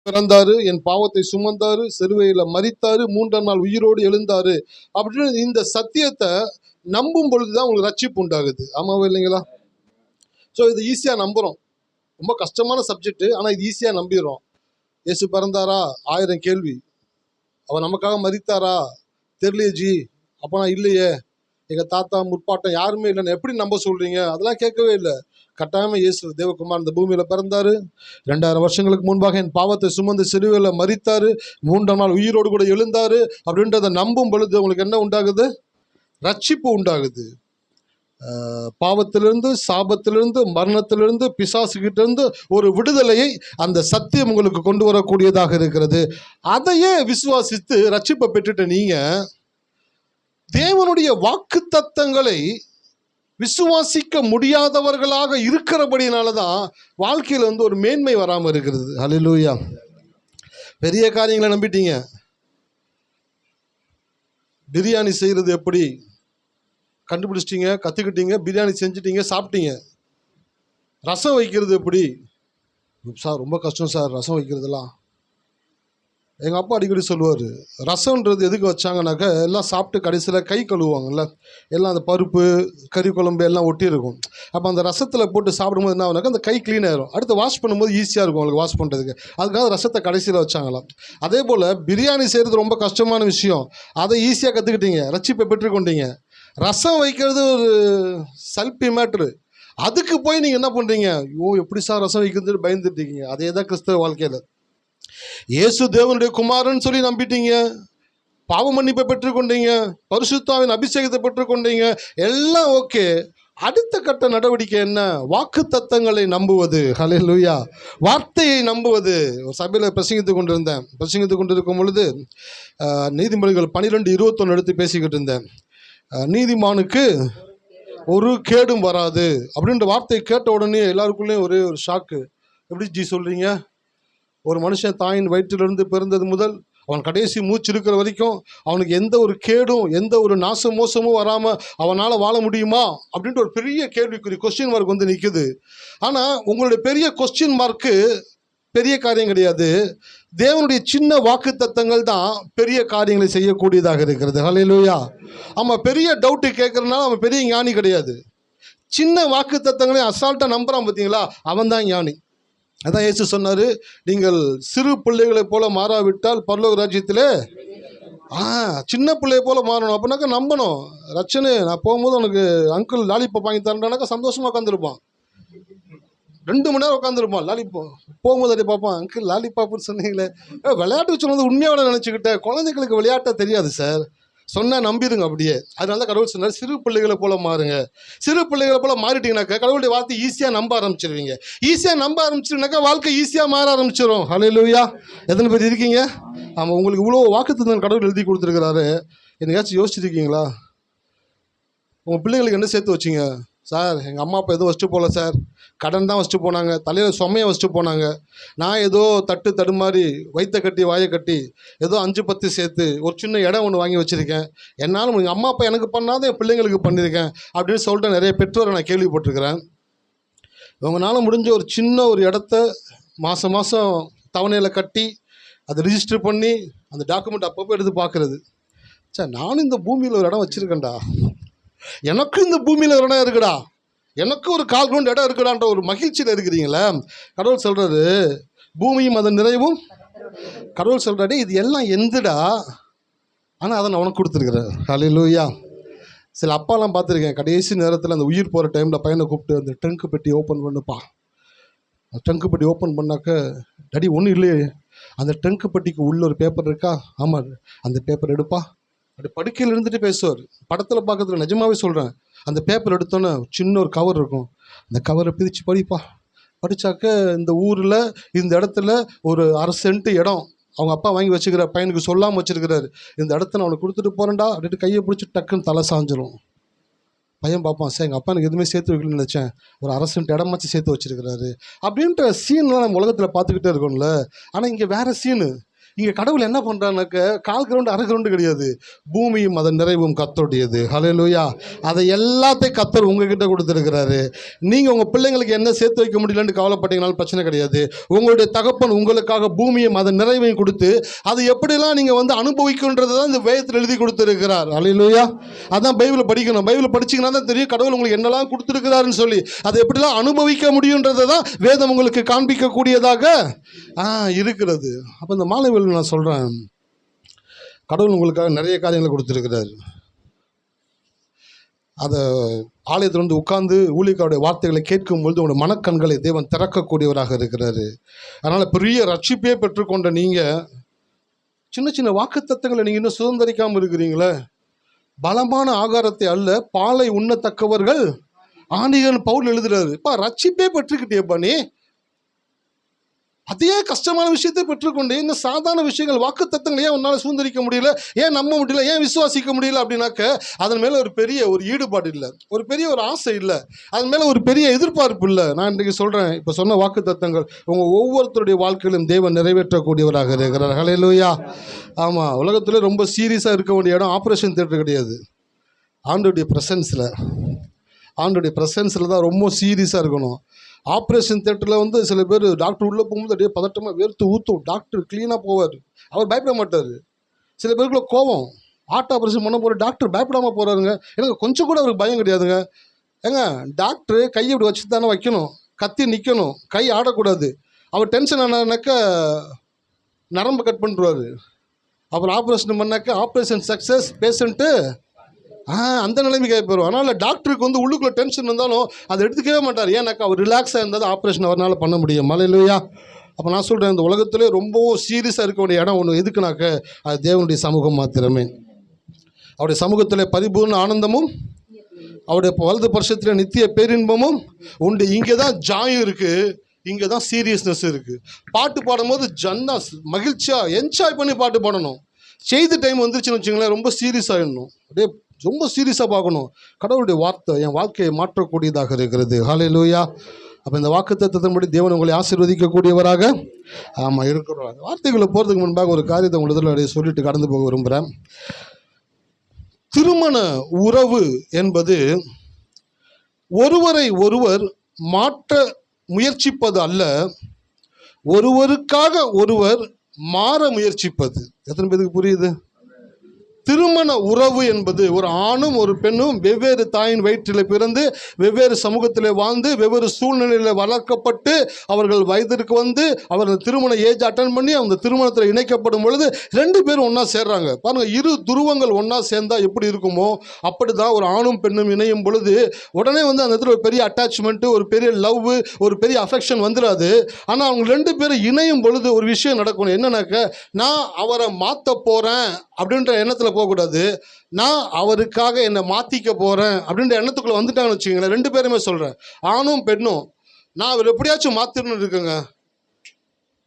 பிறந்தாரு, என் பாவத்தை சுமந்தாரு, சிலுவையில மரித்தாரு, 3ஆம் நாள் உயிரோடு எழுந்தாரு அப்படின்னு இந்த சத்தியத்தை நம்பும் பொழுதுதான் உங்களுக்கு ரட்சிப்பு உண்டாகுது. ஆமாவா இல்லைங்களா? ஸோ இது ஈஸியா நம்புறோம். ரொம்ப கஷ்டமான சப்ஜெக்ட், ஆனா இது ஈஸியா நம்பிடுறோம். இயேசு பிறந்தாரா? 1000 கேள்வி. அவர் நமக்காக மரித்தாரா? தெரியலையே ஜி. அப்பனா இல்லையே, எங்க தாத்தா முற்பாட்டம் யாருமே இல்லைன்னு எப்படி நம்ப சொல்றீங்க? அதெல்லாம் கேட்கவே இல்லை. கட்டாயமா இயேசு தேவகுமார் இந்த பூமியில பிறந்தாரு, 2000 வருஷங்களுக்கு முன்பாக என் பாவத்தை சுமந்து சிலுவையில மரித்தாரு, 3ஆம் நாள் உயிரோடு கூட எழுந்தாரு அப்படின்றத நம்பும் பொழுது உங்களுக்கு என்ன உண்டாகுது? ரட்சிப்பு உண்டாகுது. பாவத்திலிருந்து, சாபத்திலிருந்து, மரணத்திலிருந்து, பிசாசுகிட்ட இருந்து ஒரு விடுதலையை அந்த சத்தியம் உங்களுக்கு கொண்டு வரக்கூடியதாக இருக்கிறது. அதையே விசுவாசித்து ரட்சிப்பை பெற்றுட்ட நீங்க தேவனுடைய வாக்கு தத்தங்களை விசுவாசிக்க முடியாதவர்களாக இருக்கிறபடினாலதான் வாழ்க்கையில ஒரு மேன்மை வராமல் இருக்கிறது. ஹல்லேலூயா. பெரிய காரியங்களை நம்பிட்டீங்க. பிரியாணி செய்யறது எப்படி கண்டுபிடிச்சிட்டீங்க, கத்துக்கிட்டீங்க, பிரியாணி செஞ்சிட்டீங்க, சாப்பிட்டீங்க. ரசம் வைக்கிறது எப்படி சார்? ரொம்ப கஷ்டம் சார் ரசம் வைக்கிறதுலாம். எங்கள் அப்பா அடிக்கடி சொல்லுவார், ரசம்ன்றது எதுக்கு வச்சாங்கனாக்கா எல்லாம் சாப்பிட்டு கடைசியில் கை கழுவுவாங்கல்ல, எல்லாம் அந்த பருப்பு கறி குழம்பு எல்லாம் ஒட்டி இருக்கும். அப்போ அந்த ரசத்தில் போட்டு சாப்பிடும்போது என்ன ஆகுனாக்கா அந்த கை க்ளீன் ஆயிரும், அடுத்து வாஷ் பண்ணும்போது ஈஸியாக இருக்கும் அவங்களுக்கு வாஷ் பண்ணுறதுக்கு. அதுக்காக ரசத்தை கடைசியில் வச்சாங்களாம். அதே போல் பிரியாணி செய்கிறது ரொம்ப கஷ்டமான விஷயம், அதை ஈஸியாக கற்றுக்கிட்டீங்க, ரட்சிப்பை பெற்றுக்கொண்டீங்க. ரசம் வைக்கிறது ஒரு சல்பி மேட்ரு, அதுக்கு போய் நீங்கள் என்ன பண்ணுறீங்க? ஐயோ எப்படி சார் ரசம் வைக்கிறது பயந்துட்டு இருக்கீங்க. அதே தான் கிறிஸ்தவ வாழ்க்கையில். இயேசு தேவனுடைய குமாரன் சொல்லி நம்பிட்டீங்க, பாவ மன்னிப்பை பெற்றுக்கொண்டீங்க, பரிசுத்தாவின் அபிஷேகத்தை பெற்றுக்கொண்டீங்க, எல்லாம் ஓகே. அடுத்த கட்ட நடவடிக்கை என்ன? வாக்கு தத்தங்களை நம்புவது. ஹல்லேலூயா. வார்த்தையை நம்புவது. ஒரு சபையில் பிரசங்கித்து கொண்டிருக்கும் பொழுது நீதிமொழிகள் 12:21 எடுத்து பேசிக்கிட்டு இருந்தேன். நீதிமானுக்கு ஒரு கேடும் வராது அப்படின்ற வார்த்தையை கேட்ட உடனே எல்லாருக்குள்ளேயும் ஒரே ஒரு ஷாக்கு. எப்படி ஜி சொல்றீங்க? ஒரு மனுஷன் தாயின் வயிற்றிலிருந்து பிறந்தது முதல் அவன் கடைசி மூச்சு இருக்கிற வரைக்கும் அவனுக்கு எந்த ஒரு கேடும் எந்த ஒரு நாச மோசமும் வராமல் அவனால் வாழ முடியுமா அப்படின்ட்டு ஒரு பெரிய கேள்விக்குறி, கொஸ்டின் மார்க் நிற்குது. ஆனால் உங்களுடைய பெரிய கொஸ்டின் மார்க்கு பெரிய காரியம் கிடையாது. தேவனுடைய சின்ன வாக்கு தத்தங்கள் தான் பெரிய காரியங்களை செய்யக்கூடியதாக இருக்கிறது. ஹல்லேலூயா. ஆமாம், பெரிய டவுட்டு கேட்குறதுனால அவன் பெரிய ஞானி கிடையாது. சின்ன வாக்கு தத்தங்களை அசால்ட்டாக நம்புறான் பார்த்தீங்களா, அவன் தான் ஞானி. அதான் இயேசு சொன்னார், நீங்கள் சிறு பிள்ளைகளை போல மாறாவிட்டால் பரலோக ராஜ்யத்திலே சின்ன பிள்ளைய போல மாறணும். அப்படின்னாக்கா நம்பணும். ரச்சனை நான் போகும்போது உனக்கு அங்கிள் லாலிபாப் வாங்கி தரேன்னாக்கா சந்தோஷமாக உட்காந்துருப்பான். 2 மணி நேரம் உட்காந்துருப்பான். லாலிபாப் போகும்போது அப்படி பார்ப்பான், அங்கிள் லாலிபாப்னு சொன்னீங்களே, விளையாட்டு சொன்னது உண்மையாக நினச்சிக்கிட்டேன். குழந்தைங்களுக்கு விளையாட்ட தெரியாது சார், சொன்னால் நம்பிடுங்க அப்படியே. அதனால தான் கடவுள் சொன்னார், சிறு பிள்ளைகளை போல மாறுங்க. சிறு பிள்ளைகளை போல மாறிட்டீங்கன்னாக்கா கடவுளுடைய வார்த்தை ஈஸியாக நம்ப ஆரம்பிச்சிருவீங்க. ஈஸியாக நம்ப ஆரம்பிச்சிருனாக்கா வாழ்க்கை ஈஸியாக மாற ஆரம்பிச்சிடும். ஹல்லேலூயா. எத்தனை பேர் இருக்கீங்க? ஆமாம், உங்களுக்கு இவ்வளோ வாக்குத்தத்தம் கடவுள் எழுதி கொடுத்துருக்கிறாரு. என்னைக்காச்சும் யோசிச்சிருக்கீங்களா? உங்கள் பிள்ளைங்களுக்கு என்ன சேர்த்து வச்சிங்க? சார் எங்கள் அம்மா அப்பா எதுவும் வச்சுட்டு போகல சார், கடன் தான் வச்சுட்டு போனாங்க, தலையில் சுமையை வச்சுட்டு போனாங்க. நான் ஏதோ தடுமாறி வயிற்ற கட்டி வாயை கட்டி ஏதோ 5-10 சேர்த்து ஒரு சின்ன இடம் ஒன்று வாங்கி வச்சுருக்கேன். என்னால் எங்கள் அம்மா அப்பா எனக்கு பண்ணாத என் பிள்ளைங்களுக்கு பண்ணியிருக்கேன் அப்படின்னு சொல்லிட்டு நிறைய பெற்றோரை நான் கேள்விப்பட்டிருக்கிறேன். உங்களால் முடிஞ்ச ஒரு சின்ன ஒரு இடத்த மாதம் தவணையில் கட்டி அதை ரிஜிஸ்டர் பண்ணி அந்த டாக்குமெண்ட் அப்பப்போ எடுத்து பார்க்குறது. சார் நானும் இந்த பூமியில் ஒரு இடம் வச்சுருக்கேன்டா, எனக்கு இந்த பூமியில் ஒரு இடம் இருக்குடா, எனக்கு ஒரு 1/4 கிரவுண்ட் இடம் இருக்குடான்ற ஒரு மகிழ்ச்சியில் இருக்கிறீங்களே. கடவுள் சொல்கிறாரு, பூமியும் அதன் நிறைவும். கடவுள் சொல்கிறாரு, இது எல்லாம் எந்துடா, ஆனால் அதை நான் உனக்கு கொடுத்துருக்குறேன். ஹல்லேலூயா. சில அப்பாலாம் பார்த்துருக்கேன், கடைசி நேரத்தில் அந்த உயிர் போகிற டைமில் பையனை கூப்பிட்டு அந்த ட்ரங்க் பெட்டி ஓப்பன் பண்ணுப்பா. ட்ரங்க் பெட்டி ஓப்பன் பண்ணாக்க, டாடி ஒன்றும் இல்லையே, அந்த ட்ரங்க் பெட்டிக்கு உள்ள ஒரு பேப்பர் இருக்கா? ஆமாம், அந்த பேப்பர் எடுப்பா. அப்படி படுக்கையில் இருந்துட்டு பேசுவார். படத்தில் பார்க்கறதுல நிஜமாவே சொல்கிறேன். அந்த பேப்பர் எடுத்தோன்னே சின்ன ஒரு கவர் இருக்கும், அந்த கவரை பிரித்து படிப்பா. படித்தாக்க இந்த ஊரில் இந்த இடத்துல ஒரு 1/2 சென்ட் இடம் அவங்க அப்பா வாங்கி வச்சுக்கிற பையனுக்கு சொல்லாமல் வச்சுருக்கிறாரு. இந்த இடத்த நான் அவனுக்கு கொடுத்துட்டு போகிறேன்டா அப்படின்ட்டு கையை பிடிச்சி டக்குன்னு தலை சாஞ்சிரும். பையன் பார்ப்பான், சார் எங்கள் அப்பா எனக்கு எதுவுமே சேர்த்து வைக்கணும்னு நினச்சேன், ஒரு 1/2 சென்ட் இடமாச்சு சேர்த்து வச்சுருக்கிறாரு அப்படின்ற சீன்லாம் நம்ம உலகத்தில் பார்த்துக்கிட்டே இருக்கோம்ல. ஆனால் இங்கே வேறு சீனு. இங்கே கடவுள் என்ன பண்ணுறான்னாக்க கால் கிரவுண்டு அரை கிரவுண்டு கிடையாது, பூமியும் அதன் நிறைவும் கர்த்தருடையது. ஹல்லேலூயா. அதை எல்லாத்தையும் கர்த்தர் உங்ககிட்ட கொடுத்துருக்கிறாரு. நீங்கள் உங்கள் பிள்ளைங்களுக்கு என்ன சேர்த்து வைக்க முடியலன்னு கவலைப்பட்டீங்கனாலும் பிரச்சனை கிடையாது. உங்களுடைய தகப்பன் உங்களுக்காக பூமியும் அதன் நிறைவையும் கொடுத்து அது எப்படிலாம் நீங்கள் வந்து அனுபவிக்குன்றதை தான் இந்த வேதத்தில் எழுதி கொடுத்துருக்கிறார். ஹல்லேலூயா. அதான் பைபிளை படிக்கணும். பைபிளை படிச்சிங்கன்னா தான் தெரியும் கடவுள் உங்களுக்கு என்னெல்லாம் கொடுத்துருக்கிறாருன்னு சொல்லி அதை எப்படிலாம் அனுபவிக்க முடியுன்றதை தான் வேதம் உங்களுக்கு காண்பிக்கக்கூடியதாக இருக்கிறது. அப்போ இந்த மாலை வேளையில் நான் சொல்கிறேன், கடவுள் உங்களுக்காக நிறைய காரியங்களை கொடுத்துருக்கிறார். அதை ஆலயத்தில் வந்து உட்கார்ந்து ஊழியக்காருடைய வார்த்தைகளை கேட்கும் பொழுது உங்களுடைய மனக்கண்களை தேவன் திறக்கக்கூடியவராக இருக்கிறாரு. அதனால் பெரிய ரட்சிப்பே பெற்றுக்கொண்ட நீங்கள் சின்ன சின்ன வாக்குத்தத்தங்களை நீங்கள் இன்னும் சுதந்திரிக்காமல் இருக்கிறீங்களே. பலமான ஆகாரத்தை அல்ல பாலை உண்ணத்தக்கவர்கள் ஆணிகள் பவுல் எழுதுறாரு. இப்போ ரட்சிப்பே பெற்றுக்கிட்டேப்பா, நீ அதே கஷ்டமான விஷயத்தை பெற்றுக்கொண்டு இந்த சாதாரண விஷயங்கள் வாக்குத்தத்தங்களை ஏன் உன்னால் சுதந்திரிக்க முடியல, ஏன் நம்ப முடியல, ஏன் விசுவாசிக்க முடியல அப்படின்னாக்க அதன் மேலே ஒரு பெரிய ஒரு ஈடுபாடு இல்லை, ஒரு பெரிய ஒரு ஆசை இல்லை, அதன் மேலே ஒரு பெரிய எதிர்பார்ப்பு இல்லை. நான் இன்றைக்கு சொல்கிறேன், இப்போ சொன்ன வாக்குத்தத்தங்கள் உங்கள் ஒவ்வொருத்தருடைய வாழ்க்கையிலும் தேவன் நிறைவேற்றக்கூடியவராக இருக்கிறார். ஹல்லேலூயா. ஆமாம், உலகத்தில் ரொம்ப சீரியஸாக இருக்க வேண்டிய இடம் ஆப்ரேஷன் தியேட்டர் கிடையாது, ஆண்டோடைய ப்ரெசன்ஸில். ஆண்டோடைய ப்ரெசன்ஸில் தான் ரொம்ப சீரியஸாக இருக்கணும். ஆப்ரேஷன் தியேட்டரில் வந்து சில பேர் டாக்டர் உள்ளே போகும்போது அப்படியே பதட்டமாக வேர்த்து ஊற்றும், டாக்டர் க்ளீனாக போவார், அவர் பயப்பட மாட்டார். சில பேருக்குள்ள கோபம், ஹார்ட் ஆப்ரேஷன் பண்ண போகிற டாக்டர் பயப்படாமல் போகிறாருங்க. எனக்கு கொஞ்சம் கூட அவருக்கு பயம் கிடையாதுங்க. ஏங்க டாக்டரு கையை இப்படி வச்சு தானே வைக்கணும், கத்தி நிற்கணும், கை ஆடக்கூடாது. அவர் டென்ஷன் ஆனாக்க நரம்பு கட் பண்ணிடுவார். அப்புறம் ஆப்ரேஷன் பண்ணாக்க ஆப்ரேஷன் சக்ஸஸ், பேஷண்ட்டு அந்த நிலைமைக்கு போயிடும். அதனால் டாக்டருக்கு வந்து உள்ளுக்குள்ளே டென்ஷன் இருந்தாலும் அதை எடுத்துக்கவே மாட்டார். ஏன்னாக்கா அவர் ரிலாக்ஸாக இருந்தால் ஆப்ரேஷன் அவரால் பண்ண முடியும். ஹல்லேலூயா. அப்போ நான் சொல்கிறேன், இந்த உலகத்திலே ரொம்பவும் சீரியஸாக இருக்க வேண்டிய இடம் ஒன்று எதுக்குனாக்க அது தேவனுடைய சமூகம் மாத்திரமே. அவருடைய சமூகத்தில் பரிபூர்ண ஆனந்தமும் அவருடைய வலது பரிசத்தில் நித்திய பேரின்பமும் உண்டு. இங்கே தான் ஜாயம் இருக்குது, இங்கே தான் சீரியஸ்னஸ் இருக்குது. பாட்டு பாடும்போது ஜன்னா மகிழ்ச்சியாக என்ஜாய் பண்ணி பாட்டு பாடணும். செய்தி டைம் வந்துருச்சுன்னு வச்சுங்களேன், ரொம்ப சீரியஸ் ஆகிடணும், அப்படியே ரொம்ப சீரியஸாக பார்க்கணும். கடவுளுடைய வார்த்தை என் வாழ்க்கையை மாற்றக்கூடியதாக இருக்கிறது. ஹல்லேலூயா. அப்போ இந்த வாக்குத்தத்தத்தின்படி தேவன் உங்களை ஆசீர்வதிக்கக்கூடியவராக இருக்கிறோம். வார்த்தைகளை போகிறதுக்கு முன்பாக ஒரு காரியத்தை உங்களுக்கு சொல்லிட்டு கடந்து போக விரும்புகிறேன். திருமண உறவு என்பது ஒருவரை ஒருவர் மாற்ற முயற்சிப்பது அல்ல, ஒருவருக்காக ஒருவர் மாற முயற்சிப்பது. எத்தனை பேருக்கு புரியுது? திருமண உறவு என்பது ஒரு ஆணும் ஒரு பெண்ணும் வெவ்வேறு தாயின் வயிற்றில் பிறந்து வெவ்வேறு சமூகத்தில் வாழ்ந்து வெவ்வேறு சூழ்நிலையில் வளர்க்கப்பட்டு அவர்கள் வயதிற்கு வந்து அவர்கள் திருமண ஏஜ் அட்டன் பண்ணி அந்த திருமணத்தில் இணைக்கப்படும் பொழுது ரெண்டு பேரும் ஒன்றா சேர்றாங்க. பாருங்கள், இரு துருவங்கள் ஒன்றா சேர்ந்தால் எப்படி இருக்குமோ அப்படி தான் ஒரு ஆணும் பெண்ணும் இணையும் பொழுது உடனே வந்து அந்த இடத்துல ஒரு பெரிய அட்டாச்மெண்ட்டு, ஒரு பெரிய லவ், ஒரு பெரிய அஃபெக்ஷன் வந்துடாது. ஆனால் அவங்க ரெண்டு பேரும் இணையும் பொழுது ஒரு விஷயம் நடக்கணும். என்னன்னாக்க, நான் அவரை மாற்ற போகிறேன் அப்படின்ற எண்ணத்தில் போகக்கூடாது, நான் அவருக்காக என்னை மாற்றிக்க போகிறேன் அப்படின்ற எண்ணத்துக்குள்ளே வந்துட்டாங்கன்னு வச்சுக்கோங்களேன். ரெண்டு பேருமே சொல்கிறேன், ஆணும் பெண்ணும், நான் அவர் எப்படியாச்சும் மாற்றிடணும்னு இருக்குங்க.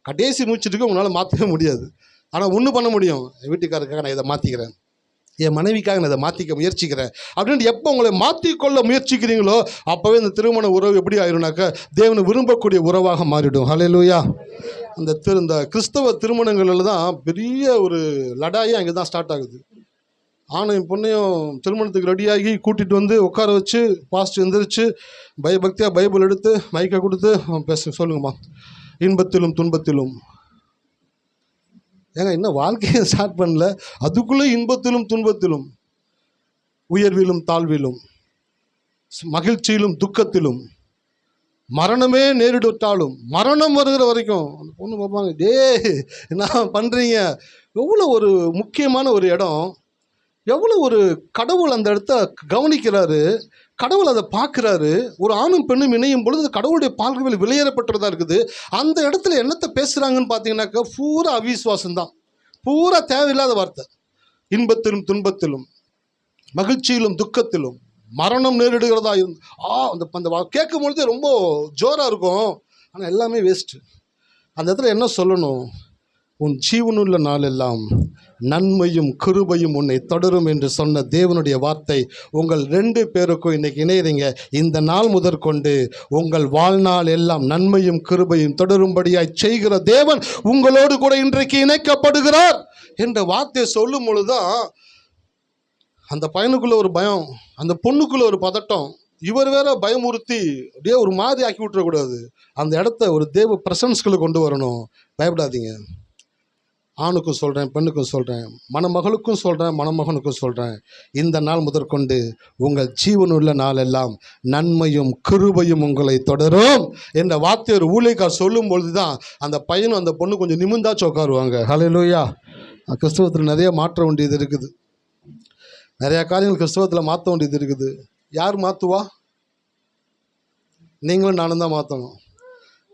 கடைசி மூச்சுட்டுக்கு உங்களால் மாற்றவே முடியாது. ஆனால் ஒன்று பண்ண முடியும், என் வீட்டுக்காரருக்காக நான் இதை மாற்றிக்கிறேன், என் மனைவிக்காக நான் இதை மாற்றிக்க முயற்சிக்கிறேன் அப்படின்ட்டு எப்போ உங்களை மாற்றிக்கொள்ள முயற்சிக்கிறீங்களோ அப்போவே இந்த திருமண உறவு எப்படி ஆயிரும்னாக்கா தேவனை விரும்பக்கூடிய உறவாக மாறிடும். ஹல்லேலூயா. இந்த கிறிஸ்தவ திருமணங்களில் தான் பெரிய ஒரு லடாயே அங்கே தான் ஸ்டார்ட் ஆகுது. ஆணையும் பொண்ணையும் திருமணத்துக்கு ரெடியாகி கூட்டிகிட்டு வந்து உட்கார வச்சு பாஸ்ட் எந்திரிச்சு பயபக்தியாக பைபிள் எடுத்து மைக்கை கொடுத்து பேச சொல்லுங்கம்மா, இன்பத்திலும் துன்பத்திலும். ஏங்க இன்னும் வாழ்க்கையை ஸ்டார்ட் பண்ணல, அதுக்குள்ளே இன்பத்திலும் துன்பத்திலும், உயர்விலும் தாழ்விலும், மகிழ்ச்சியிலும் துக்கத்திலும், மரணமே நேரிட்டாலும் மரணம் வருகிற வரைக்கும் அந்த பொண்ணு பார்ப்பாங்க, டே என்ன பண்ணுறீங்க. எவ்வளோ ஒரு முக்கியமான ஒரு இடம், எவ்வளோ ஒரு கடவுள் அந்த இடத்த கவனிக்கிறாரு, கடவுள் அதை பார்க்குறாரு. ஒரு ஆணும் பெண்ணும் இணையும் பொழுது கடவுளுடைய பால்கள் விளையேறப்பட்டதாக இருக்குது. அந்த இடத்துல என்னத்தை பேசுகிறாங்கன்னு பார்த்தீங்கன்னாக்கா பூரா அவிசுவாசம்தான், பூரா தேவையில்லாத வார்த்தை. இன்பத்திலும் துன்பத்திலும், மகிழ்ச்சியிலும் துக்கத்திலும், மரணம் நேரிடுகிறதா இருந்து அந்த கேட்கும் பொழுதே ரொம்ப ஜோராக இருக்கும். ஆனால் எல்லாமே வேஸ்ட்டு. அந்த இடத்துல என்ன சொல்லணும், உன் ஜீவனுள்ள நாளெல்லாம் நன்மையும் கிருபையும் உன்னை தொடரும் என்று சொன்ன தேவனுடைய வார்த்தை உங்கள் 2 பேருக்கும் இன்னைக்கு இணையறீங்க. இந்த நாள் முதற்கொண்டு உங்கள் வாழ்நாள் எல்லாம் நன்மையும் கிருபையும் தொடரும்படியாய் செய்கிற தேவன் உங்களோடு கூட இன்றைக்கு இணைக்கப்படுகிறார் என்ற வார்த்தையை சொல்லும் பொழுதுதான் அந்த பையனுக்குள்ள ஒரு பயம், அந்த பொண்ணுக்குள்ள ஒரு பதட்டம், இவர் வேற பயமுறுத்தி அப்படியே ஒரு மாதிரி ஆக்கி விட்டுறக்கூடாது. அந்த இடத்த ஒரு தேவ பிரசன்ஸ்களை கொண்டு வரணும். பயப்படாதீங்க. ஆணுக்கும் சொல்கிறேன், பெண்ணுக்கும் சொல்கிறேன், மணமகளுக்கும் சொல்கிறேன், மணமகனுக்கும் சொல்கிறேன். இந்த நாள் முதற்கொண்டு உங்கள் ஜீவனுள்ள நாளெல்லாம் நன்மையும் கிருபையும் உங்களை தொடரும் என்ற வார்த்தை ஒரு ஊழியக்கார் சொல்லும் பொழுது தான் அந்த பையனும் அந்த பொண்ணு கொஞ்சம் நிமிந்தாச்சு உட்காருவாங்க. ஹல்லேலூயா. கிறிஸ்தவத்தில் நிறைய மாற்ற வேண்டியது இருக்குது. நிறையா காரியங்கள் கிறிஸ்தவத்தில் மாற்ற வேண்டியது இருக்குது. யார் மாற்றுவா? நீங்களும் நானும் தான் மாற்றணும்.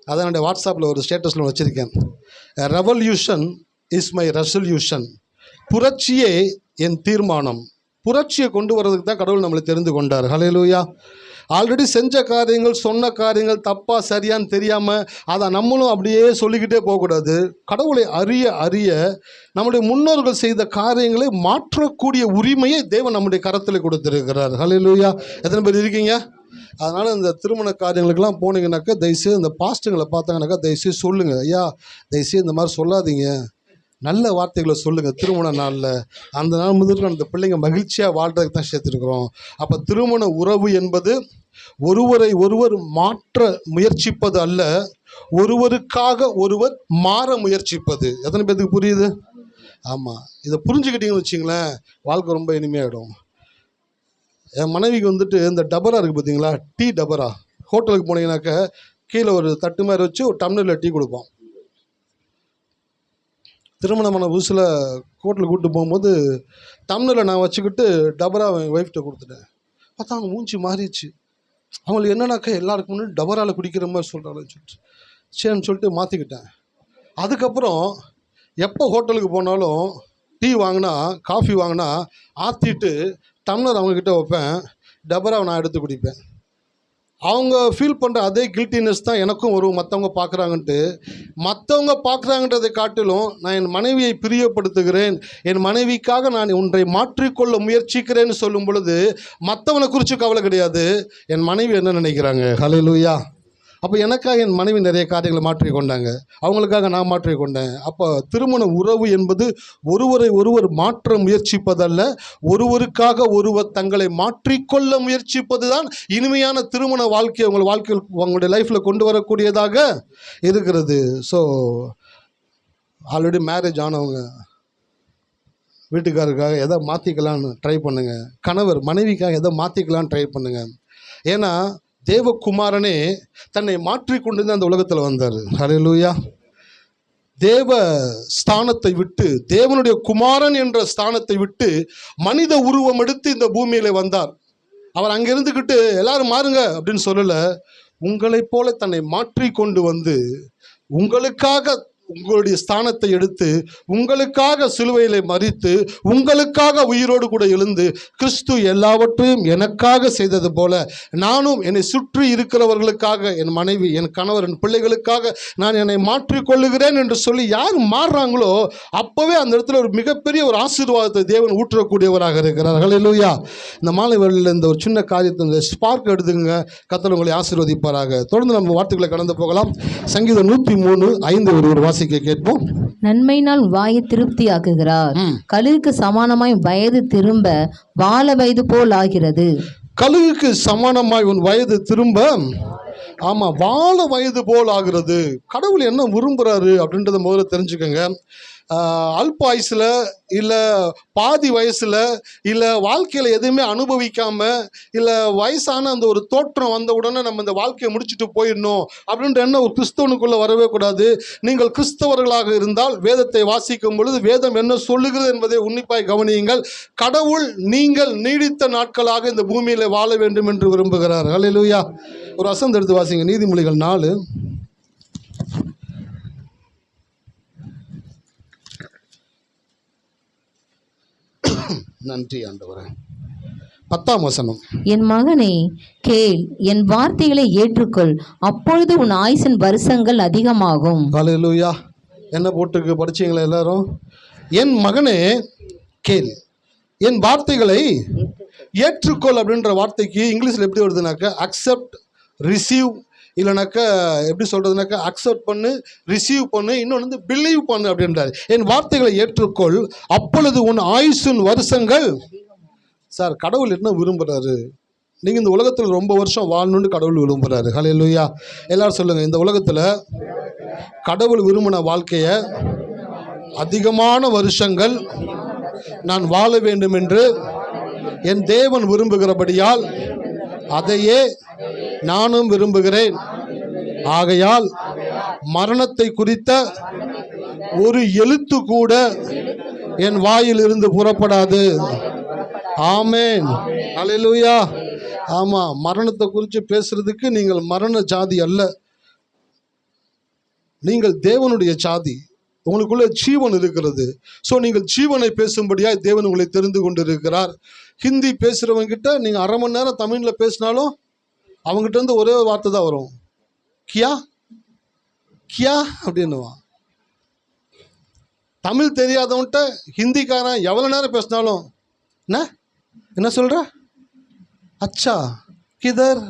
அதான் என்னுடைய வாட்ஸ்அப்பில் ஒரு ஸ்டேட்டஸில் வச்சுருக்கேன். Revolution is my resolution. புரட்சியே என் தீர்மானம். புரட்சியை கொண்டு வர்றதுக்கு தான் கடவுள் நம்மளை தெரிந்து கொண்டார். ஹல்லேலூயா. ஆல்ரெடி செஞ்ச காரியங்கள், சொன்ன காரியங்கள் தப்பாக சரியான்னு தெரியாமல் அதை நம்மளும் அப்படியே சொல்லிக்கிட்டே போகக்கூடாது. கடவுளை அறிய அறிய நம்முடைய முன்னோர்கள் செய்த காரியங்களை மாற்றக்கூடிய உரிமையை தேவன் நம்முடைய கரத்தில் கொடுத்திருக்கிறார். ஹல்லேலூயா. எத்தனை பேர் இருக்கீங்க? அதனால் இந்த திருமண காரியங்களுக்கெல்லாம் போனீங்கன்னாக்கா தயவுசெய்து இந்த பாஸ்ட்டுங்களை பார்த்தாங்கனாக்கா தயவுசெய்து சொல்லுங்கள், ஐயா தயவுசெய்து இந்த மாதிரி சொல்லாதீங்க, நல்ல வார்த்தைகளை சொல்லுங்கள். திருமண நாளில் அந்த நாள் முதல்ல அந்த பிள்ளைங்க மகிழ்ச்சியாக வாழ்கிறதுக்கு தான் சேர்த்துருக்குறோம். அப்போ திருமண உறவு என்பது ஒருவரை ஒருவர் மாற்ற முயற்சிப்பது அல்ல, ஒருவருக்காக ஒருவர் மாற முயற்சிப்பது. எத்தனை பேருக்கு புரியுது? ஆமாம், இதை புரிஞ்சுக்கிட்டீங்கன்னு வச்சிங்களேன், வாழ்க்கை ரொம்ப இனிமையாகிடும். என் மனைவிக்கு வந்துட்டு இந்த டபரா இருக்குது பார்த்தீங்களா, டீ டபரா. ஹோட்டலுக்கு போனீங்கன்னாக்கா கீழே ஒரு தட்டு மாதிரி வச்சு ஒரு டம்ளரில் டீ கொடுப்போம். திருமணமான புதுசில் ஹோட்டலுக்கு கூப்பிட்டு போகும்போது டம்ளரில் நான் வச்சுக்கிட்டு டபரா என் ஒய்ஃப்கிட்ட கொடுத்துட்டேன். பார்த்தா அவங்க மூஞ்சி மாறிடுச்சு. அவங்களுக்கு என்னன்னாக்கா எல்லாருக்கும் முன்னாடி டபராவில் குடிக்கிற மாதிரி சொல்கிறாங்கன்னு சொல்லிட்டு சரின்னு சொல்லிட்டு மாற்றிக்கிட்டேன். அதுக்கப்புறம் எப்போ ஹோட்டலுக்கு போனாலும் டீ வாங்கினா, காஃபி வாங்கினா ஆற்றிட்டு டம்ளர் அவங்கக்கிட்ட வைப்பேன், டபராவை நான் எடுத்து குடிப்பேன். அவங்க ஃபீல் பண்ணுற அதே கில்ட்டினஸ் தான் எனக்கும் வரும். மற்றவங்க பார்க்குறாங்கன்ட்டு, மற்றவங்க பார்க்குறாங்கன்றதை காட்டிலும் நான் என் மனைவியை பிரியப்படுத்துகிறேன், என் மனைவிக்காக நான் ஒன்றை மாற்றிக்கொள்ள முயற்சிக்கிறேன்னு சொல்லும் பொழுது மற்றவனை குறித்து கவலை கிடையாது, என் மனைவி என்ன நினைக்கிறாங்க. ஹல்லேலூயா. அப்போ எனக்காக என் மனைவி நிறைய காரியங்களை மாற்றிக்கொண்டாங்க, அவங்களுக்காக நான் மாற்றிக்கொண்டேன். அப்போ திருமண உறவு என்பது ஒருவரை ஒருவர் மாற்ற முயற்சிப்பதல்ல, ஒருவருக்காக ஒருவர் தங்களை மாற்றிக்கொள்ள முயற்சிப்பது தான் இனிமையான திருமண வாழ்க்கையை உங்கள் வாழ்க்கையில் உங்களுடைய லைஃப்பில் கொண்டு வரக்கூடியதாக இருக்கிறது. ஸோ ஆல்ரெடி மேரேஜ் ஆனவங்க வீட்டுக்காரருக்காக எதை மாற்றிக்கலான்னு ட்ரை பண்ணுங்கள், கணவர் மனைவிக்காக எதை மாற்றிக்கலான்னு ட்ரை பண்ணுங்கள். ஏன்னா தேவகுமாரனே தன்னை மாற்றிக்கொண்டு அந்த உலகத்தில் வந்தார். ஹல்லேலூயா. தேவ ஸ்தானத்தை விட்டு, தேவனுடைய குமாரன் என்ற ஸ்தானத்தை விட்டு மனித உருவம் எடுத்து இந்த பூமியில வந்தார். அவர் அங்கே இருந்துக்கிட்டு எல்லாரும் மாறுங்க அப்படின்னு சொல்லலை, உங்களைப் போல தன்னை மாற்றி கொண்டு வந்து உங்களுக்காக உங்களுடைய ஸ்தானத்தை எடுத்து உங்களுக்காக சிலுவையிலே மரித்து உங்களுக்காக உயிரோடு கூட எழுந்து கிறிஸ்து எல்லாவற்றையும் எனக்காக செய்தது போல நானும் என்னை சுற்றி இருக்கிறவர்களுக்காக, என் மனைவி, என் கணவர், என் பிள்ளைகளுக்காக நான் என்னை மாற்றிக்கொள்ளுகிறேன் என்று சொல்லி யார் மாறுறாங்களோ அப்போவே அந்த இடத்துல ஒரு மிகப்பெரிய ஒரு ஆசீர்வாதத்தை தேவன் ஊற்றக்கூடியவராக இருக்கிறார். ஹல்லேலூயா. இந்த மாலை வேளையில் இந்த ஒரு சின்ன காரியத்தை, இந்த ஸ்பார்க் எடுத்துங்க, கர்த்தர் உங்களை ஆசீர்வதிப்பாராக. தொடர்ந்து நம்ம வார்த்தைகளை கடந்து போகலாம். சங்கீதம் 103:5 ஒரு வாசிக்க கேட்போம். நன்மையினால் வாயை திருப்தியாக்குகிறார், கழுகுக்கு சமானமாய் வயது திரும்ப வாழ வயது போல் ஆகிறது. கழுகுக்கு சமானமாய் உன் வயது திரும்ப, ஆமா, வாழ வயது போல் ஆகிறது. கடவுள் என்ன விரும்புறாரு அப்படின்றத முதல்ல தெரிஞ்சுக்கோங்க. அல்ப வயசில் இல்லை பாதி வயசில் இல்லை வாழ்க்கையில் எதுவுமே அனுபவிக்காமல் இல்லை வயசான அந்த ஒரு தோற்றம் வந்த உடனே நம்ம இந்த வாழ்க்கையை முடிச்சுட்டு போயிடணும் அப்படின்ற எண்ணம் ஒரு கிறிஸ்தவனுக்குள்ளே வரவே கூடாது. நீங்கள் கிறிஸ்தவர்களாக இருந்தால் வேதத்தை வாசிக்கும் பொழுது வேதம் என்ன சொல்லுகிறது என்பதை உன்னிப்பாய் கவனியுங்கள். கடவுள் நீங்கள் நீடித்த நாட்களாக இந்த பூமியில் வாழ வேண்டும் என்று விரும்புகிறார். ஹல்லேலூயா. ஒரு வசனம் எடுத்து வாசிங்க. நீதிமொழிகள் 4. நன்றி ஆண்டவரே. 10ஆம் வசனம். என் மகனே கேள், என் வார்த்தைகளை ஏற்றுக்கொள், அப்பொழுது உன் ஆயுசின் வருஷங்கள் அதிகமாகும். ஹல்லேலூயா. என்ன போட்டிருக்கு படிச்சீங்களா எல்லாரும்? என் மகனே கேள், என் வார்த்தைகளை ஏற்றுக்கொள் அப்படின்ற வார்த்தைக்கு இங்கிலீஷில் எப்படி வருதுனாக்கா அக்செப்ட், ரிசீவ், இல்லைனாக்கா எப்படி சொல்கிறதுனாக்கா அக்செப்ட் பண்ணு, ரிசீவ் பண்ணு, இன்னொன்று வந்து பிலீவ் பண்ணு அப்படின்றாரு. என் வார்த்தைகளை ஏற்றுக்கொள், அப்பொழுது உன் ஆயுசின் வருஷங்கள். சார், கடவுள் என்ன விரும்புகிறாரு? நீங்கள் இந்த உலகத்தில் ரொம்ப வருஷம் வாழணுன்னு கடவுள் விரும்புகிறாரு. ஹல்லேலூயா. எல்லாரும் சொல்லுங்கள், இந்த உலகத்தில் கடவுள் விரும்பின வாழ்க்கையை அதிகமான வருஷங்கள் நான் வாழ வேண்டும் என்று என் தேவன் விரும்புகிறபடியால் அதையே நானும் விரும்புகிறேன். ஆகையால் மரணத்தை குறித்த ஒரு எழுத்து கூட என் வாயில் இருந்து புறப்படாது. ஆமென். அல்லேலூயா. ஆமாம், மரணத்தை குறித்து பேசுறதுக்கு நீங்கள் மரண ஜாதி அல்ல, நீங்கள் தேவனுடைய ஜாதி. உங்களுக்குள்ள ஜீவன் இருக்கிறது. ஸோ நீங்கள் ஜீவனை பேசும்படியாக தேவன் உங்களை தெரிந்து கொண்டு இருக்கிறார். ஹிந்தி பேசுகிறவங்க கிட்ட நீங்கள் அரை மணி நேரம் தமிழில் பேசினாலும் அவங்ககிட்ட இருந்து ஒரே வார்த்தை தான் வரும், கியா கியா அப்படின்னுவான். தமிழ் தெரியாதவன்ட்ட ஹிந்திக்காரன் எவ்வளோ நேரம் பேசினாலும் என்ன சொல்கிற, அச்சா கிதர்,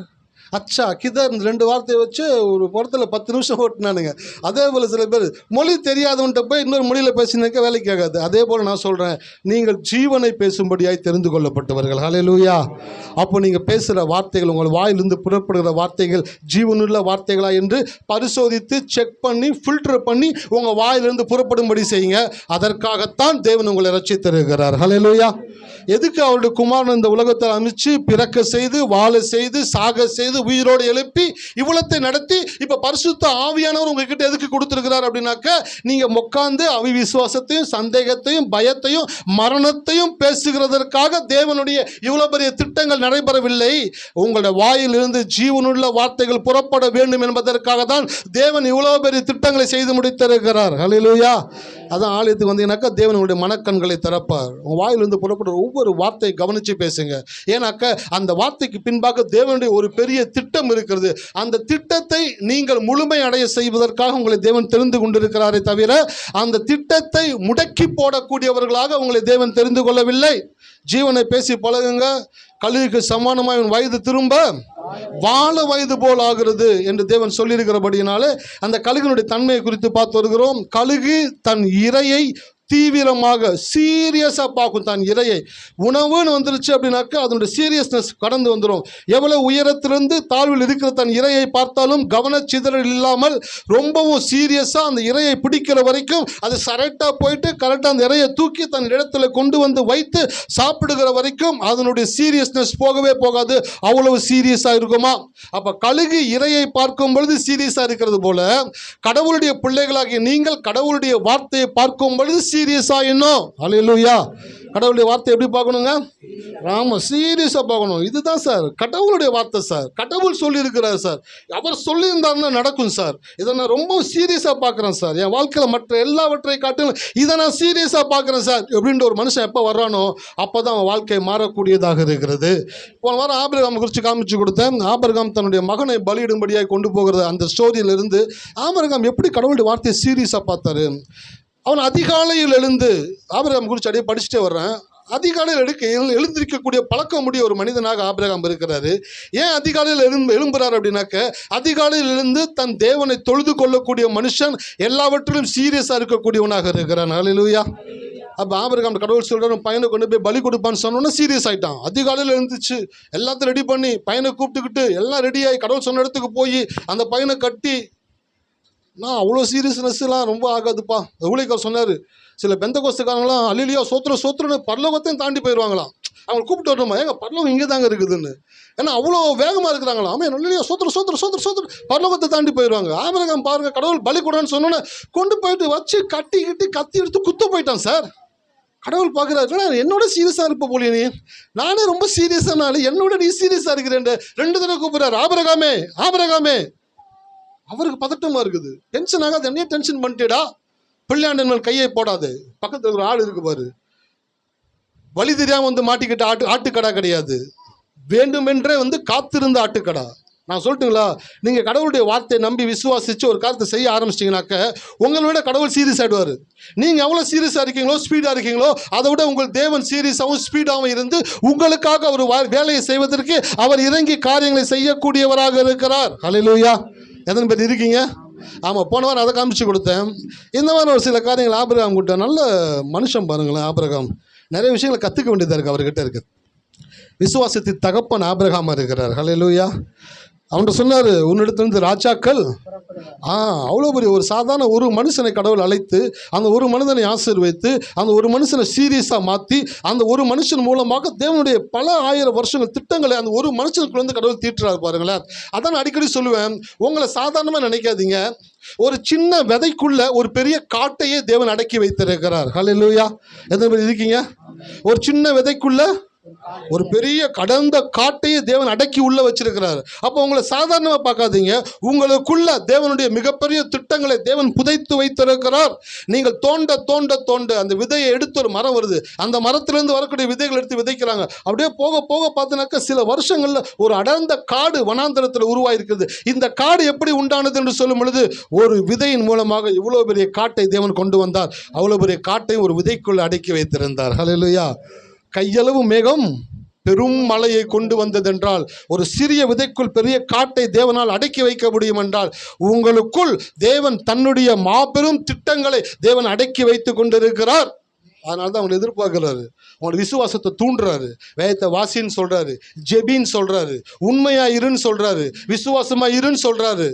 அச்சா கிதர், இந்த 2 வார்த்தையை வச்சு ஒரு படத்தில் 10 நிமிஷம் ஓட்டினானுங்க. அதே போல் சில பேர் மொழி தெரியாதவன்ட்ட போய் இன்னொரு மொழியில் பேசினாக்க வேலைக்கு ஆகாது. அதே போல் நான் சொல்கிறேன், நீங்கள் ஜீவனை பேசும்படியாய் தெரிந்து கொள்ளப்பட்டவர்கள். ஹல்லேலூயா. அப்போ நீங்கள் பேசுகிற வார்த்தைகள், உங்கள் வாயிலிருந்து புறப்படுகிற வார்த்தைகள் ஜீவனுள்ள வார்த்தைகளா என்று பரிசோதித்து செக் பண்ணி ஃபில்டர் பண்ணி உங்கள் வாயிலிருந்து புறப்படும்படி செய்யுங்க. அதற்காகத்தான் தேவன் உங்களை ரட்சித்திருக்கிறார். ஹல்லேலூயா. எதுக்கு அவருடைய குமாரன் இந்த உலகத்தை அமைச்சு பிறக்க செய்து வாழ செய்து சாக செய்து உயிரோடு எழுப்பி இவ்வளத்தை நடத்தி இப்ப பரிசுத்த ஆவியானவர் உங்ககிட்ட எதுக்கு கொடுத்திருக்கிறார் அப்படின்னாக்க, நீங்க உட்கார்ந்து அவிசுவாசத்தையும் சந்தேகத்தையும் பயத்தையும் மரணத்தையும் பேசுகிறதற்காக தேவனுடைய இவ்வளவு பெரிய திட்டங்கள் நடைபெறவில்லை. உங்களுடைய வாயிலிருந்து ஜீவனுள்ள வார்த்தைகள் புறப்பட வேண்டும் என்பதற்காக தான் தேவன் இவ்வளவு பெரிய திட்டங்களை செய்து முடித்திருக்கிறார். ஹல்லேலூயா. அதான் ஆலயத்துக்கு வந்தீங்கன்னாக்கா தேவன் உங்களுடைய மனக்கண்களை திறப்பார். உங்கள் வாயிலிருந்து புறப்படுற ஒவ்வொரு வார்த்தையை கவனித்து பேசுங்க. ஏன்னாக்கா அந்த வார்த்தைக்கு பின்பாக தேவனுடைய ஒரு பெரிய திட்டம் இருக்கிறது. அந்த திட்டத்தை நீங்கள் முழுமை அடைய செய்வதற்காக உங்களை தேவன் தெரிந்து கொண்டிருக்கிறாரே தவிர அந்த திட்டத்தை முடக்கி போடக்கூடியவர்களாக உங்களை தேவன் தெரிந்து கொள்ளவில்லை. ஜீவனை பேசி பழகுங்க. கழுகுக்கு சமானமாக வயது திரும்ப வாழ வயது போல் ஆகிறது என்று தேவன் சொல்லியிருக்கிறபடியினாலே அந்த கழுகினுடைய தன்மையை குறித்து பார்த்து வருகிறோம். கழுகு தன் இரையை தீவிரமாக சீரியஸாக பார்க்கும். தன் இரையை உணவுன்னு வந்துருச்சு அப்படின்னாக்கா அதனுடைய சீரியஸ்னஸ் கடந்து வந்துடும். எவ்வளவு உயரத்திலிருந்து தாழ்வில் இருக்கிற தன் இரையை பார்த்தாலும் கவனச்சிதறல் இல்லாமல் ரொம்பவும் சீரியஸாக அந்த இரையை பிடிக்கிற வரைக்கும் அது கரெக்டாக போயிட்டு கரெக்டாக அந்த இரையை தூக்கி தன் இடத்துல கொண்டு வந்து வைத்து சாப்பிடுகிற வரைக்கும் அதனுடைய சீரியஸ்னஸ் போகவே போகாது. அவ்வளவு சீரியஸாக இருக்குமா? அப்போ கழுகு இரையை பார்க்கும் பொழுது சீரியஸாக இருக்கிறது போல கடவுளுடைய பிள்ளைகளாகிய நீங்கள் கடவுளுடைய வார்த்தையை பார்க்கும் பொழுது சீரியஸா இன்னும். ஹல்லேலூயா. கடவுளுடைய வார்த்தை எப்படி பார்க்கணுங்க? ராம சீரியஸாக பார்க்கணும். இதுதான் சார் கடவுளுடைய வார்த்தை சார். கடவுள் சொல்லியிருக்கிறார் சார். அவர் சொல்லியிருந்தாருன்னா நடக்கும் சார். இதை நான் ரொம்ப சீரியஸாக பார்க்குறேன் சார். என் வாழ்க்கையில் மற்ற எல்லாவற்றை காட்டிலும் இதை நான் சீரியஸாக பார்க்குறேன் சார் அப்படின்ற ஒரு மனுஷன் எப்போ வர்றானோ அப்போ தான் அவன் வாழ்க்கை மாறக்கூடியதாக இருக்கிறது. போன வாரம் ஆபிரகாம் குறித்து காமிச்சு கொடுத்தேன். ஆபிரகாம் தன்னுடைய மகனை பலியிடும்படியாக கொண்டு போகிறது அந்த ஸ்டோரியிலிருந்து ஆபிரகாம் எப்படி கடவுளுடைய வார்த்தையை சீரியஸாக பார்த்தாரு. அவன் அதிகாலையில் எழுந்து, ஆபிரகாம் குறித்து அப்படியே படிச்சுட்டே வர்றேன், அதிகாலையில் எழுந்திருக்கக்கூடிய பழக்கமுடைய ஒரு மனிதனாக ஆபிரகாம் இருக்கிறாரு. ஏன் அதிகாலையில் எழும்புறார் அப்படின்னாக்க, அதிகாலையில் எழுந்து தன் தேவனை தொழுது கொள்ளக்கூடிய மனுஷன் எல்லாவற்றிலும் சீரியஸாக இருக்கக்கூடியவனாக இருக்கிறான். ஹல்லேலூயா. அப்போ ஆபிரகாம் கடவுள் சொல்கிறார் பையனை கொண்டு போய் பலி கொடுப்பான்னு சொன்னோன்னா சீரியஸ் ஆகிட்டான். அதிகாலையில் எழுந்துச்சு எல்லாத்தையும் ரெடி பண்ணி பையனை கூப்பிட்டுக்கிட்டு எல்லாம் ரெடியாகி கடவுள் சொன்ன இடத்துக்கு போய் அந்த பையனை கட்டி, நான் அவ்வளோ சீரியஸ்னஸ்லாம் ரொம்ப ஆகாதுப்பா. ஊழியக்கார் சொன்னார், சில பெந்தகோஸ்துக்காரங்களாம் அல்லேலூயா சோத்திரம் சோத்திரன்னு பரலோகத்தையும் தாண்டி போயிடுவாங்களாம். அவங்க கூப்பிட்டு வரணுமா, ஏங்க பரலோகம் இங்கே தாங்க இருக்குதுன்னு. ஏன்னா அவ்வளோ வேகமாக இருக்கிறாங்களாம். ஆமாம் அல்லேலூயா சோத்திரம் சோத்திரம் சோத்திரம் சோத்திரம் பரலோகத்தை தாண்டி போயிடுவாங்க. ஆபிரகாம் பாருங்க, கடவுள் பலி கொடுன்னு சொன்னோன்னே கொண்டு போயிட்டு வச்சு கட்டிக்கிட்டு கத்தி எடுத்து குத்த போயிட்டான் சார். கடவுள் பார்க்குறாரு, என்னோட சீரியஸாக இருப்ப போலியே நீ, நானே ரொம்ப சீரியஸானாலும் என்னோட நீ சீரியஸாக இருக்கிறேன். 2 தடவை கூப்பிட்றாரு, ஆபிரகாமே ஆபிரகாமே. அவருக்கு பதட்டமாக இருக்குது, டென்ஷன் ஆகாது. என்னையே டென்ஷன் பண்ணிட்டேடா, பிள்ளையாண்டன் மேல் கையை போடாது. பக்கத்தில் ஒரு ஆள் இருக்கு பாரு, வழி தெரியாமல் வந்து மாட்டிக்கிட்ட ஆட்டுக்கடா கிடையாது, வேண்டுமென்றே வந்து காத்திருந்த ஆட்டுக்கடா. நான் சொல்லட்டுங்களா, நீங்கள் கடவுளுடைய வார்த்தையை நம்பி விசுவாசித்து ஒரு காரியத்தை செய்ய ஆரம்பிச்சிட்டிங்கனாக்க உங்களை விட கடவுள் சீரியஸ் ஆகிடுவார். நீங்கள் எவ்வளோ சீரியஸாக இருக்கீங்களோ, ஸ்பீடாக இருக்கீங்களோ, அதை விட உங்கள் தேவன் சீரியஸாகவும் ஸ்பீடாகவும் இருந்து உங்களுக்காக ஒரு வேலையை செய்வதற்கு அவர் இறங்கி காரியங்களை செய்யக்கூடியவராக இருக்கிறார். ஹல்லேலூயா. எத்தனை பேர் இருக்கீங்க? ஆமாம், போன வாரம் அதை காமிச்சு கொடுத்தேன். இந்த வாரம் ஒரு சில காரியங்கள் ஆபிரகாம் கிட்ட, நல்ல மனுஷன் பாருங்களேன். ஆபிரகாம் நிறைய விஷயங்களை கற்றுக்க வேண்டியதாக இருக்குது அவர்கிட்ட இருக்குது. விசுவாசத்தின் தகப்பன் ஆபிரகாமா இருக்கிறார். ஹல்லேலூயா. அவன்கிட்ட சொன்னார், உன்னிடத்திலிருந்து ராஜாக்கள். அவ்வளோ பெரிய ஒரு சாதாரண ஒரு மனுஷனை கடவுள் அழைத்து அந்த ஒரு மனிதனை ஆசீர்வைத்து அந்த ஒரு மனுஷனை சீரியஸாக மாற்றி அந்த ஒரு மனுஷன் மூலமாக தேவனுடைய பல ஆயிரம் வருஷங்கள் திட்டங்களை அந்த ஒரு மனுஷனுக்குள்ள வந்து கடவுள் தீட்டுறாரு பாருங்களேன். அதான் அடிக்கடி சொல்லுவேன், உங்களை சாதாரணமாக நினைக்காதீங்க. ஒரு சின்ன விதைக்குள்ள ஒரு பெரிய காட்டையே தேவன் அடக்கி வைத்திருக்கிறார். ஹல்லேலூயா. எத்தனை பேர் இருக்கீங்க? ஒரு சின்ன விதைக்குள்ள ஒரு பெரிய கடந்த காட்டையே தேவன் அடக்கி உள்ள வச்சிருக்கிறார். அப்போ உங்களை சாதாரணமாக பார்க்காதீங்க. உங்களுக்குள்ள தேவனுடைய மிகப்பெரிய திட்டங்களை தேவன் புதைத்து வைத்திருக்கிறார். நீங்கள் தோண்ட தோண்ட தோண்ட அந்த விதையை எடுத்து ஒரு மரம் வருது. அந்த மரத்திலிருந்து வரக்கூடிய விதைகள் எடுத்து விதைக்கிறாங்க. அப்படியே போக போக பார்த்தீங்கன்னாக்கா சில வருஷங்கள்ல ஒரு அடர்ந்த காடு வனாந்தரத்தில் உருவாயிருக்கிறது. இந்த காடு எப்படி உண்டானது என்று சொல்லும் பொழுது ஒரு விதையின் மூலமாக இவ்வளோ பெரிய காட்டை தேவன் கொண்டு வந்தார். அவ்வளோ பெரிய காட்டையும் ஒரு விதைக்குள் அடக்கி வைத்திருந்தார். ஹல்லேலூயா. கையளவு மேகம் பெரும் மலையை கொண்டு வந்ததென்றால் ஒரு சிறிய விதைக்குள் பெரிய காட்டை தேவனால் அடக்கி வைக்க முடியும் என்றால் உங்களுக்குள் தேவன் தன்னுடைய மாபெரும் திட்டங்களை தேவன் அடக்கி வைத்து கொண்டிருக்கிறார். அதனால தான் அவங்களை எதிர்பார்க்கிறாரு. அவங்களோட விசுவாசத்தை தூண்டுறாரு. வேதத்தை வாசின்னு சொல்றாரு, ஜெபின்னு சொல்றாரு, உண்மையா இருன்னு சொல்றாரு, விசுவாசமா இருன்னு சொல்றாரு,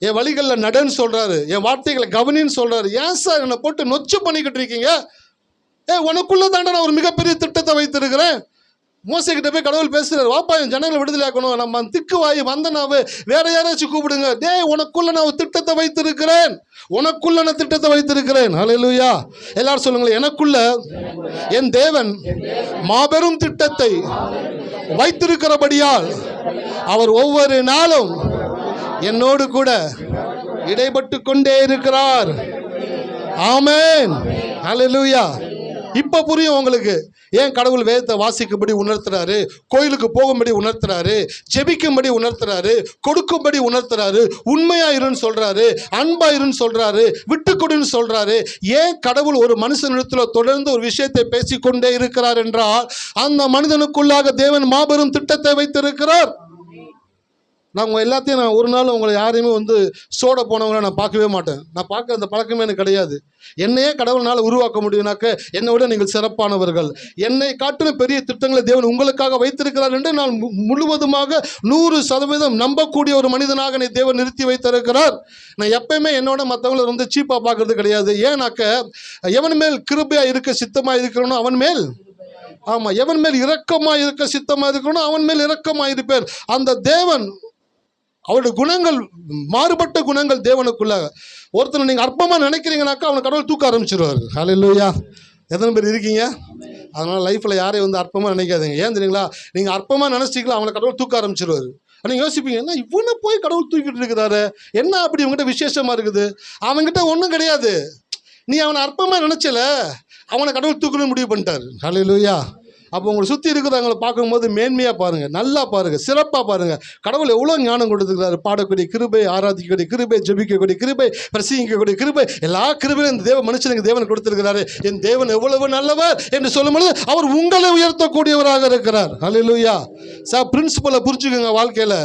என் வழிகளில் நடன்னு சொல்றாரு, என் வார்த்தைகளை கவனின்னு சொல்றாரு. ஏன் சார் என்னை போட்டு நொச்சு பண்ணிக்கிட்டு இருக்கீங்க? உனக்குள்ள தாண்ட நான் ஒரு மிகப்பெரிய திட்டத்தை வைத்திருக்கிறேன். மோசைக்கிட்ட போய் கடவுள் பேசுறாரு, வாப்பா என் ஜனங்களை விடுதலை ஆக்கணும், நம்ம திக்கு வாய் வந்தனாவே வேற யாராச்சும் கூப்பிடுங்க. உனக்குள்ள நான் ஒரு திட்டத்தை வைத்திருக்கிறேன், உனக்குள்ள நான் திட்டத்தை வைத்திருக்கிறேன். ஹல்லேலூயா. எல்லாரும் சொல்லுங்களேன், எனக்குள்ள என் தேவன் மாபெரும் திட்டத்தை வைத்திருக்கிறபடியால் அவர் ஒவ்வொரு நாளும் என்னோடு கூட இடைப்பட்டு கொண்டே இருக்கிறார். ஆமென். ஹல்லேலூயா. இப்போ புரியும் உங்களுக்கு ஏன் கடவுள் வேதத்தை வாசிக்கும்படி உணர்த்துறாரு, கோயிலுக்கு போகும்படி உணர்த்துறாரு, ஜெபிக்கும்படி உணர்த்துறாரு, கொடுக்கும்படி உணர்த்துறாரு, உண்மையாயிருன்னு சொல்றாரு, அன்பாயிருன்னு சொல்றாரு, விட்டுக்கொடுன்னு சொல்றாரு. ஏன் கடவுள் ஒரு மனுஷனிடத்தில் தொடர்ந்து ஒரு விஷயத்தை பேசிக்கொண்டே இருக்கிறார் என்றால் அந்த மனிதனுக்குள்ளாக தேவன் மாபெரும் திட்டத்தை வைத்திருக்கிறார். நான் உங்கள் எல்லாத்தையும் நான் ஒரு நாள் உங்களை யாரையுமே வந்து சோட போனவங்களை நான் பார்க்கவே மாட்டேன். நான் பார்க்க அந்த பழக்கமே எனக்கு கிடையாது. என்னையே கடவுள்னால உருவாக்க முடியும்னாக்க என்னை விட நீங்கள் சிறப்பானவர்கள், என்னை காட்டிலும் பெரிய திட்டங்களை தேவன் உங்களுக்காக வைத்திருக்கிறார் என்று நான் முழுவதுமாக 100% நம்பக்கூடிய ஒரு மனிதனாக என்னை தேவன் நிறுத்தி வைத்திருக்கிறார். நான் எப்பயுமே என்னோட மற்றவங்களை வந்து சீப்பாக பார்க்கறது கிடையாது. ஏன்னாக்க எவன் மேல் கிருபையாக இருக்க சித்தமாக இருக்கிறனோ அவன் மேல், ஆமாம், எவன் மேல் இரக்கமாக இருக்க சித்தமாக இருக்கணும் அவன் மேல் இரக்கமாக இருப்பேன். அந்த தேவன் அவருடைய குணங்கள் மாறுபட்ட குணங்கள் தேவனுக்குள்ள. ஒருத்தனை நீங்கள் அற்பமாக நினைக்கிறீங்கனாக்கா அவனை கடவுள் தூக்க ஆரம்பிச்சிருவார். ஹல்லேலூயா. எத்தனை பேர் இருக்கீங்க? அதனால் லைஃப்பில் யாரையும் வந்து அற்பமாக நினைக்காதீங்க. ஏன் தெரியுங்களா, நீங்கள் அற்பமாக நினச்சிக்கலாம் அவனை கடவுள் தூக்க ஆரம்பிச்சிருவார். நீங்கள் யோசிப்பீங்க, என்ன இவனை போய் கடவுள் தூக்கிட்டு இருக்கிறாரு, என்ன அப்படி இவங்ககிட்ட விசேஷமாக இருக்குது? அவன்கிட்ட ஒன்றும் கிடையாது. நீ அவனை அற்பமாக நினச்சல, அவனை கடவுள் தூக்கணும்னு முடிவு பண்ணிட்டார். ஹல்லேலூயா. அப்போ உங்களை சுற்றி இருக்கிறவங்களை பார்க்கும்போது மேன்மையாக பாருங்கள், நல்லா பாருங்கள், சிறப்பாக பாருங்கள். கடவுள் எவ்வளோ ஞானம் கொடுத்துருக்கிறாரு. பாடக்கூடிய கிருபை, ஆராதிக்கக்கூடிய கிருபை, ஜெபிக்கக்கூடிய கிருபை, பிரசங்கிக்கக்கூடிய கிருபை, எல்லா கிருபையும் இந்த மனுஷனுக்கு தேவன் கொடுத்துருக்கிறாரு. என் தேவன் எவ்வளவு நல்லவர் என்று சொல்லும்பொழுது அவர் உங்களை உயர்த்தக்கூடியவராக இருக்கிறார். ஹல்லேலூயா. சார், பிரின்சிபலை புரிஞ்சுக்கோங்க. வாழ்க்கையில்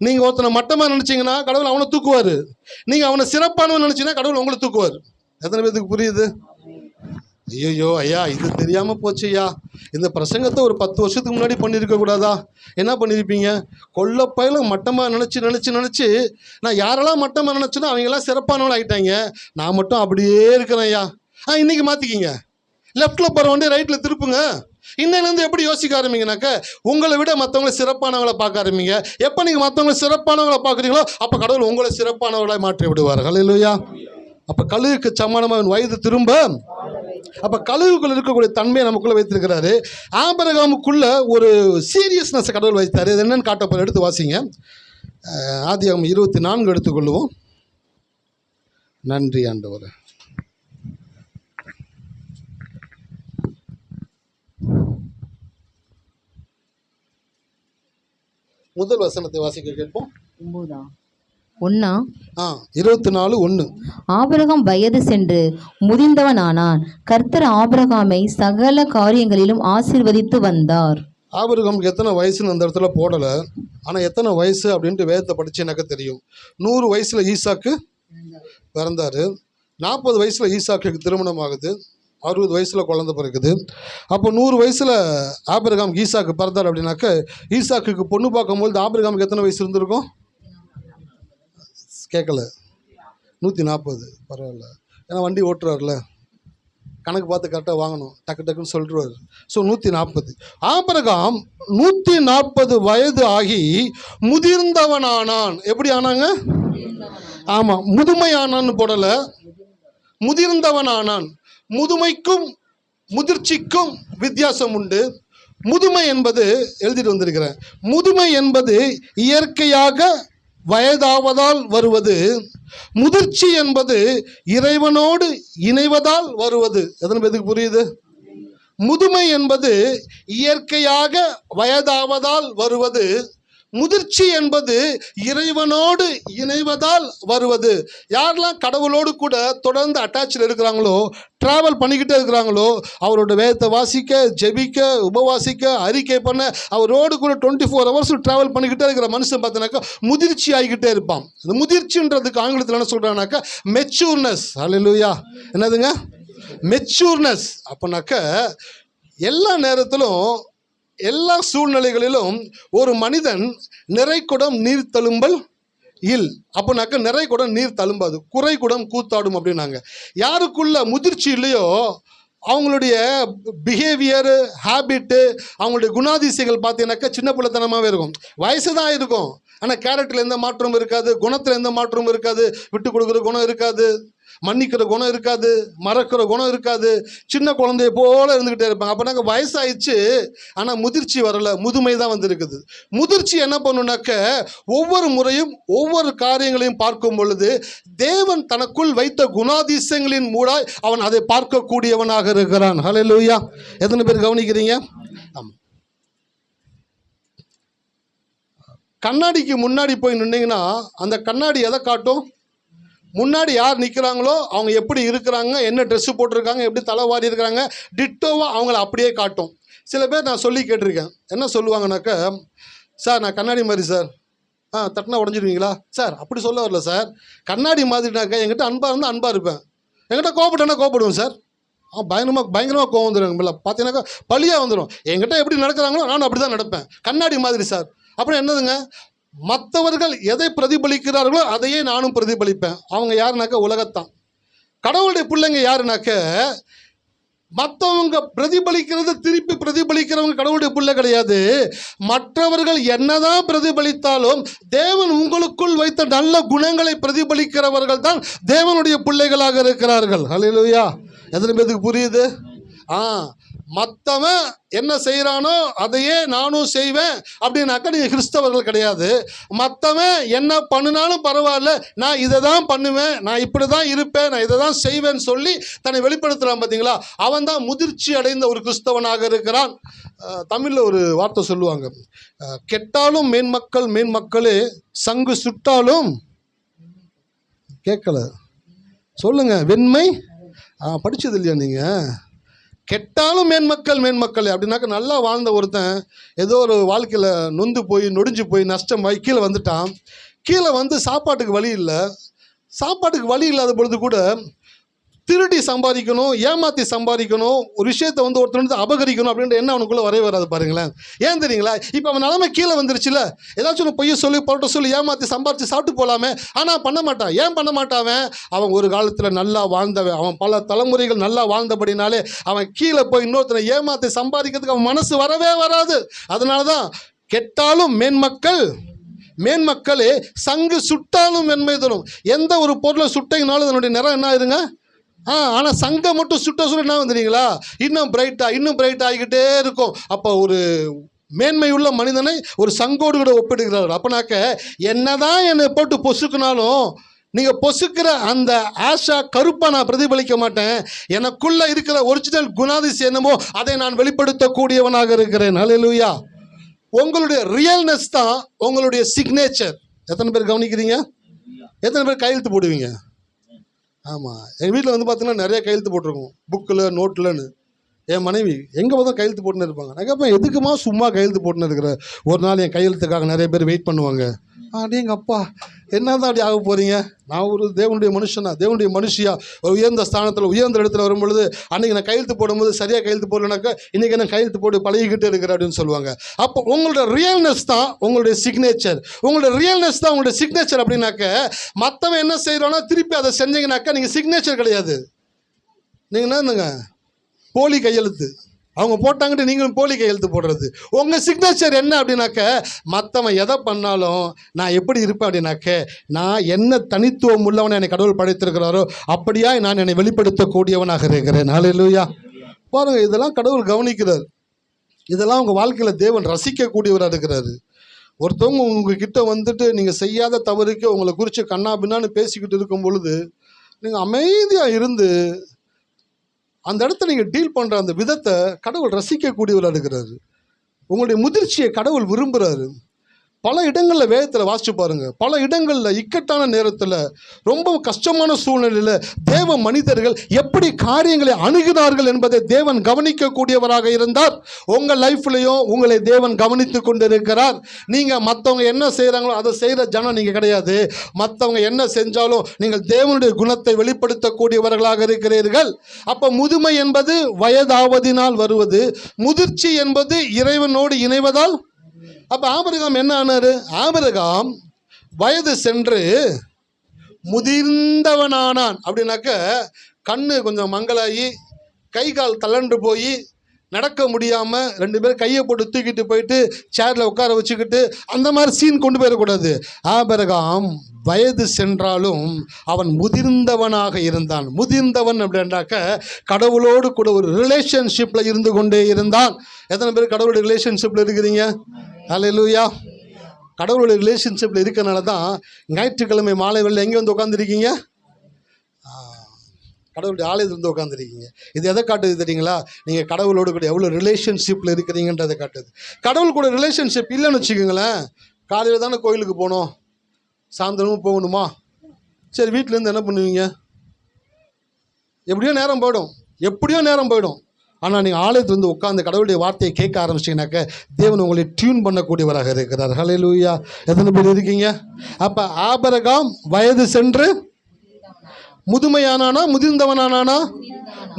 நீங்கள் ஒருத்தனை மட்டமாக நினச்சிங்கன்னா கடவுள் அவனை தூக்குவார். நீங்கள் அவனை சிறப்பானவன் நினச்சிங்கன்னா கடவுள் உங்களை தூக்குவார். எத்தனை பேருக்கு புரியுது? ஐயோ ஐயா, இது தெரியாமல் போச்சு ஐயா. இந்த பிரசங்கத்தை ஒரு 10 வருஷத்துக்கு முன்னாடி பண்ணியிருக்க கூடாதா? என்ன பண்ணியிருப்பீங்க? கொல்லப்பயில மட்டமாக நினச்சி நான் யாரெல்லாம் மட்டமாக நினச்சனோ அவங்கெல்லாம் சிறப்பானவங்க ஆகிட்டாங்க. நான் மட்டும் அப்படியே இருக்கிறேன் ஐயா. இன்றைக்கி மாற்றிக்கிங்க. லெஃப்ட்டில் போகிற வண்டி ரைட்டில் திருப்புங்க. இன்னிலேருந்து எப்படி யோசிக்க ஆரம்பிங்கனாக்க உங்களை விட மற்றவங்களை சிறப்பானவங்களை பார்க்க ஆரம்பிங்க. எப்போ நீங்கள் மற்றவங்களை சிறப்பானவங்களை பார்க்குறீங்களோ அப்போ கடவுள் உங்களை சிறப்பானவர்களாக மாற்றி விடுவார். ஹல்லேலூயா. அப்போ கழுகுக்கு சமானமாக வயது திரும்ப, அப்போ கழுகுக்குள்ள இருக்கக்கூடிய தன்மையை நமக்குள்ளே வைத்திருக்கிறாரு. ஆபிரகாமுக்குள்ள ஒரு சீரியஸ்னஸ் கடவுள் வைத்தார். இது என்னன்னு காட்ட போகிற, எடுத்து வாசிங்க. ஆதியாகமம் 24 எடுத்துக்கொள்ளுவோம். நன்றி ஆண்டவரே. முதல் வசனத்தை வாசிக்க கேட்போம். 1 24:1. ஆபிரகாம் வயது சென்று முதிர்ந்தவனானான். கர்த்தர் ஆபிரகாமை சகல காரியங்களிலும் ஆசீர்வதித்து வந்தார். ஆபிரகாமுக்கு எத்தனை வயசுன்னு அந்த இடத்துல போடலை, ஆனால் எத்தனை வயசு அப்படின்ட்டு வேதத்தை படித்து எனக்கு தெரியும். 100 வயசில் ஈசாக்கு பிறந்தார். 40 வயசில் ஈசாக்கு திருமணம் ஆகுது. 60 வயசில் குழந்தை பிறகுது. அப்போ 100 வயசில் ஆபிரகாம் ஈசாக்கு பிறந்தார் அப்படின்னாக்க, ஈசாக்கு பொண்ணு பார்க்கும்போது ஆபிரகாமுக்கு எத்தனை வயசு இருந்திருக்கும்? கேட்கல. 140. பரவாயில்ல, ஏன்னா வண்டி ஓட்டுறாருல, கணக்கு பார்த்து கரெக்டாக வாங்கணும், டக்கு டக்குன்னு சொல்லிடுவார். ஸோ 140. ஆபிரகாம் 140 வயது ஆகி முதிர்ந்தவனானான். எப்படி ஆனாங்க? ஆமாம், முதுமையானான்னு போடலை, முதிர்ந்தவனானான். முதுமைக்கும் முதிர்ச்சிக்கும் வித்தியாசம் உண்டு. முதுமை என்பது எழுதிட்டு வந்திருக்கிறேன். முதுமை என்பது இயற்கையாக வயதாவதால் வருவது. முதிர்ச்சி என்பது இறைவனோடு இணைவதால் வருவது. எத்தனை பேருக்கு புரியுது? முதுமை என்பது இயற்கையாக வயதாவதால் வருவது. முதிர்ச்சி என்பது இறைவனோடு இணைவதால் வருவது. யாரெல்லாம் கடவுளோடு கூட தொடர்ந்து அட்டாச்சில் இருக்கிறாங்களோ, ட்ராவல் பண்ணிக்கிட்டே இருக்கிறாங்களோ, அவரோட வேதத்தை வாசிக்க, ஜெபிக்க, உபவாசிக்க, அறிக்கை பண்ண, அவரோடு கூட 24 hours ட்ராவல் பண்ணிக்கிட்டே இருக்கிற மனுஷன் பார்த்தீங்கன்னாக்கா முதிர்ச்சி ஆகிக்கிட்டே இருப்பான். இந்த முதிர்ச்சின்றதுக்கு ஆங்கிலத்தில் என்ன சொல்கிறாங்கனாக்கா மெச்சூர்னஸ். ஹல்லேலூயா. என்னதுங்க? மெச்சூர்னஸ். அப்போனாக்க எல்லா நேரத்திலும் எல்லா சூழ்நிலைகளிலும் ஒரு மனிதன் நிறைக்குடம் நீர் தழும்பல் இல். அப்போனாக்க நிறைக்குடம் நீர் தழும்பாது, குறைக்குடம் கூத்தாடும் அப்படின்னாங்க. யாருக்குள்ள முதிர்ச்சி இல்லையோ அவங்களுடைய பிஹேவியரு, ஹேபிட்டு, அவங்களுடைய குணாதிசயங்கள் பார்த்தீங்கன்னாக்கா சின்ன பிள்ளைத்தனமாகவே இருக்கும். வயசு தான் இருக்கும், ஆனால் கேரக்டரில் எந்த மாற்றமும் இருக்காது, குணத்தில் எந்த மாற்றமும் இருக்காது, விட்டு கொடுக்குற குணம் இருக்காது, மன்னிக்கிற குணம் இருக்காது, மறக்கிற குணம் இருக்காது, சின்ன குழந்தைய போல இருந்துக்கிட்டே இருப்பாங்க. அப்போ நாங்கள் வயசாயிடுச்சு, ஆனால் முதிர்ச்சி வரலை, முதுமை தான் வந்துருக்குது. முதிர்ச்சி என்ன பண்ணுனாக்க ஒவ்வொரு முறையும் ஒவ்வொரு காரியங்களையும் பார்க்கும் பொழுது தேவன் தனக்குள் வைத்த குணாதிசயங்களின் மூடாய் அவன் அதை பார்க்கக்கூடியவனாக இருக்கிறான். ஹல்லேலூயா. எத்தனை பேர் கவனிக்கிறீங்க? ஆமாம். கண்ணாடிக்கு முன்னாடி போய் நின்னீங்கன்னா அந்த கண்ணாடி எதை காட்டும்? முன்னாடி யார் நிற்கிறாங்களோ அவங்க எப்படி இருக்கிறாங்க, என்ன ட்ரெஸ்ஸு போட்டிருக்காங்க, எப்படி தலைவாரி இருக்கிறாங்க, டிட்டோவாக அவங்கள அப்படியே காட்டும். சில பேர் நான் சொல்லி கேட்டிருக்கேன், என்ன சொல்லுவாங்கனாக்கா, சார் நான் கண்ணாடி மாதிரி சார், தட்டினா உடஞ்சிருவீங்களா சார்? அப்படி சொல்ல வரல சார். கண்ணாடி மாதிரினாக்கா என்கிட்ட அன்பாக இருந்தால் அன்பாக இருப்பேன், என்கிட்ட கோபப்பட்டேன்னா கோபப்படுவேன் சார். பயங்கரமாக கோவம் வந்துடும். பார்த்தீங்கன்னாக்கா பழியாக வந்துடும். என்கிட்ட எப்படி நடக்கிறாங்களோ நானும் அப்படி தான் நடப்பேன். கண்ணாடி மாதிரி சார். அப்புறம் என்னதுங்க? மற்றவர்கள் எதை பிரதிபலிக்கிறார்களோ அதையே நானும் பிரதிபலிப்பேன். அவங்க யாருனாக்க உலகத்தான். கடவுளுடைய பிள்ளைங்க யாருனாக்க மற்றவங்க பிரதிபலிக்கிறது திருப்பி பிரதிபலிக்கிறவங்க கடவுளுடைய பிள்ளை கிடையாது. மற்றவர்கள் என்னதான் பிரதிபலித்தாலும் தேவன் உங்களுக்குள் வைத்த நல்ல குணங்களை பிரதிபலிக்கிறவர்கள் தான் தேவனுடைய பிள்ளைகளாக இருக்கிறார்கள். ஹல்லேலூயா. எத்தனை பேருக்கு புரியுது? மற்றவன் என்ன செய்கிறானோ அதையே நானும் செய்வேன் அப்படின்னாக்கா நீங்கள் கிறிஸ்தவர்கள் கிடையாது. மற்றவன் என்ன பண்ணினாலும் பரவாயில்ல, நான் இதை தான் பண்ணுவேன், நான் இப்படி தான் இருப்பேன், நான் இதை தான் செய்வேன்னு சொல்லி தன்னை வெளிப்படுத்துகிறான். பார்த்தீங்களா? அவன் தான் முதிர்ச்சி அடைந்த ஒரு கிறிஸ்தவனாக இருக்கிறான். தமிழில் ஒரு வார்த்தை சொல்லுவாங்க, கெட்டாலும் மேன்மக்கள் மேன்மக்களே, சங்கு சுட்டாலும் கேட்கல சொல்லுங்க வெண்மை. படித்தது இல்லையா நீங்கள்? கெட்டாலும் மேன்மக்கள் மேன்மக்கள் அப்படின்னாக்க நல்லா வாழ்ந்த ஒருத்தன் ஏதோ ஒரு வாழ்க்கையில் நொந்து போய் நொடிஞ்சு போய் நஷ்டமாகி கீழே வந்துட்டான். கீழே வந்து சாப்பாட்டுக்கு வழி இல்லை. சாப்பாட்டுக்கு வழி இல்லாத பொழுது கூட திருடி சம்பாதிக்கணும், ஏமாற்றி சம்பாதிக்கணும், ஒரு விஷயத்தை வந்து ஒருத்தர் வந்து அபகரிக்கணும் அப்படின்ற என்ன அவனுக்குள்ளே வரவே வராது. பாருங்களேன். ஏன் தெரியுங்களா? இப்போ அவன் நிலைமை கீழே வந்துருச்சுல, ஏதாச்சும் ஒன்று பொய்ய சொல்லி பொருட்ட சொல்லி ஏமாற்றி சம்பாரித்து சாப்பிட்டு போகலாமே, ஆனால் பண்ண மாட்டான். ஏன் பண்ண மாட்டான்? அவன் ஒரு காலத்தில் நல்லா வாழ்ந்தவன், அவன் பல தலைமுறைகள் நல்லா வாழ்ந்தபடினாலே அவன் கீழே போய் இன்னொருத்தனை ஏமாற்றி சம்பாதிக்கிறதுக்கு அவன் மனசு வரவே வராது. அதனால தான் கெட்டாலும் மேன்மக்கள் மேன்மக்களே, சங்கு சுட்டாலும் வெண்மை தரும். எந்த ஒரு பொருளை சுட்டிங்கனாலும் அதனுடைய நிறம் என்ன ஆயிருங்க? ஆனால் சங்கை மட்டும் சுட்ட என்ன வந்துடுறீங்களா, இன்னும் பிரைட் ஆகிக்கிட்டே இருக்கும். அப்போ ஒரு மேன்மையுள்ள மனிதனை ஒரு சங்கோடு கூட ஒப்பிடுகிறார்கள். அப்போனாக்க என்னதான் என்னை போட்டு பொசுக்குனாலும் நீங்கள் பொசுக்கிற அந்த ஆஷா கருப்பை நான் பிரதிபலிக்க மாட்டேன். எனக்குள்ளே இருக்கிற ஒரிஜினல் குணாதிசயம் என்னமோ அதை நான் வெளிப்படுத்தக்கூடியவனாக இருக்கிறேன். ஹல்லேலூயா. உங்களுடைய ரியல்னஸ் தான் உங்களுடைய சிக்னேச்சர். எத்தனை பேர் கவனிக்கிறீங்க? எத்தனை பேர் கையெழுத்து போடுவீங்க? ஆமாம், எங்கள் வீட்டில் வந்து பார்த்தீங்கன்னா நிறைய கையெழுத்து போட்டிருக்கோம், புக்கில் நோட்டில்னு. என் மனைவி எங்கே பார்த்தா கையெழுத்து போட்டுன்னு இருப்பாங்க. நான் கேட்பேன், எதுக்குமா சும்மா கையெழுத்து போட்டுன்னு இருக்கிற? ஒரு நாள் என் கையெழுத்துக்காக நிறைய பேர் வெயிட் பண்ணுவாங்க. எங்கள் அப்பா என்ன தான் அப்படி ஆக போகிறீங்க? நான் ஒரு தேவனுடைய மனுஷனா, தேவனுடைய மனுஷியா, ஒரு உயர்ந்த ஸ்தானத்தில் உயர்ந்த இடத்துல வரும்பொழுது அன்றைக்கி நான் கையெழுத்து போடும்போது சரியாக கையெழுத்து போடலனாக்கா இன்றைக்கி என்ன கையெழுத்து போட்டு பழகிக்கிட்டே இருக்கிற அப்படின்னு சொல்லுவாங்க. அப்போ உங்களோட ரியல்னஸ் தான் உங்களுடைய சிக்னேச்சர். உங்களோட ரியல்னஸ் தான் உங்களுடைய சிக்னேச்சர். அப்படின்னாக்க மற்றவன் என்ன செய்கிறானோ திருப்பி அதை செஞ்சீங்கன்னாக்கா நீங்கள் சிக்னேச்சர் கிடையாது. நீங்கள் என்னங்க போலி கையெழுத்து, அவங்க போட்டாங்கட்டு நீங்களும் போலி கையெழுத்து போடுறது. உங்கள் சிக்னேச்சர் என்ன அப்படின்னாக்க மற்றவன் எதை பண்ணாலும் நான் எப்படி இருப்பேன் அப்படின்னாக்க நான் என்ன தனித்துவம் உள்ளவனை என்னை கடவுள் படைத்திருக்கிறாரோ அப்படியா நான் என்னை வெளிப்படுத்தக்கூடியவனாக இருக்கிறேன். ஹல்லேலூயா. பாருங்கள், இதெல்லாம் கடவுள் கவனிக்கிறார். இதெல்லாம் உங்கள் வாழ்க்கையில் தேவன் ரசிக்கக்கூடியவராக இருக்கிறாரு. ஒருத்தவங்க உங்ககிட்ட வந்துட்டு நீங்கள் செய்யாத தவறுக்கு உங்களை குறித்து கண்ணா பின்னான்னு பேசிக்கிட்டு இருக்கும் பொழுது நீங்கள் அமைதியாக இருந்து அந்த இடத்த நீங்கள் டீல் பண்ணுற அந்த விதத்தை கடவுள் ரசிக்கக்கூடியவராக இருக்கிறாரு. உங்களுடைய முதிர்ச்சியை கடவுள் விரும்புகிறாரு. பல இடங்களில் வேதத்தில் வாசிச்சு பாருங்கள், பல இடங்களில் இக்கட்டான நேரத்தில் ரொம்ப கஷ்டமான சூழ்நிலையில் தேவ மனிதர்கள் எப்படி காரியங்களை அணுகினார்கள் என்பதை தேவன் கவனிக்கக்கூடியவராக இருந்தார். உங்கள் லைஃப்லையும் உங்களை தேவன் கவனித்து கொண்டு இருக்கிறார். நீங்கள் மற்றவங்க என்ன செய்கிறாங்களோ அதை செய்கிற ஜனம் நீங்கள் கிடையாது. மற்றவங்க என்ன செஞ்சாலும் நீங்கள் தேவனுடைய குணத்தை வெளிப்படுத்தக்கூடியவர்களாக இருக்கிறீர்கள். அப்போ முதுமை என்பது வயதாவதினால் வருவது, முதிர்ச்சி என்பது இறைவனோடு இணைவதால். அப்போ ஆபிரகாம் என்ன ஆனார்? ஆபிரகாம் வயது சென்று முதிர்ந்தவனானான். அப்படின்னாக்க கண்ணு கொஞ்சம் மங்களாகி கை கால் தளர்ந்து போய் நடக்க முடியாமல் 2 பேர் கையை போட்டு தூக்கிட்டு போயிட்டு சேரில் உட்கார வச்சுக்கிட்டு அந்த மாதிரி சீன் கொண்டு போயிடக்கூடாது. ஆபிரகாம் வயது சென்றாலும் அவன் முதிர்ந்தவனாக இருந்தான். முதிர்ந்தவன் அப்படின்னாக்க கடவுளோடு கூட ஒரு ரிலேஷன்ஷிப்பில் இருந்து கொண்டே இருந்தான். எத்தனை பேர் கடவுளுடைய ரிலேஷன்ஷிப்பில் இருக்கிறீங்க? ஹல்லேலூயா. கடவுளுடைய ரிலேஷன்ஷிப்பில் இருக்கிறனால தான் ஞாயிற்றுக்கிழமை மாலை வேளையில் எங்கே வந்து உட்காந்துருக்கீங்க? கடவுளுடைய ஆலயத்தில் இருந்து உட்காந்துருக்கீங்க. இது எதை காட்டுது தெரியுங்களா? நீங்கள் கடவுளோடு கூட எவ்வளோ ரிலேஷன்ஷிப்பில் இருக்கிறீங்கன்றதை காட்டுது. கடவுள் கூட ரிலேஷன்ஷிப் இல்லைன்னு வச்சுக்கோங்களேன், காலையில் தானே கோயிலுக்கு போகணும், சாயந்தரமும் போகணுமா, சரி வீட்டிலேருந்து என்ன பண்ணுவீங்க? எப்படியோ நேரம் போயிடும். ஆனால் நீங்கள் ஆலயத்திலிருந்து உட்காந்து கடவுளுடைய வார்த்தையை கேட்க ஆரம்பிச்சிங்கனாக்க தேவன் உங்களை டியூன் பண்ணக்கூடியவராக இருக்கிறார். ஹல்லேலூயா. எத்தனை பேர் இருக்கீங்க? அப்போ ஆபிரகாம் வயது சென்று முதுமையானானா முதிர்ந்தவனானா?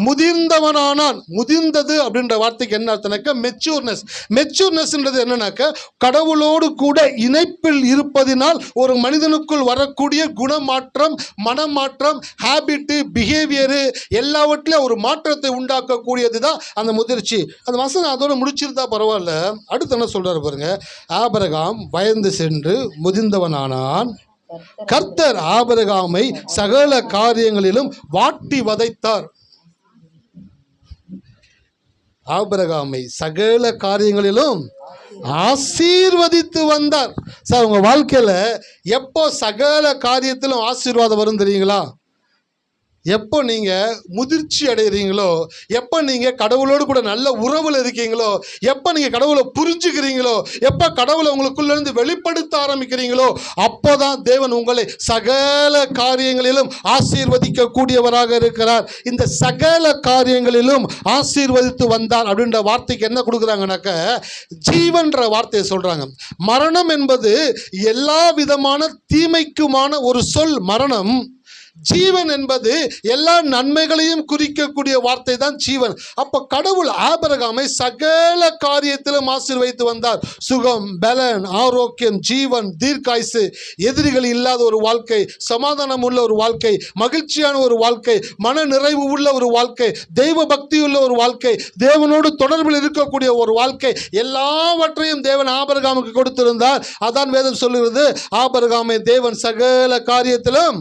முதிர்ந்தவனானான். முதிர்ந்தது அப்படின்ற வார்த்தைக்கு என்ன அர்த்தம்னாக்க மெச்சூர்னஸ். மெச்சூர்னஸ்ன்றது என்னன்னாக்க கடவுளோடு கூட இணைப்பில் இருப்பதினால் ஒரு மனிதனுக்குள் வரக்கூடிய குணமாற்றம், மனமாற்றம், ஹேபிட்டு, பிஹேவியரு எல்லாவற்றிலும் ஒரு மாற்றத்தை உண்டாக்கக்கூடியது தான் அந்த முதிர்ச்சி. அந்த வசனம் அதோட முடிச்சிருந்தா பரவாயில்ல. அடுத்து என்ன சொல்றாரு பாருங்க, ஆபிரகாம் வயது சென்று முதிர்ந்தவனானான், கர்த்தர் ஆபிரகாமை சகல காரியங்களிலும் வாட்டி வதைத்தார். ஆபிரகாமை சகல காரியங்களிலும் ஆசீர்வதித்து வந்தார். சார், உங்க வாழ்க்கையில எப்போ சகல காரியத்திலும் ஆசீர்வாதம் வரும் தெரியுங்களா? எப்போ நீங்கள் முதிர்ச்சி அடைகிறீங்களோ, எப்போ நீங்கள் கடவுளோடு கூட நல்ல உறவில் இருக்கீங்களோ, எப்போ நீங்கள் கடவுளை புரிஞ்சுக்கிறீங்களோ, எப்போ கடவுளை உங்களுக்குள்ளேருந்து வெளிப்படுத்த ஆரம்பிக்கிறீங்களோ, அப்போ தான் தேவன் உங்களை சகல காரியங்களிலும் ஆசீர்வதிக்க கூடியவராக இருக்கிறார். இந்த சகல காரியங்களிலும் ஆசீர்வதித்து வந்தார் அப்படின்ற வார்த்தைக்கு என்ன கொடுக்குறாங்கனாக்க ஜீவன்ற வார்த்தையை சொல்கிறாங்க. மரணம் என்பது எல்லா விதமான தீமைக்குமான ஒரு சொல் மரணம். ஜீவன் என்பது எல்லா நன்மைகளையும் குறிக்கக்கூடிய வார்த்தை தான் ஜீவன். அப்ப கடவுள் ஆபிரகாமை சகல காரியத்திலும் ஆசீர்வதித்து வந்தார். சுகம், பலன், ஆரோக்கியம், ஜீவன், தீர்க்காயுசு, எதிரிகள் இல்லாத ஒரு வாழ்க்கை, சமாதானம் உள்ள ஒரு வாழ்க்கை, மகிழ்ச்சியான ஒரு வாழ்க்கை, மன நிறைவு உள்ள ஒரு வாழ்க்கை, தெய்வ பக்தி உள்ள ஒரு வாழ்க்கை, தேவனோடு தொடர்பில் இருக்கக்கூடிய ஒரு வாழ்க்கை, எல்லாவற்றையும் தேவன் ஆபிரகாமுக்கு கொடுத்திருந்தார். அதான் வேதம் சொல்லுகிறது, ஆபிரகாமை தேவன் சகல காரியத்திலும்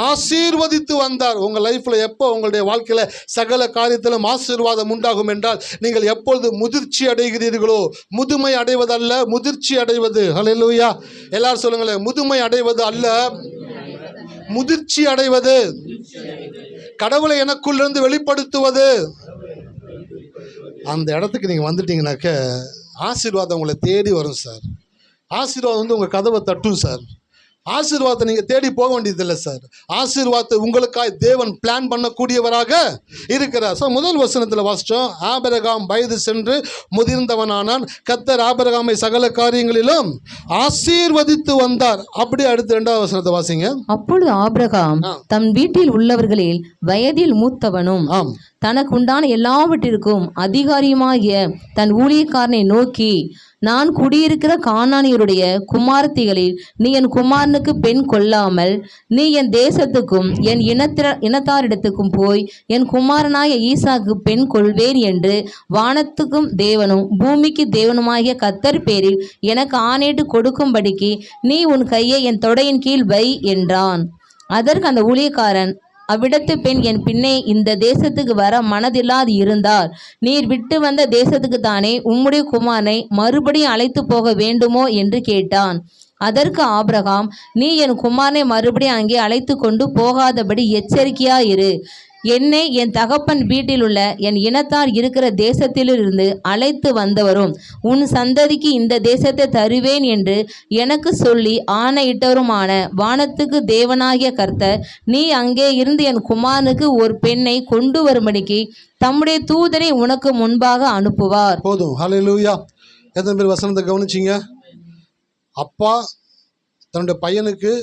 ஆசீர்வதித்து வந்தார். உங்கள் லைஃப்பில் எப்போ உங்களுடைய வாழ்க்கையில் சகல காரியத்திலும் ஆசீர்வாதம் உண்டாகும் என்றால் நீங்கள் எப்பொழுது முதிர்ச்சி அடைகிறீர்களோ, முதுமை அடைவதல்ல முதிர்ச்சி அடைவது. ஹல்லேலூயா. எல்லாரும் சொல்லுங்களேன், முதுமை அடைவது அல்ல முதிர்ச்சி அடைவது. கடவுளை எனக்குள்ளிருந்து வெளிப்படுத்துவது. அந்த இடத்துக்கு நீங்கள் வந்துட்டீங்கன்னாக்க ஆசீர்வாதம் உங்களை தேடி வரும் சார். ஆசீர்வாதம் வந்து உங்கள் கதவை தட்டும் சார். ஆசீர்வாதத்தை நீங்கள் தேடி போக வேண்டியதில்லை சார். ஆசீர்வாதத்தை உங்களுக்காக தேவன் பிளான் பண்ணக்கூடியவராக இருக்கிறார். ஸோ முதல் வசனத்தில் வாசித்தோம், ஆபிரகாம் வயது சென்று முதிர்ந்தவனானான், கர்த்தர் ஆபிரகாமை சகல காரியங்களிலும் ஆசீர்வதித்து வந்தார். அப்படி அடுத்து 2வது வசனத்தை வாசிங்க. அப்பொழுது ஆபிரகாம் தம் வீட்டில் உள்ளவர்களில் வயதில் மூத்தவனும் தனக்கு உண்டான எல்லாவற்றிற்கும் அதிகாரியுமாகிய தன் ஊழியக்காரனை நோக்கி, நான் குடியிருக்கிற கானானியருடைய குமாரத்திகளில் நீ என் குமாரனுக்கு பெண் கொள்ளாமல் நீ என் தேசத்துக்கும் என் இனத்தாரிடத்துக்கும் போய் என் குமாரனாய ஈசாக்கு பெண் கொள்வேன் என்று வானத்துக்கும் தேவனும் பூமிக்கு தேவனுமாகிய கர்த்தர் பேரில் எனக்கு ஆணையிட்டு கொடுக்கும்படிக்கு நீ உன் கையை என் தொடையின் கீழ் வை என்றான். அதற்கு அந்த ஊழியக்காரன், அவ்விடத்து பெண் என் பின்னே இந்த தேசத்துக்கு வர மனதில்லாது இருந்தார், நீர் விட்டு வந்த தேசத்துக்கு தானே உம்முடைய குமாரனை மறுபடியும் அழைத்து போக வேண்டுமோ என்று கேட்டான். அதற்கு ஆபிரகாம், நீ என் குமாரனை மறுபடியும் அங்கே அழைத்து கொண்டு போகாதபடி எச்சரிக்கையாயிரு. என்னை என் தகப்பன் வீட்டில் உள்ள என் இனத்தார் இருக்கிற தேசத்திலிருந்து அழைத்து வந்தவரும் உன் சந்ததிக்கு இந்த தேசத்தை தருவேன் என்று எனக்கு சொல்லி ஆணையிட்டவருமான வானத்துக்கு தேவனாகிய கர்த்தர், நீ அங்கே இருந்து என் குமாரனுக்கு ஒரு பெண்ணை கொண்டு வரும்படிக்கு தம்முடைய தூதரை உனக்கு முன்பாக அனுப்புவார். போதும். ஹல்லேலூயா. எத்தனை பேர் வசனத்தை கவனிச்சிங்க? அப்பா தன்னுடைய பையனுக்கு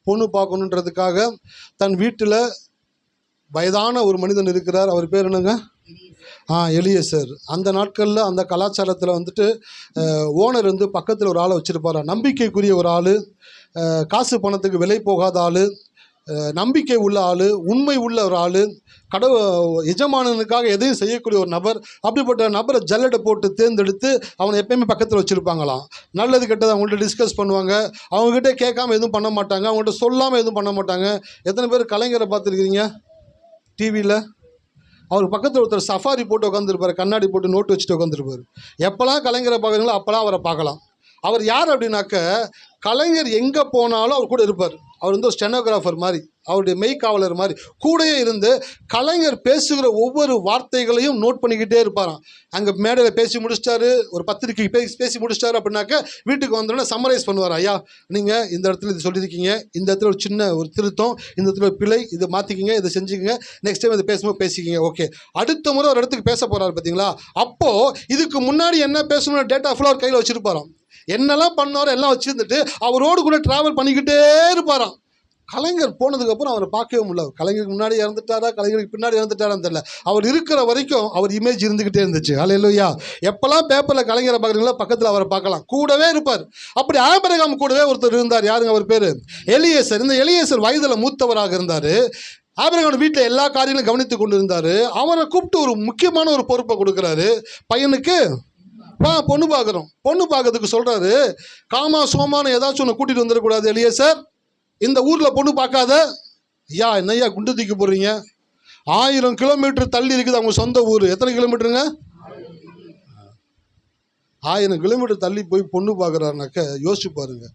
பொண்ணு பார்க்கணுன்றதுக்காக தன் வீட்டில் வயதான ஒரு மனிதன் இருக்கிறார். அவர் பேர் என்னங்க? எலியேசர். அந்த நாட்களில் அந்த கலாச்சாரத்தில் வந்துட்டு ஓனர் வந்து பக்கத்தில் ஒரு ஆளை வச்சுருப்பார். நம்பிக்கைக்குரிய ஒரு ஆள், காசு பணத்துக்கு விலை போகாத ஆள், நம்பிக்கை உள்ள ஆள், உண்மை உள்ள ஒரு ஆள், எஜமானனுக்காக எதையும் செய்யக்கூடிய ஒரு நபர். அப்படிப்பட்ட நபரை ஜல்லடை போட்டு தேர்ந்தெடுத்து அவனை எப்பயுமே பக்கத்தில் வச்சுருப்பாங்களாம். நல்லது கெட்டது அவங்கள்ட்ட டிஸ்கஸ் பண்ணுவாங்க. அவங்ககிட்ட கேட்காம எதுவும் பண்ண மாட்டாங்க, அவங்கள்ட்ட சொல்லாமல் எதுவும் பண்ண மாட்டாங்க. எத்தனை பேர் கலைஞரை பார்த்துருக்கிறீங்க டிவியில்? அவர் பக்கத்தில் ஒருத்தர் சஃபாரி போட்டு உட்காந்துருப்பார், கண்ணாடி போட்டு நோட்டு வச்சுட்டு உட்காந்துருப்பார். எப்போல்லாம் கலைஞரை பார்க்குறீங்களோ அப்போல்லாம் அவரை பார்க்கலாம். அவர் யார் அப்படின்னாக்க, கலைஞர் எங்கே போனாலும் அவர் கூட இருப்பார். அவர் வந்து ஒரு ஸ்டெனோகிராஃபர் மாதிரி, அவருடைய மெய்க்காவலர் மாதிரி கூடயே இருந்து கலைஞர் பேசுகிற ஒவ்வொரு வார்த்தைகளையும் நோட் பண்ணிக்கிட்டே இருப்பாராம். அங்கே மேடையில் பேசி முடிச்சிட்டாரு, ஒரு பத்திரிக்கை பேசி முடிச்சிட்டாரு அப்படின்னாக்க வீட்டுக்கு வந்தோடனே சம்மரைஸ் பண்ணுவார். ஐயா, நீங்கள் இந்த இடத்துல இது சொல்லியிருக்கீங்க, இந்த இடத்துல ஒரு சின்ன ஒரு திருத்தம், இந்த இடத்துல ஒரு பிழை, இதை மாற்றிக்கிங்க, இதை செஞ்சுக்கிங்க, நெக்ஸ்ட் டைம் இதை பேசும்போது பேசிக்கிங்க, ஓகே. அடுத்த முறை ஒரு இடத்துக்கு பேச போகிறாரு பார்த்தீங்களா, அப்போது இதுக்கு முன்னாடி என்ன பேசணும்னு டேட்டா ஃபுல்லாக அவர் கையில் வச்சுருப்பாராம். என்னெல்லாம் பண்ணாரோ எல்லாம் வச்சுருந்துட்டு அவரோடு கூட ட்ராவல் பண்ணிக்கிட்டே இருப்பாராம். கலைஞர் போனதுக்கப்புறம் அவரை பார்க்கவே முடியல. கலைஞருக்கு முன்னாடி இறந்துட்டாரா, கலைஞருக்கு பின்னாடி இறந்துட்டாரான்னு தெரியல. அவர் இருக்கிற வரைக்கும் அவர் இமேஜ் இருந்துக்கிட்டே இருந்துச்சு. ஹல்லேலூயா. எப்போல்லாம் பேப்பரில் கலைஞரை பார்க்குறீங்களோ பக்கத்தில் அவரை பார்க்கலாம், கூடவே இருப்பார். அப்படி ஆபிரகாம் கூடவே ஒருத்தர் இருந்தார். யாருங்க அவர் பேர்? எலியேசர். இந்த எலியேசர் வயதில் மூத்தவராக இருந்தார். ஆபிரகாம் வீட்டில் எல்லா காரியங்களும் கவனித்து கொண்டு இருந்தார். அவரை கூப்பிட்டு ஒரு முக்கியமான ஒரு பொறுப்பை கொடுக்குறாரு. பையனுக்கு பொண்ணு பார்க்குறோம். பொண்ணு பார்க்கறதுக்கு சொல்கிறாரு. காமா சோமான ஏதாச்சும் ஒன்று கூட்டிகிட்டு வந்துடக்கூடாது எலியேசர், இந்த ஊரில் பொண்ணு பார்க்காத. ஐயா, என்னையா குண்டு தூக்கி போடுறீங்க? 1000 கிலோமீட்டர் தள்ளி இருக்குது அவங்க சொந்த ஊர். எத்தனை கிலோமீட்டருங்க? 1000 கிலோமீட்டர் தள்ளி போய் பொண்ணு பார்க்குறாருனாக்க யோசிச்சு பாருங்க.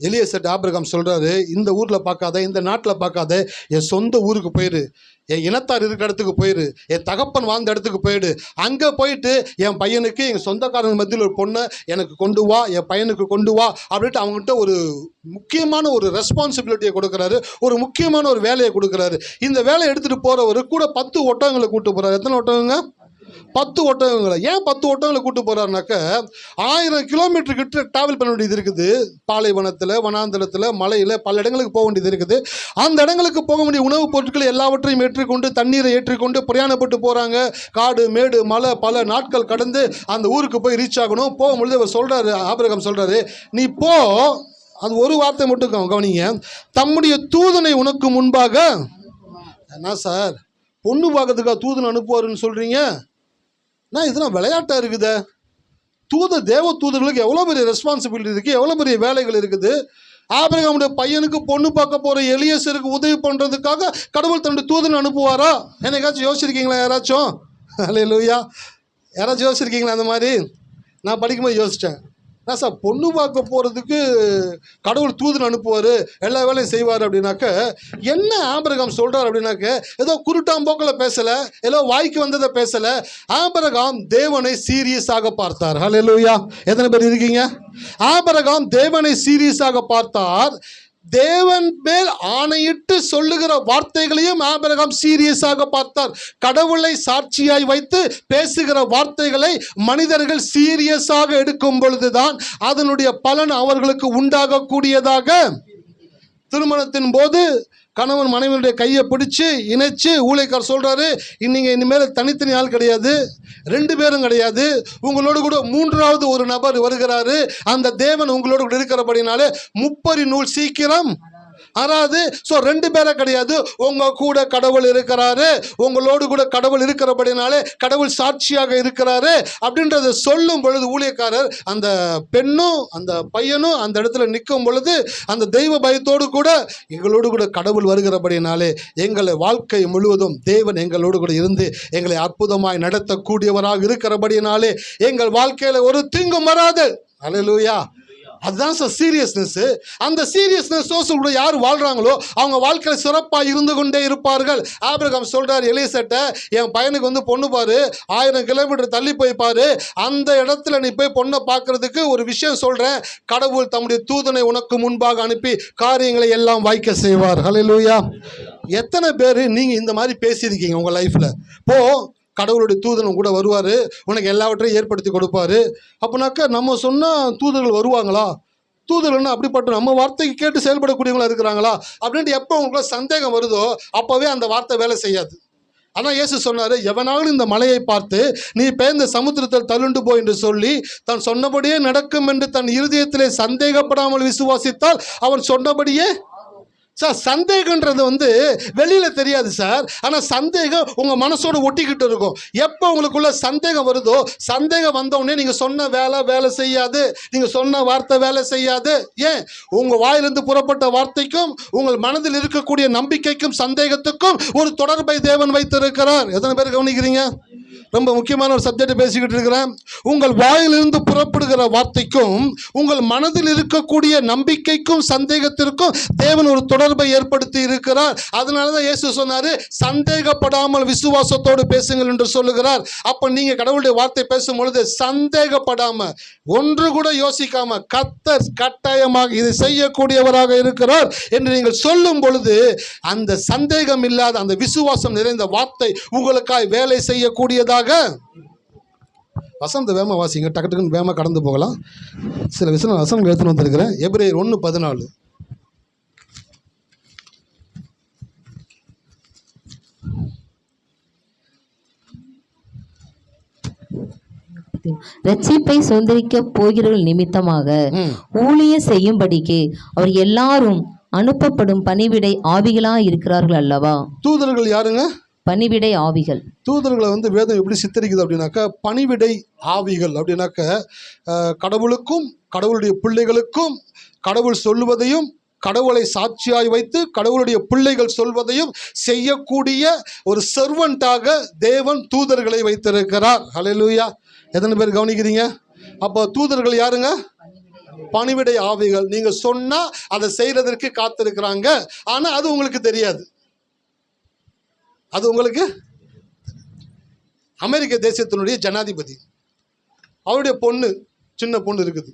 எலியேசர் ஆபிரகாம் சொல்கிறாரு, இந்த ஊரில் பார்க்காத, இந்த நாட்டில் பார்க்காத, என் சொந்த ஊருக்கு போயிடு, என் இனத்தார் இருக்கிற இடத்துக்கு போயிடு, என் தகப்பன் வாழ்ந்த இடத்துக்கு போயிடு. அங்கே போயிட்டு என் பையனுக்கு எங்கள் சொந்தக்காரங்க மத்தியில் ஒரு பொண்ணை எனக்கு கொண்டு வா, என் பையனுக்கு கொண்டு வா அப்படின்ட்டு அவங்ககிட்ட ஒரு முக்கியமான ஒரு ரெஸ்பான்சிபிலிட்டியை கொடுக்குறாரு, ஒரு முக்கியமான ஒரு வேலையை கொடுக்குறாரு. இந்த வேலையை எடுத்துகிட்டு போகிறவர் கூட 10 ஒட்டகங்களை கூப்பிட்டு போகிறார். எத்தனை ஒட்டகங்க? 10 ஒட்டகங்களை. ஏன் 10 ஒட்டகங்களை கூட்டு போகிறாருனாக்க, 1000 கிலோமீட்டர் கிட்ட ட்ராவல் பண்ண வேண்டியது இருக்குது. பாலைவனத்தில், வனாந்தரத்தில், மலையில் பல இடங்களுக்கு போக வேண்டியது இருக்குது. அந்த இடங்களுக்கு போக வேண்டிய உணவுப் பொருட்கள் எல்லாவற்றையும் ஏற்றிக்கொண்டு, தண்ணீரை ஏற்றிக்கொண்டு பிரயாணப்பட்டு போகிறாங்க. காடு மேடு மலை பல நாட்கள் கடந்து அந்த ஊருக்கு போய் ரீச் ஆகணும். போகும்பொழுது அவர் சொல்கிறாரு, ஆபிரகாம் சொல்கிறாரு, நீ போ. அது ஒரு வார்த்தை மட்டும் கவனிங்க, தம்முடைய தூதனை உனக்கு முன்பாக. என்ன சார், பொண்ணு பார்க்கறதுக்காக தூதனை அனுப்புவாருன்னு சொல்கிறீங்க? இதெல்லாம் விளையாட்டாக இருக்குதே. தேவ தூதர்களுக்கு எவ்வளோ பெரிய ரெஸ்பான்சிபிலிட்டி இருக்குது, எவ்வளோ பெரிய வேலைகள் இருக்குது. ஆபிரகாமுடைய பையனுக்கு பொண்ணு பார்க்க போகிற எலியேசருக்கு உதவி பண்ணுறதுக்காக கடவுள் தன்னுடைய தூதனை அனுப்புவாரா? என்னைக்காச்சும் யோசிச்சிருக்கீங்களா யாராச்சும்? ஹல்லேலூயா. யாராச்சும் யோசிச்சிருக்கீங்களா அந்த மாதிரி? நான் படிக்கும்போது யோசித்தேன். நான் சார் பொண்ணு பார்க்க போகிறதுக்கு கடவுள் தூதன் அனுப்புவார், எல்லா வேலையும் செய்வார் அப்படின்னாக்க என்ன ஆபிரகாம் சொல்கிறார் அப்படின்னாக்க ஏதோ குருட்டாம்போக்கில் பேசலை, ஏதோ வாய்க்கு வந்ததை பேசலை. ஆபிரகாம் தேவனை சீரியஸாக பார்த்தார். ஹல்லேலூயா. எத்தனை பேர் இருக்கீங்க? ஆபிரகாம் தேவனை சீரியஸாக பார்த்தார். தேவன் மேல் ஆணையிட்டு சொல்லுகிற வார்த்தைகளையும் ஆபிரகாம் சீரியஸாக பார்த்தார். கடவுளை சாட்சியாய் வைத்து பேசுகிற வார்த்தைகளை மனிதர்கள் சீரியஸாக எடுக்கும் பொழுதுதான் அதனுடைய பலன் அவர்களுக்கு உண்டாகக்கூடியதாக. திருமணத்தின் போது கணவன் மனைவியுடைய கையை பிடிச்சு இணைச்சு ஊழியக்காரர் சொல்றாரு, நீங்கள் இனிமேல் தனித்தனி ஆள் கிடையாது, 2 பேரும் கிடையாது, உங்களோடு கூட 3வது ஒரு நபர் வருகிறாரு. அந்த தேவன் உங்களோடு கூட இருக்கிறபடினாலே முப்பரி நூல் சீக்கிரம் அறாது. ஸோ 2 பேரை கிடையாது, உங்க கூட கடவுள் இருக்கிறாரு, உங்களோடு கூட கடவுள் இருக்கிறபடினாலே கடவுள் சாட்சியாக இருக்கிறாரு அப்படின்றத சொல்லும் பொழுது ஊழியக்காரர் அந்த பெண்ணும் அந்த பையனும் அந்த இடத்துல நிற்கும் பொழுது அந்த தெய்வ பயத்தோடு கூட எங்களோடு கூட கடவுள் வருகிறபடினாலே எங்களை வாழ்க்கை முழுவதும் தேவன் எங்களோடு கூட இருந்து எங்களை அற்புதமாய் நடத்தக்கூடியவராக இருக்கிறபடினாலே எங்கள் வாழ்க்கையில் ஒரு தீங்கும் வராது. அல்லேலூயா. அதுதான் சார் சீரியஸ்னஸ். அந்த சீரியஸ்னஸ் கூட யார் வாழ்றாங்களோ அவங்க வாழ்க்கையில் சிறப்பாக இருந்து கொண்டே இருப்பார்கள். ஆபிரகாம் சொல்றார் எலிசட்ட, என் பையனுக்கு பொண்ணு பாரு, 1000 கிலோமீட்டர் தள்ளி போய் பாரு, அந்த இடத்துல நீ போய் பொண்ணை பார்க்கறதுக்கு ஒரு விஷயம் சொல்றேன், கடவுள் தம்முடைய தூதனை உனக்கு முன்பாக அனுப்பி காரியங்களை எல்லாம் வாய்க்க செய்வார். ஹல்லேலூயா. எத்தனை பேர் நீங்க இந்த மாதிரி பேசியிருக்கீங்க உங்க லைஃப்ல? போ, கடவுளுடைய தூதன் கூட வருவார், உனக்கு எல்லாவற்றையும் ஏற்படுத்தி கொடுப்பாரு. அப்படின்னாக்கா நம்ம சொன்னால் தூதர்கள் வருவாங்களா? தூதர்கள்னா அப்படிப்பட்ட நம்ம வார்த்தைக்கு கேட்டு செயல்படக்கூடியவங்களா இருக்கிறாங்களா அப்படின்ட்டு எப்போ உங்களுக்கு சந்தேகம் வருதோ அப்போவே அந்த வார்த்தை வேலை செய்யாது. ஆனால் இயேசு சொன்னார், எவனாலும் இந்த மலையை பார்த்து நீ பேர்ந்த சமுத்திரத்தில் தள்ளுண்டு போ என்று சொல்லி தான் சொன்னபடியே நடக்கும் என்று தன் இருதயத்திலே சந்தேகப்படாமல் விசுவாசித்தால் அவன் சொன்னபடியே. சார் சந்தேகன்றது வெளியில் தெரியாது சார், ஆனால் சந்தேகம் உங்கள் மனசோடு ஒட்டிக்கிட்டு இருக்கும். எப்போ உங்களுக்குள்ள சந்தேகம் வருதோ, சந்தேகம் வந்தோடனே நீங்கள் சொன்ன வேலை செய்யாது, நீங்கள் சொன்ன வார்த்தை வேலை செய்யாது. ஏன்? உங்கள் வாயிலிருந்து புறப்பட்ட வார்த்தைக்கும் உங்கள் மனதில் இருக்கக்கூடிய நம்பிக்கைக்கும் சந்தேகத்துக்கும் ஒரு தொடர்பை தேவன் வைத்திருக்கிறார். எத்தனை பேர் கவனிக்கிறீங்க? ரொம்ப முக்கியமான ஒரு சப்ஜெக்ட் பேசிக்கிட்டு இருக்கிறேன். உங்கள் வாயிலிருந்து புறப்படுகிற வார்த்தைக்கும் உங்கள் மனதில் இருக்கக்கூடிய நம்பிக்கைக்கும் சந்தேகத்திற்கும் தேவன் ஒரு தொடர்பை ஏற்படுத்தி இருக்கிறார். அதனால தான் இயேசு சொன்னார், சந்தேகப்படாமல் விசுவாசத்தோடு பேசுங்கள் என்று சொல்லுகிறார். அப்போ நீங்கள் கடவுளுடைய வார்த்தை பேசும் பொழுது சந்தேகப்படாம, ஒன்று கூட யோசிக்காம, கர்த்தர் கட்டாயமாக இதை செய்யக்கூடியவராக இருக்கிறார் என்று நீங்கள் சொல்லும் பொழுது அந்த சந்தேகம் இல்லாத அந்த விசுவாசம் நிறைந்த வார்த்தை உங்களுக்காய் வேலை செய்யக்கூடியதாக. வசந்த வேம வாசிங்க, டக்கு டக்குன்னு வேம கடந்து போகலாம். சில விஷயம் வசனங்கள் எடுத்துன்னு வந்திருக்கிறேன். எபிரேயர் 1:14. ரட்சிப்பை சுதந்திரிக்க போகிறவர்கள் நிமித்தமாக ஊழியம் செய்யும்படிக்கு அவர் எல்லாரும் அனுப்பப்படும் பணிவிடை ஆவிகளா இருக்கிறார்கள் அல்லவா. தூதர்கள் யாருங்க? பணிவிடை ஆவிகள். தூதர்களை வேதம் எப்படி சித்தரிக்குது அப்படின்னாக்கா, பணிவிடை ஆவிகள் அப்படின்னாக்க கடவுளுக்கும் கடவுளுடைய பிள்ளைகளுக்கும் கடவுள் சொல்லுவதையும் கடவுளை சாட்சியாய் வைத்து கடவுளுடைய பிள்ளைகள் சொல்வதையும் செய்யக்கூடிய ஒரு சர்வெண்டாக தேவன் தூதர்களை வைத்திருக்கிறார். ஹல்லேலூயா. எத்தனை பேர் கவனிக்கிறீங்க? அப்போ தூதர்கள் யாருங்க? பணிவிடை ஆவிகள். நீங்க சொன்னா அதை செய்யறதற்கு காத்திருக்கிறாங்க, ஆனா அது உங்களுக்கு தெரியாது. அது உங்களுக்கு அமெரிக்க தேசத்தினுடைய ஜனாதிபதி, அவருடைய பொண்ணு, சின்ன பொண்ணு இருக்குது.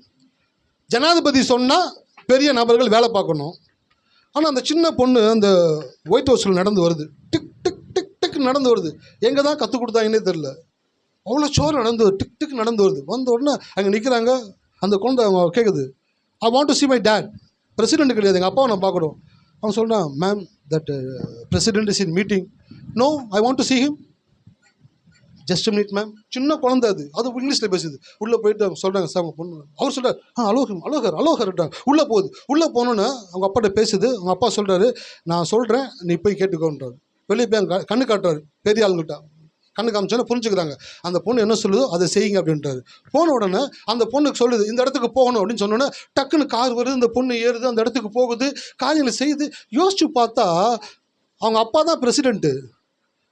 ஜனாதிபதி சொன்னால் பெரிய நபர்கள் வேலை பார்க்கணும். ஆனால் அந்த சின்ன பொண்ணு அந்த ஒயிட் ஹவுஸில் நடந்து வருது, டிக் டிக் டிக் டிக் நடந்து வருது. எங்கே தான் கற்றுக் கொடுத்தாங்கன்னே தெரில, அவ்வளோ சோறு நடந்து டிக் டிக் நடந்து வருது. வந்த உடனே அங்கே நிற்கிறாங்க. அந்த குழந்தை அவங்க கேட்குது, I want to see my dad. President கிடையாது, எங்கள் அப்பாவை நான் பார்க்கணும். அவன் சொல்கிறான், ma'am that president is in meeting. No, I want to see him. Just minute ma'am. சின்ன குழந்தை அது இங்கிலீஷில் பேசுது. உள்ளே போயிட்டு அவங்க சொல்கிறாங்க, சார் அவங்க பொண்ணு. அவர் சொல்கிறார், அலோகர்ட்டாங்க. உள்ளே போகுது. உள்ளே போனோன்னு அவங்க அப்பாட்ட பேசுது. அவங்க அப்பா சொல்கிறாரு, நான் சொல்கிறேன், நீ போய் கேட்டுக்கோன்றாரு. வெளியே போய் கண்ணு காட்டுறாரு பெரிய ஆளுங்கிட்ட. கண்ணு காமிச்சோன்னா புரிஞ்சுக்கிறாங்க. அந்த பொண்ணு என்ன சொல்லுதோ அதை செய்யுங்க அப்படின்றாரு. போன உடனே அந்த பொண்ணுக்கு சொல்லுது, இந்த இடத்துக்கு போகணும் அப்படின்னு சொன்னோன்னே டக்குன்னு கார் வருது, இந்த பொண்ணு ஏறுது, அந்த இடத்துக்கு போகுது, காரியங்களை செய்யுது. யோசிச்சு பார்த்தா அவங்க அப்பா தான் பிரசிடென்ட்டு.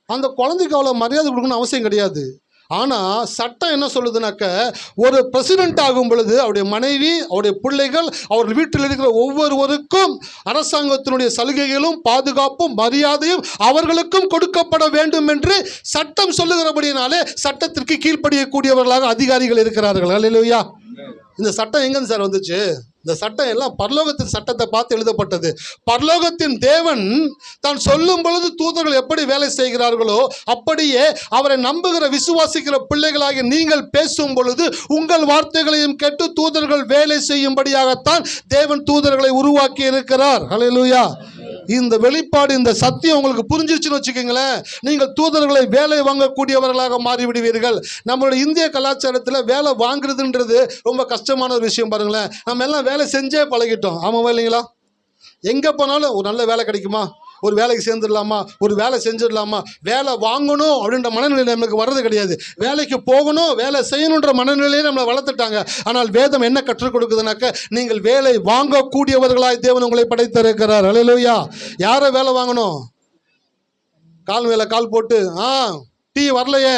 அந்த குழந்தைக்கு அவ்வளோ மரியாதை கொடுக்கணும்னு அவசியம் கிடையாது. ஆனால் சட்டம் என்ன சொல்லுதுனாக்க, ஒரு பிரசிடென்ட் ஆகும் பொழுது அவருடைய மனைவி, அவருடைய பிள்ளைகள், அவர்கள் வீட்டில் இருக்கிற ஒவ்வொருவருக்கும் அரசாங்கத்தினுடைய சலுகைகளும் பாதுகாப்பும் மரியாதையும் அவர்களுக்கும் கொடுக்கப்பட வேண்டும் என்று சட்டம் சொல்லுகிறபடினாலே சட்டத்திற்கு கீழ்ப்படியக்கூடியவர்களாக அதிகாரிகள் இருக்கிறார்கள். அல்லேலூயா. இந்த சட்டம் எங்கேருந்து சார் வந்துச்சு? இந்த சட்டம் எல்லாம் பரலோகத்தின் சட்டத்தை பார்த்து எழுதப்பட்டது. பரலோகத்தின் தேவன் தான் சொல்லும் பொழுது தூதர்கள் எப்படி வேலை செய்கிறார்களோ அப்படியே அவரை நம்புகிற விசுவாசிக்கிற பிள்ளைகளாகிய நீங்கள் பேசும் பொழுது உங்கள் வார்த்தைகளையும் கேட்டு தூதர்கள் வேலை செய்யும்படியாகத்தான் தேவன் தூதர்களை உருவாக்கி இருக்கிறார். ஹல்லேலூயா. இந்த வெளிப்பாடு, இந்த சத்தியம் உங்களுக்கு புரிஞ்சிருச்சுன்னு வச்சுக்கோங்களேன், நீங்கள் தூதர்களை வேலை வாங்கக்கூடியவர்களாக மாறிவிடுவீர்கள். நம்மளுடைய இந்திய கலாச்சாரத்தில் வேலை வாங்குறதுன்றது ரொம்ப கஷ்டமான ஒரு விஷயம். பாருங்களேன், நம்ம எல்லாம் வேலை செஞ்சே பழகிட்டோம். ஆமாவா இல்லைங்களா? எங்கே போனாலும் ஒரு நல்ல வேலை கிடைக்குமா, ஒரு வேலைக்கு சேர்ந்துடலாமா, ஒரு வேலை செஞ்சிடலாமா, வேலை வாங்கணும் அப்படின்ற மனநிலை நமக்கு வர்றது கிடையாது. வேலைக்கு போகணும், வேலை செய்யணுன்ற மனநிலையை நம்மளை வளர்த்துட்டாங்க. ஆனால் வேதம் என்ன கற்றுக் கொடுக்குதுனாக்க, நீங்கள் வேலை வாங்கக்கூடியவர்களாய் தேவன் உங்களை படைத்திருக்கிறார். அல்லேலூயா. யாரை வேலை வாங்கணும்? கால் மேலே கால் போட்டு டீ வரலையே,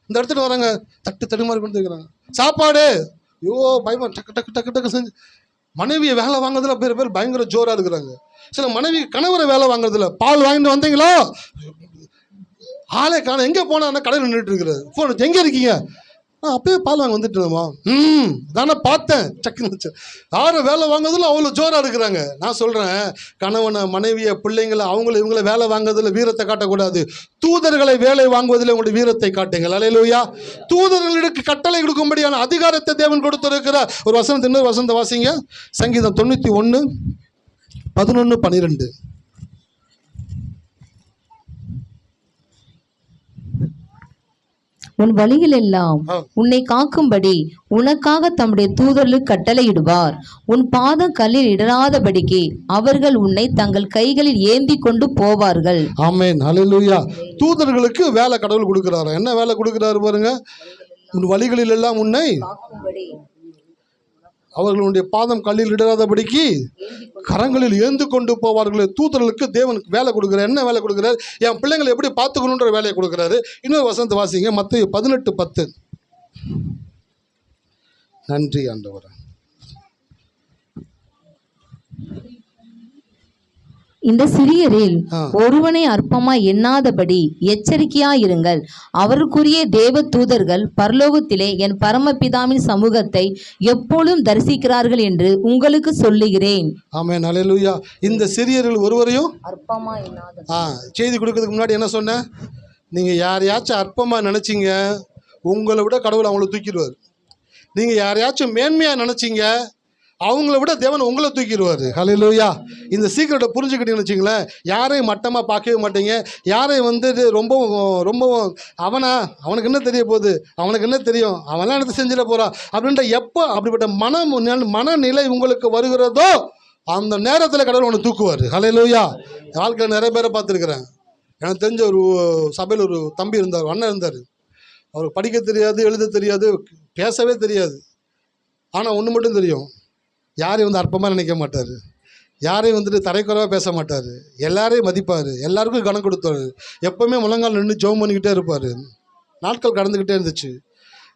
இந்த இடத்துக்கு வராங்க, தட்டு தட்டு மாதிரி கொண்டு வைக்கிறாங்க. சாப்பாடு, ஐயோ பயமா, டக்கு டக்கு டக்கு டக்கு செஞ்சு. மனைவியை வேலை வாங்குறதுல பேர் பயங்கர ஜோராக இருக்கிறாங்க. சில மனைவி கணவரை வேலை வாங்குறதுல, பால் வாங்கிட்டு வந்தீங்களா, ஆளே காண, எங்கே போனா கடையில் நின்றுட்டு இருக்கிறது, ஃபோன் எங்கே இருக்கீங்க, அப்பயே பால் வாங்க வந்துட்டு இருந்தோமா, தானே பார்த்தேன், டக்குன்னு. யாரை வேலை வாங்குறதுல அவ்வளோ ஜோராக இருக்கிறாங்க. நான் சொல்கிறேன், கணவனை, மனைவியை, பிள்ளைங்களை, இவங்களை வேலை வாங்குறதுல வீரத்தை காட்டக்கூடாது. தூதர்களை வேலை வாங்குவதில் உங்களுடைய வீரத்தை காட்டுங்கள். அல்லேலூயா. தூதர்களுக்கு கட்டளை கொடுக்கும்படியான அதிகாரத்தை தேவன் கொடுத்திருக்கிறார். ஒரு வசனத்தை, இன்னொரு வசனத்தை வாசிங்க. சங்கீதம் 91:11-12. உன் வழியில் எல்லாம் உன்னை காக்கும்படி உனக்காக தம்முடைய தூதர்களுக்கு கட்டளையிடுவார். உன் பாதம் கல்லில் இடராதபடிக்கு அவர்கள் உன்னை தங்கள் கைகளில் ஏந்தி கொண்டு போவார்கள். ஆமென். ஹல்லேலூயா. தூதர்களுக்கு வேலை கடவுள் கொடுக்கிறாரு. என்ன வேலை கொடுக்கிறாரு பாருங்க. உன் வழிகளில் எல்லாம் உன்னை அவர்களுடைய பாதம் கல்லில் இடராதபடிக்கு கரங்களில் ஏந்து கொண்டு போவார்கள். தூதர்களுக்கு தேவனுக்கு வேலை கொடுக்குறாரு. என்ன வேலை கொடுக்குறாரு? என் பிள்ளைங்களை எப்படி பார்த்துக்கணுன்ற வேலையை கொடுக்குறாரு. இன்னொரு வசனத்தை வாசிங்க, மத்தேயு 18:10. நன்றி ஆண்டவரே. இந்த சிறியரில் ஒருவனை அற்பமாய் எண்ணாதபடி எச்சரிக்கையாயிருங்கள். அவருக்குரிய தேவ தூதர்கள் பரலோகத்திலே என் பரமபிதாவின் சமூகத்தை எப்பொழுதும் தரிசிக்கிறார்கள் என்று உங்களுக்கு சொல்லுகிறேன். ஆமென். அல்லேலூயா. இந்த சிறியரில் ஒருவரையும் அற்பமாய் எண்ணாத. செய்தி கொடுக்கறதுக்கு முன்னாடி என்ன சொன்னேன்? நீங்கள் யாரையாச்சும் அற்பமாக நினச்சிங்க, உங்களை விட கடவுள் அவங்கள தூக்கிடுவார். நீங்கள் யாரையாச்சும் மேன்மையாக நினச்சிங்க, அவங்கள விட தேவன் உங்களை தூக்கிடுவார். ஹல்லேலூயா. இந்த சீக்கிரட்டை புரிஞ்சுக்கிட்டீங்கன்னு வச்சுங்களேன், யாரையும் மட்டமாக பார்க்கவே மாட்டீங்க. யாரையும் ரொம்பவும் அவனுக்கு என்ன தெரிய போகுது, அவனுக்கு என்ன தெரியும், அவன்லாம் எடுத்து செஞ்சிட போகிறான் அப்படின்ற எப்போ அப்படிப்பட்ட மனநிலை உங்களுக்கு வருகிறதோ அந்த நேரத்தில் கடவுள் அவனை தூக்குவார். ஹல்லேலூயா. வாழ்க்கையில் நிறைய பேரை பார்த்துருக்குறேன். எனக்கு தெரிஞ்ச ஒரு சபையில் ஒரு தம்பி இருந்தார், அண்ணன் இருந்தார். அவருக்கு படிக்க தெரியாது, எழுத தெரியாது, பேசவே தெரியாது. ஆனால் ஒன்று மட்டும் தெரியும், யாரையும் அற்பமாக நினைக்க மாட்டார், யாரையும் தரைக்குறைவாக பேச மாட்டார், எல்லாரையும் மதிப்பார், எல்லாருக்கும் கணம் கொடுத்தார், எப்போவுமே முழங்கால் நின்று ஜெபம் பண்ணிக்கிட்டே இருப்பார். நாட்கள் கடந்துக்கிட்டே இருந்துச்சு.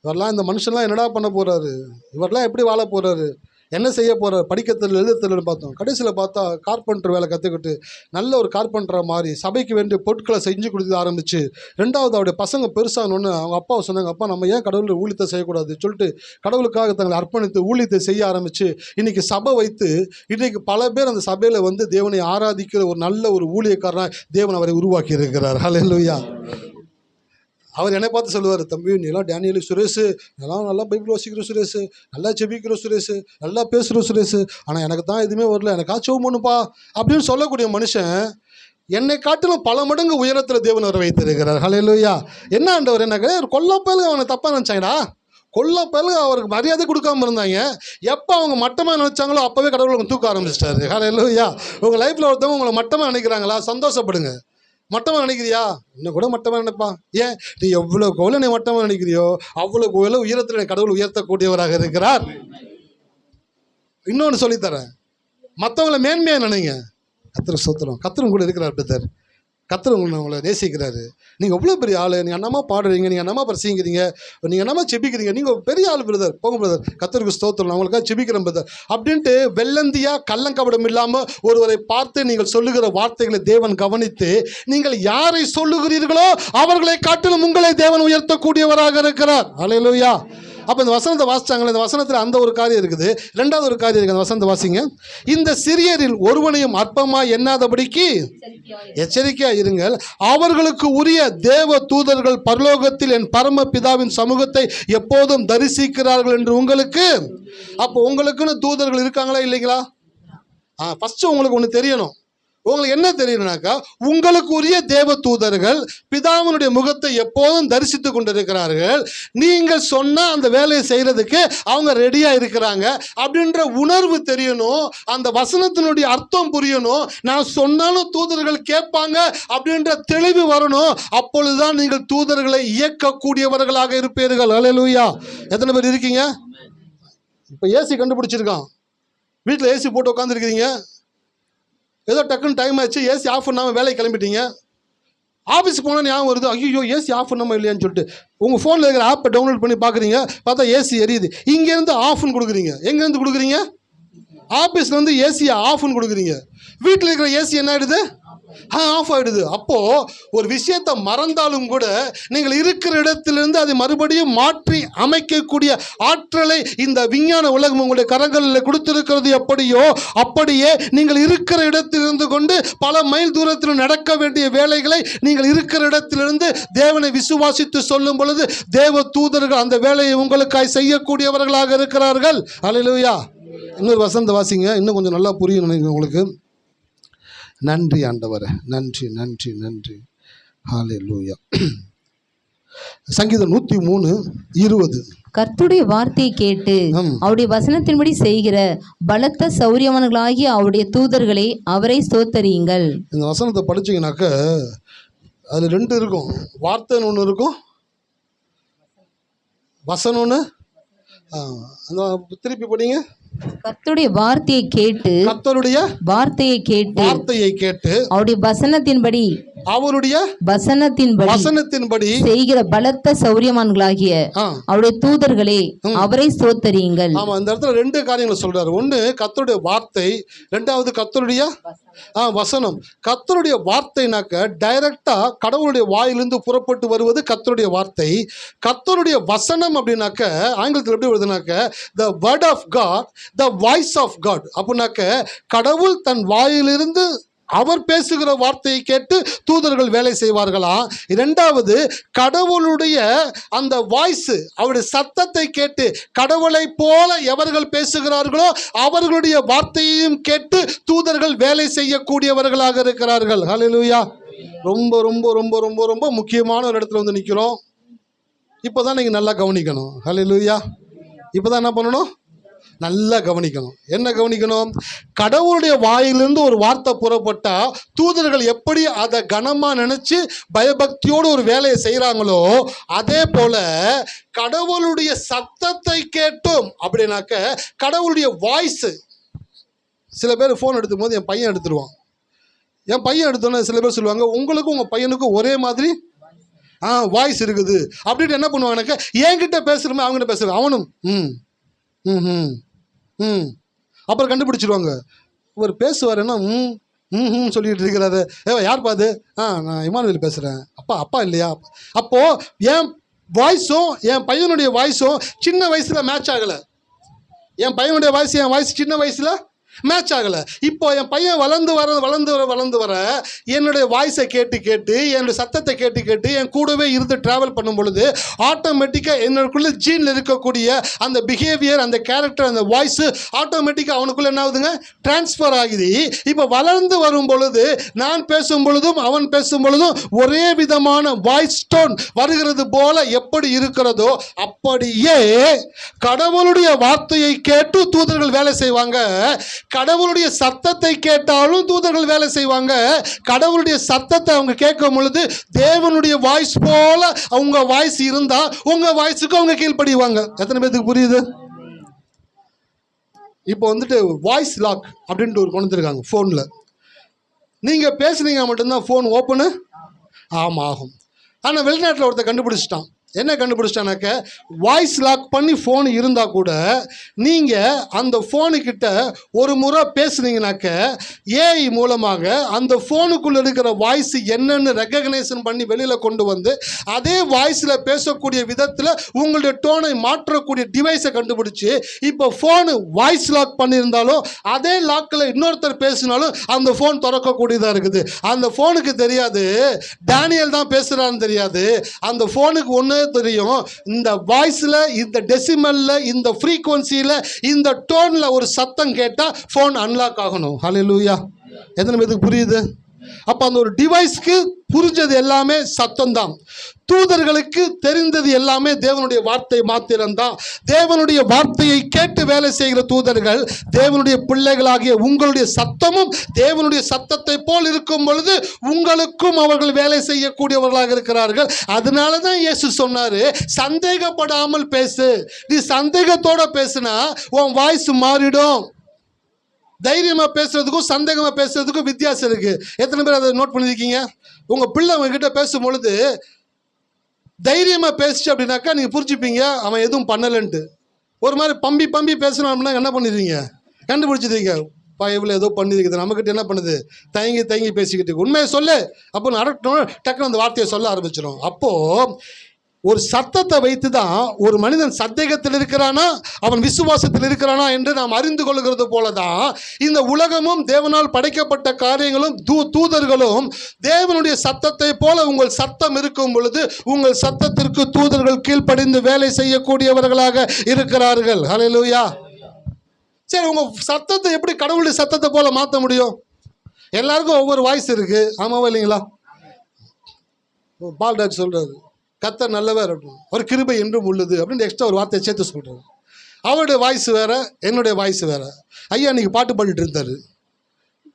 இவரெல்லாம், இந்த மனுஷன்லாம் என்னடா பண்ண போகிறாரு, இவரெல்லாம் எப்படி வாழ போகிறாரு, என்ன செய்ய போகிறார், படிக்கத்தில் எழுதத்தில் பார்த்தோம். கடைசியில் பார்த்தா கார்பெண்டர் வேலை கற்றுக்கிட்டு நல்ல ஒரு கார்பெண்டராக மாறி சபைக்கு வேண்டிய பொருட்களை செஞ்சு கொடுத்து ஆரம்பிச்சு. ரெண்டாவது, அவருடைய பசங்க பெருசானோன்னு அவங்க அப்பாவை சொன்னாங்க, அப்பா நம்ம ஏன் கடவுள் ஊழியத்தை செய்யக்கூடாது சொல்லிட்டு கடவுளுக்காக தங்களை அர்ப்பணித்து ஊழியத்தை செய்ய ஆரம்பித்து இன்றைக்கி சபை வைத்து இன்றைக்கு பல பேர் அந்த சபையில் தேவனை ஆராதிக்கிற ஒரு நல்ல ஒரு ஊழியக்காரனாக தேவன் அவரை உருவாக்கி இருக்கிறார். ஹல்லேலூயா. அவர் என்னை பார்த்து சொல்லுவார், தம்பி நீலாம் டேனியல் சுரேஷ், நல்லா பைபிள் வாசிக்கிற சுரேஷ், நல்லா செபிக்கிற சுரேஷ், நல்லா பேசுகிற சுரேஷ், ஆனால் எனக்கு தான் எதுவுமே வரல, எனக்காச்சும் பண்ணுப்பா அப்படின்னு சொல்லக்கூடிய மனுஷன் என்னை காட்டிலும் பல மடங்கு உயரத்தில் தேவன் அவரை வைத்திருக்கிறார். ஹல்லேலூயா. என்ன ஆண்டவர் என்ன கொல்லப்பயலுக்கு அவனை தப்பாக நினச்சாங்கடா, கொல்லப்பயலுக்கு அவருக்கு மரியாதை கொடுக்காம இருந்தாங்க. எப்போ அவங்க மட்டமாக நினச்சாங்களோ அப்போவே கடவுள் அவங்க தூக்க ஆரம்பிச்சிட்டாரு. ஹல்லேலூயா. உங்கள் லைஃப்பில் ஒருத்தவங்க உங்களை மட்டமாக நினைக்கிறாங்களா, சந்தோஷப்படுங்க. மட்டமாக நினைக்கிறியா, இன்னும் கூட மட்டமாக நினைப்பான். ஏன், நீ எவ்வளோக்கு எவ்வளோ நீ மட்டமாக நினைக்கிறியோ அவ்வளோக்கு எவ்வளோ உயரத்தில் கடவுள் உயர்த்தக்கூடியவராக இருக்கிறார். இன்னொன்று சொல்லித்தரேன், மற்றவங்களை மேன்மையாக நினைங்க. கர்த்தர் ஸ்தோத்திரம், கர்த்தரும் கூட இருக்கிறார் பிரதர். கர்த்தர் உங்களை நேசிக்கிறாரு. நீங்கள் எவ்வளோ பெரிய ஆள், நீங்கள் என்னமா பாடுறீங்க, நீங்கள் என்னமா பிரசிக்கிறீங்க, நீங்கள் என்னமா செபிக்கிறீங்க, நீங்கள் பெரிய ஆள் பிரதர், போங்க பிரதர், கர்த்தருக்கு ஸ்தோத்திரம், அவங்களுக்காக செபிக்கிறேன் பிரதர் அப்படின்ட்டு வெள்ளந்தியாக கள்ளங்கபடம் இல்லாமல் ஒருவரை பார்த்து நீங்கள் சொல்லுகிற வார்த்தைகளை தேவன் கவனித்து நீங்கள் யாரை சொல்லுகிறீர்களோ அவர்களை காட்டிலும் உங்களை தேவன் உயர்த்தக்கூடியவராக இருக்கிறார். அல்லேலூயா. அப்போ இந்த வசனத்தை வாசிச்சாங்களே, இந்த வசனத்தில் அந்த ஒரு காரியம் இருக்குது. ரெண்டாவது ஒரு காரியம் இருக்குது, அந்த வசனத்தை வாசிங்க. இந்த சிறியரில் ஒருவனையும் அற்பமாக எண்ணாதபடிக்கு எச்சரிக்கையாக இருங்கள். அவர்களுக்கு உரிய தேவ தூதர்கள் பரலோகத்தில் என் பரம பிதாவின் சமூகத்தை எப்போதும் தரிசிக்கிறார்கள் என்று உங்களுக்கு. அப்போ உங்களுக்குன்னு தூதர்கள் இருக்காங்களா இல்லைங்களா? ஃபஸ்ட்டு உங்களுக்கு ஒன்று தெரியணும். உங்களுக்கு என்ன தெரியணும்னாக்கா, உங்களுக்கு உரிய தேவ தூதர்கள் பிதாவினுடைய முகத்தை எப்போதும் தரிசித்து கொண்டிருக்கிறார்கள். நீங்கள் சொன்ன அந்த வேலையை செய்கிறதுக்கு அவங்க ரெடியாக இருக்கிறாங்க அப்படின்ற உணர்வு தெரியணும். அந்த வசனத்தினுடைய அர்த்தம் புரியணும். நான் சொன்னாலும் தூதர்கள் கேட்பாங்க அப்படின்ற தெளிவு வரணும். அப்பொழுதுதான் நீங்கள் தூதர்களை இயக்கக்கூடியவர்களாக இருப்பீர்கள். அல்லேலூயா. எத்தனை பேர் இருக்கீங்க? இப்போ ஏசி கண்டுபிடிச்சிருக்கான். வீட்டில் ஏசி போட்டு உட்காந்துருக்கிறீங்க. ஏதோ டக்குன்னு டைம் ஆச்சு, ஏசி ஆஃப் பண்ணாமல் வேலைக்கு கிளம்பிட்டீங்க. ஆஃபீஸுக்கு போனால் ஞாபகம் வருது, ஐயோ ஏசி ஆஃப் பண்ணாமல் இல்லையான்னு சொல்லிட்டு உங்கள் ஃபோனில் இருக்கிற ஆப்பை டவுன்லோட் பண்ணி பார்க்குறீங்க. பார்த்தா ஏசி எரியுது. இங்கேருந்து ஆஃப்னு கொடுக்குறீங்க. எங்கேருந்து கொடுக்குறீங்க? ஆஃபீஸில் வந்து ஏசியை ஆஃப்னு கொடுக்குறீங்க. வீட்டில் இருக்கிற ஏசி என்ன ஆகிடுது? ஆஃப் ஆகிடுது. அப்போது ஒரு விஷயத்தை மறந்தாலும் கூட நீங்கள் இருக்கிற இடத்திலிருந்து அதை மறுபடியும் மாற்றி அமைக்கக்கூடிய ஆற்றலை இந்த விஞ்ஞான உலகம் உங்களுடைய கரங்களில் கொடுத்திருக்கிறது. எப்படியோ அப்படியே நீங்கள் இருக்கிற இடத்திலிருந்து கொண்டு பல மைல் தூரத்தில் நடக்க வேண்டிய வேலைகளை நீங்கள் இருக்கிற இடத்திலிருந்து தேவனை விசுவாசித்து சொல்லும் பொழுது தேவ தூதர்கள் அந்த வேலையை உங்களுக்காய் செய்யக்கூடியவர்களாக இருக்கிறார்கள். அல்லேலூயா. இன்னொரு வசந்த வாசிங்க, இன்னும் கொஞ்சம் நல்லா புரியணும் உங்களுக்கு. நன்றி ஆண்டவரே, நன்றி நன்றி நன்றி. ஹல்லேலூயா. சங்கீதம் 103:20. கர்த்தருடைய வார்த்தையை கேட்டு அவருடைய வசனத்தின்படி செய்கிற பலத்த சௌரியவான்களாகிய அவருடைய தூதர்களை அவரை ஸ்தோத்தரியுங்கள். இந்த வசனத்தை படிச்சீங்கன்னாக்க அதில் 2 இருக்கும். வார்த்தைன்னு ஒன்று இருக்கும், வசனம்னு. திருப்பி படிங்க. கர்த்தருடைய வார்த்தையை கேட்டு, கர்த்தருடைய வார்த்தையை கேட்டு அவருடைய வசனத்தின்படி செய்கிற பலத்த சௌரியவான்களாகிய அவருடைய தூதர்களே அவரை ஸ்தோத்தரியுங்கள். ஆமா, இந்த இடத்துல 2 காரியங்களை சொல்றாரு. ஒன்று கர்த்தருடைய வார்த்தை, 2வது கர்த்தருடைய வசனம். கர்த்தருடைய வார்த்தைனாக்க டைரக்டா கடவுளுடைய வாயிலிருந்து புறப்பட்டு வருவது கர்த்தருடைய வார்த்தை. கர்த்தருடைய வசனம் அப்படின்னாக்க ஆங்கிலத்தில் எப்படி வருதுனாக்க the word of God, the voice of God. அப்படின்னாக்க கடவுள் தன் வாயிலிருந்து அவர் பேசுகிற வார்த்தையை கேட்டு தூதர்கள் வேலை செய்வார்களாம். 2வது கடவுளுடைய அந்த வாய்ஸ், அவருடைய சத்தத்தை கேட்டு கடவுளை போல எவர்கள் பேசுகிறார்களோ அவர்களுடைய வார்த்தையையும் கேட்டு தூதர்கள் வேலை செய்யக்கூடியவர்களாக இருக்கிறார்கள். ஹல்லேலூயா. ரொம்ப ரொம்ப ரொம்ப ரொம்ப ரொம்ப முக்கியமான ஒரு இடத்துல வந்து நிற்கிறோம். இப்போதான் நீங்கள் நல்லா கவனிக்கணும். ஹல்லேலூயா. இப்போதான் என்ன பண்ணணும்? நல்லா கவனிக்கணும். என்ன கவனிக்கணும்? கடவுளுடைய வாயிலிருந்து ஒரு வார்த்தை புறப்பட்டால் தூதர்கள் எப்படி அதை கனமாக நினச்சி பயபக்தியோடு ஒரு வேலையை செய்கிறாங்களோ அதே போல் கடவுளுடைய சத்தத்தை கேட்டும். அப்படின்னாக்க கடவுளுடைய வாய்ஸு. சில பேர் ஃபோன் எடுத்துக்கும் போது என் பையன் எடுத்துருவான். என் பையன் எடுத்தோன்னே சில பேர் சொல்லுவாங்க, உங்களுக்கும் உங்கள் பையனுக்கும் ஒரே மாதிரி வாய்ஸ் இருக்குது அப்படின்ட்டு என்ன பண்ணுவாங்கனாக்க என்கிட்ட பேசுகிறோமே அவங்ககிட்ட பேசுகிறேன் அவனும் அப்புறம் கண்டுபிடிச்சிடுவாங்க. இவர் பேசுவார் என்ன சொல்லிட்டு இருக்கிறாரு. யார் பாது? நான் இமானுவேல் பேசுகிறேன். அப்பா இல்லையா? அப்போது என் வாய்ஸும் என் பையனுடைய வாய்ஸும் சின்ன வயசில் மேட்ச் ஆகலை. என் பையனுடைய வாய்ஸ் என் வாய்ஸ் சின்ன வயசில் மேட்ச் ஆகலை. இப்போ என் பையன் வளர்ந்து வர என்னுடைய வாய்ஸை கேட்டு என்னுடைய சத்தத்தை கேட்டு என் கூடவே இருந்து ட்ராவல் பண்ணும் பொழுது ஆட்டோமேட்டிக்காக என்னோடக்குள்ளே ஜீனில் இருக்கக்கூடிய அந்த பிஹேவியர், அந்த கேரக்டர், அந்த வாய்ஸு ஆட்டோமேட்டிக்காக அவனுக்குள்ளே என்ன ஆகுதுங்க? டிரான்ஸ்ஃபர் ஆகுது. இப்போ வளர்ந்து வரும் பொழுது நான் பேசும் பொழுதும் அவன் பேசும் பொழுதும் ஒரே விதமான வாய்ஸ் டோன் வருகிறது போல எப்படி இருக்கிறதோ அப்படியே கடவுளுடைய வார்த்தையை கேட்டு தூதர்கள் வேலை செய்வாங்க. கடவுளுடைய சத்தத்தை கேட்டாலும் தூதர்கள் வேலை செய்வாங்க. கடவுளுடைய சத்தத்தை அவங்க கேட்கும் பொழுது தேவனுடைய வாய்ஸ் போல அவங்க வாய்ஸ் இருந்தா உங்க வாய்ஸுக்கு அவங்க கீழ்ப்படிவாங்க. எத்தனை பேருக்கு புரியுது? இப்போ வந்துட்டு வாய்ஸ் லாக் அப்படின்ட்டு ஒரு கொண்டு வந்துருக்காங்க ஃபோனில். நீங்கள் பேசுனீங்க மட்டும்தான் ஃபோன் ஓப்பனு ஆகும். ஆனால் வெளிநாட்டில் ஒருத்தர் கண்டுபிடிச்சிட்டான். என்ன கண்டுபிடிச்சிட்டானாக்க, வாய்ஸ் லாக் பண்ணி ஃபோன் இருந்தால் கூட நீங்கள் அந்த ஃபோனுக்கிட்ட ஒரு முறை பேசுனீங்கனாக்க ஏஐ மூலமாக அந்த ஃபோனுக்குள்ளே இருக்கிற வாய்ஸ் என்னென்னு ரெக்கக்னைசன் பண்ணி வெளியில் கொண்டு வந்து அதே வாய்ஸில் பேசக்கூடிய விதத்தில் உங்களுடைய டோனை மாற்றக்கூடிய டிவைஸை கண்டுபிடிச்சி இப்போ ஃபோனு வாய்ஸ் லாக் பண்ணியிருந்தாலும் அதே லாக்கில் இன்னொருத்தர் பேசினாலும் அந்த ஃபோன் திறக்கக்கூடியதாக இருக்குது. அந்த ஃபோனுக்கு தெரியாது டேனியல் தான் பேசுகிறான்னு தெரியாது. அந்த ஃபோனுக்கு ஒன்று தெரியும், இந்த வாய்ஸில், இந்த டெசிமலில், இந்த ஃப்ரீக்வன்சியில், இந்த டோனில் ஒரு சத்தம் கேட்டால் ஃபோன் அன்லாக் ஆகணும். ஹல்லேலூயா. எத்தனை பேருக்கு புரியுது? அப்போ அந்த ஒரு டிவைஸ்க்கு புரிஞ்சது எல்லாமே சத்தம் தான். தூதர்களுக்கு தெரிந்தது எல்லாமே தேவனுடைய வார்த்தை மாத்திரம்தான். தேவனுடைய வார்த்தையை கேட்டு வேலை செய்கிற தூதர்கள் தேவனுடைய பிள்ளைகளாகிய உங்களுடைய சத்தமும் தேவனுடைய சத்தத்தை போல் இருக்கும் பொழுது உங்களுக்கும் அவர்கள் வேலை செய்யக்கூடியவர்களாக இருக்கிறார்கள். அதனால தான் இயேசு சொன்னார், சந்தேகப்படாமல் பேசு. நீ சந்தேகத்தோட பேசுனா உன் வாய்ஸ் மாறிடும். தைரியமாக பேசுறதுக்கும் சந்தேகமாக பேசுறதுக்கும் வித்தியாசம் இருக்குது. எத்தனை பேர் அதை நோட் பண்ணியிருக்கீங்க? உங்கள் பிள்ளை உங்ககிட்ட பேசும் பொழுது தைரியமாக பேசிச்சு அப்படின்னாக்கா நீங்கள் புரிஞ்சுப்பீங்க அவன் எதுவும் பண்ணலைன்ட்டு. ஒரு மாதிரி பம்பி பேசணும் அப்படின்னா என்ன பண்ணிடுவீங்க? கண்டுபிடிச்சிடுவீங்க, இவ்வளோ ஏதோ பண்ணியிருக்குது, நம்மக்கிட்ட என்ன பண்ணுது, தயங்கி பேசிக்கிட்டு உண்மையை சொல்லு அப்போ நடக்கணும், டக்குன்னு அந்த வார்த்தையை சொல்ல ஆரம்பிச்சிடும். அப்போது ஒரு சத்தத்தை வைத்து தான் ஒரு மனிதன் சந்தேகத்தில் இருக்கிறானா அவன் விசுவாசத்தில் இருக்கிறானா என்று நாம் அறிந்து கொள்கிறது போல தான் இந்த உலகமும் தேவனால் படைக்கப்பட்ட காரியங்களும் தூதர்களும் தேவனுடைய சத்தத்தை போல உங்கள் சத்தம் இருக்கும் பொழுது உங்கள் சத்தத்திற்கு தூதர்கள் கீழ்ப்படிந்து வேலை செய்யக்கூடியவர்களாக இருக்கிறார்கள். ஹல்லேலூயா. சரி, உங்கள் சத்தத்தை எப்படி கடவுளுடைய சத்தத்தை போல மாற்ற முடியும்? எல்லாருக்கும் ஒவ்வொரு வாய்ஸ் இருக்குது, ஆமாவா இல்லைங்களா? பால்டாக் சொல்கிறாரு, கர்த்தர் நல்லவர் அப்படின்னு, ஒரு கிருபை என்றும் உள்ளது அப்படின்னு எக்ஸ்ட்ரா ஒரு வார்த்தையை சேர்த்து சொல்கிறாரு. அவருடைய வாய்ஸ் வேறு, என்னுடைய வாய்ஸ் வேறு. ஐயா இன்றைக்கி பாட்டு பாடிட்டு இருந்தார்.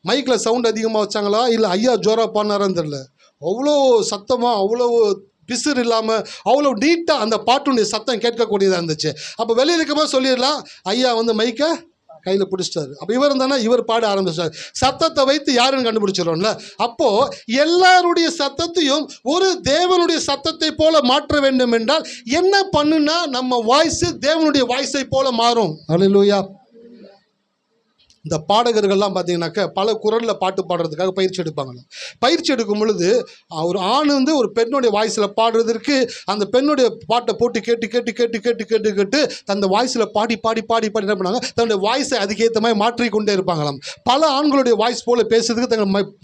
மைக்கில் சவுண்ட் அதிகமாக வச்சாங்களா இல்லை ஐயா ஜோராக பாடினாரான்னு தெரில. அவ்வளோ சத்தமாக, அவ்வளோ பிசுறு இல்லாமல், அவ்வளோ நீட்டாக அந்த பாட்டுடைய சத்தம் கேட்கக்கூடியதாக இருந்துச்சு. அப்போ வெளியில் இருக்கும்போது சொல்லிடலாம், ஐயா வந்து மைக்கை கையில் பிடிச்சிட்டாரு. அப்போ இவர் இருந்தானா இவர் பாட ஆரம்பிச்சார். சத்தத்தை வைத்து யாருன்னு கண்டுபிடிச்சிடறோம்ல. அப்போது எல்லாருடைய சத்தத்தையும் ஒரு தேவனுடைய சத்தத்தை போல மாற்ற வேண்டும் என்றால் என்ன பண்ணுனா நம்ம வாய்ஸ் தேவனுடைய வாய்ஸை போல மாறும். ஹல்லேலூயா. இந்த பாடகர்கள்லாம் பார்த்தீங்கன்னாக்க பல குரலில் பாட்டு பாடுறதுக்காக பயிற்சி எடுப்பாங்க. பயிற்சி எடுக்கும் பொழுது ஒரு ஆண் வந்து ஒரு பெண்ணுடைய வாய்ஸில் பாடுறதுக்கு அந்த பெண்ணுடைய பாட்டை போட்டு கேட்டு அந்த வாய்ஸில் பாடி என்ன பண்ணாங்க, தன்னுடைய வாய்ஸை அதுக்கேற்ற மாதிரி மாற்றிக்கொண்டே இருப்பாங்களாம். பல ஆண்களுடைய வாய்ஸ் போல் பேசுறதுக்கு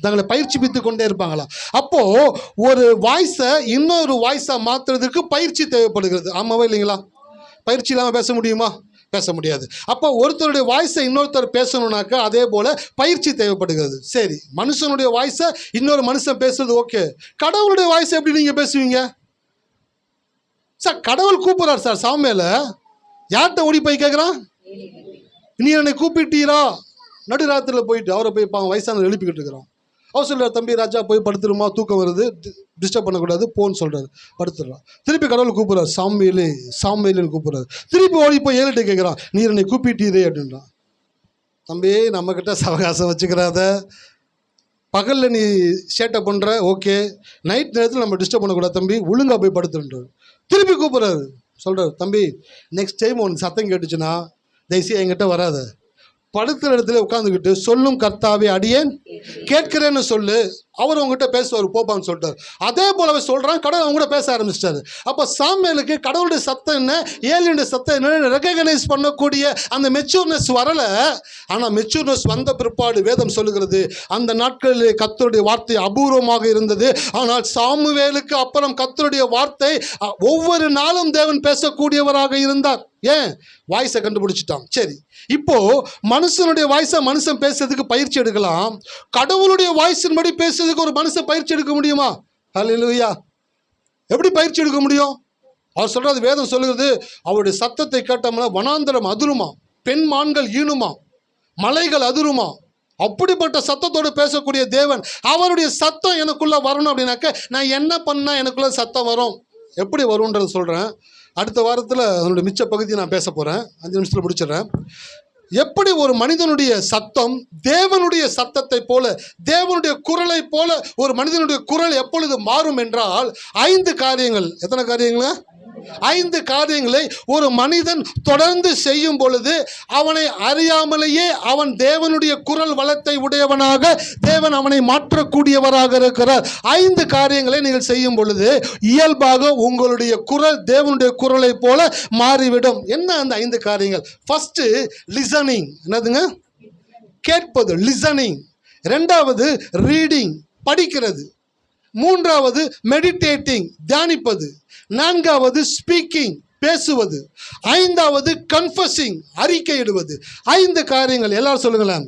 தங்களை பயிற்சிப்பித்து கொண்டே இருப்பாங்களாம். அப்போது ஒரு வாய்ஸை இன்னொரு வாய்ஸாக மாற்றுறதுக்கு பயிற்சி தேவைப்படுகிறது. ஆமாவா இல்லைங்களா? பயிற்சி இல்லாமல் பேச முடியுமா? பேச முடியாது. அப்போ ஒருத்தருடைய வாய்ஸை இன்னொருத்தர் பேசணுன்னாக்கா அதே போல் பயிற்சி தேவைப்படுகிறது. சரி, மனுஷனுடைய வாய்ஸை இன்னொரு மனுஷன் பேசுறது ஓகே, கடவுளுடைய வாய்ஸை எப்படி நீங்கள் பேசுவீங்க? சார் கடவுள் கூப்பிட்றார் சார் சாமியில், யார்கிட்ட ஓடி போய் கேட்குறான், நீ என்னை கூப்பிட்டீரா? நடுராத்திரியில் போயிட்டு அவரை போய் வயசானவர் எழுப்பிக்கிட்டு இருக்கிறான். அவர் சொல்கிறார், தம்பி ராஜா போய் படுத்துருமா, தூக்கம் வருது, டிஸ்டர்ப் பண்ணக்கூடாது, போன்னு சொல்கிறார். படுத்துடுறான். திருப்பி கடவுள் கூப்பிட்றாரு, சாமியிலேன்னு கூப்பிட்றாரு. திருப்பி ஓடி போய் ஏழுட்டு கேட்குறான், நீ என்னை கூப்பிட்டீரே அப்படின்றான். தம்பி நம்மக்கிட்ட சவகாசம் வச்சுக்கிறாத, பகலில் நீ சேட்டை பண்ணுற ஓகே, நைட் நேரத்தில் நம்ம டிஸ்டர்ப் பண்ணக்கூடாது தம்பி, ஒழுங்காக போய் படுத்துன்றார். திருப்பி கூப்பிட்றாரு, சொல்கிறார், தம்பி நெக்ஸ்ட் டைம் உனக்கு சத்தம் கேட்டுச்சுன்னா தயவுசெய்து என்கிட்ட வராத, படுத்துற இடத்துல உட்காந்துக்கிட்டு சொல்லும் கர்த்தாவே அடியேன் கேட்கிறேன்னு சொல்லு, அவர் உங்ககிட்ட பேசுவார் போப்பான்னு சொல்லிட்டார். அதே போலவே சொல்கிறான், கடவுள் அவங்க கூட பேச ஆரம்பிச்சிட்டாரு. அப்போ சாமுவேலுக்கு கடவுளுடைய சத்தம் என்ன, ஏலியுடைய சத்தம் என்னன்னு ரெகக்னைஸ் பண்ணக்கூடிய அந்த மெச்சூர்னஸ் வரலை. ஆனால் மெச்சூர்னஸ் வந்த பிற்பாடு வேதம் சொல்லுகிறது, அந்த நாட்களில் கர்த்தருடைய வார்த்தை அபூர்வமாக இருந்தது. ஆனால் சாமுவேலுக்கு அப்புறம் கர்த்தருடைய வார்த்தை ஒவ்வொரு நாளும் தேவன் பேசக்கூடியவராக இருந்தார். ஏன்? வாய்ஸை கண்டுபிடிச்சிட்டான். சரி, இப்போ மனுஷனுடைய வாய்ஸை மனுஷன் பேசுறதுக்கு பயிற்சி எடுக்கலாம், கடவுளுடைய வாய்ஸின் படி பேசுறதுக்கு ஒரு மனுஷன் பயிற்சி எடுக்க முடியுமா? ஹல்லேலூயா. எப்படி பயிற்சி எடுக்க முடியும்? அவர் சொல்றது, வேதம் சொல்லுகிறது, அவருடைய சத்தத்தை கேட்டோம்னா வனாந்தரம் அதிருமா, பெண் மான்கள் ஈனுமா, மலைகள் அதிருமா. அப்படிப்பட்ட சத்தத்தோடு பேசக்கூடிய தேவன், அவருடைய சத்தம் எனக்குள்ள வரணும் அப்படின்னாக்க நான் என்ன பண்ணா எனக்குள்ள சத்தம் வரும்? எப்படி வரும்ன்றது சொல்கிறேன். அடுத்த வாரத்தில் அதனுடைய மிச்ச பகுதியை நான் பேச போகிறேன். 5 நிமிஷத்தில் முடிச்சிடுறேன். எப்படி ஒரு மனிதனுடைய சத்தம் தேவனுடைய சத்தத்தை போல, தேவனுடைய குரலை போல ஒரு மனிதனுடைய குரல் எப்பொழுது மாறும் என்றால் 5 காரியங்கள். எத்தனை காரியங்களா? 5 காரியங்களை ஒரு மனிதன் தொடர்ந்து செய்யும் பொழுது அவனை அறியாமலேயே அவன் தேவனுடைய குரல் வளத்தை உடையவனாக, தேவன் அவனை மாற்றக்கூடியவராக இருக்கிறார். 5 காரியங்களை நீங்கள் செய்யும் பொழுது இயல்பாக உங்களுடைய குரல் தேவனுடைய குரலை போல மாறிவிடும். என்ன அந்த 5 காரியங்கள்? First, listening. என்னதுங்க? கேட்பது, லிசனிங். 2வது ரீடிங், படிக்கிறது. 3வது மெடிடேட்டிங், தியானிப்பது. 4வது ஸ்பீக்கிங், பேசுவது. 5வது கன்ஃபஸிங், அறிக்கையிடுவது. 5 காரியங்கள். எல்லாரும் சொல்லுங்களேன்.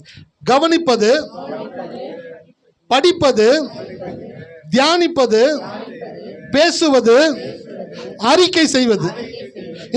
கவனிப்பது, படிப்பது, தியானிப்பது, பேசுவது, அறிக்கை செய்வது.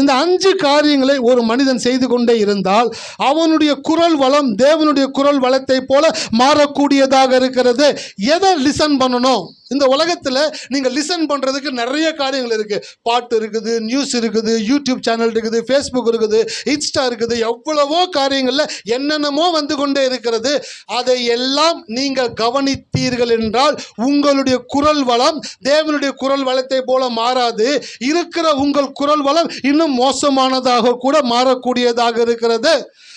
இந்த 5 காரியங்களை ஒரு மனிதன் செய்து கொண்டே இருந்தால் அவனுடைய குரல் வளம் தேவனுடைய குரல் வளத்தை போல மாறக்கூடியதாக இருக்கிறது. எதை லிசன் பண்ணணும்? இந்த உலகத்தில் நீங்கள் லிசன் பண்ணுறதுக்கு நிறைய காரியங்கள் இருக்குது. பாட்டு இருக்குது, நியூஸ் இருக்குது, யூடியூப் சேனல் இருக்குது, ஃபேஸ்புக் இருக்குது, இன்ஸ்டா இருக்குது, எவ்வளவோ காரியங்களில் என்னென்னமோ வந்து கொண்டே இருக்கிறது. அதை எல்லாம் நீங்கள் கவனித்தீர்கள் என்றால் உங்களுடைய குரல் வளம் தேவனுடைய குரல் வளத்தை போல மாறாது. இருக்கிற உங்கள் குரல் வளம் இன்னும் மோசமானதாக கூட மாறக்கூடியதாக இருக்கிறது.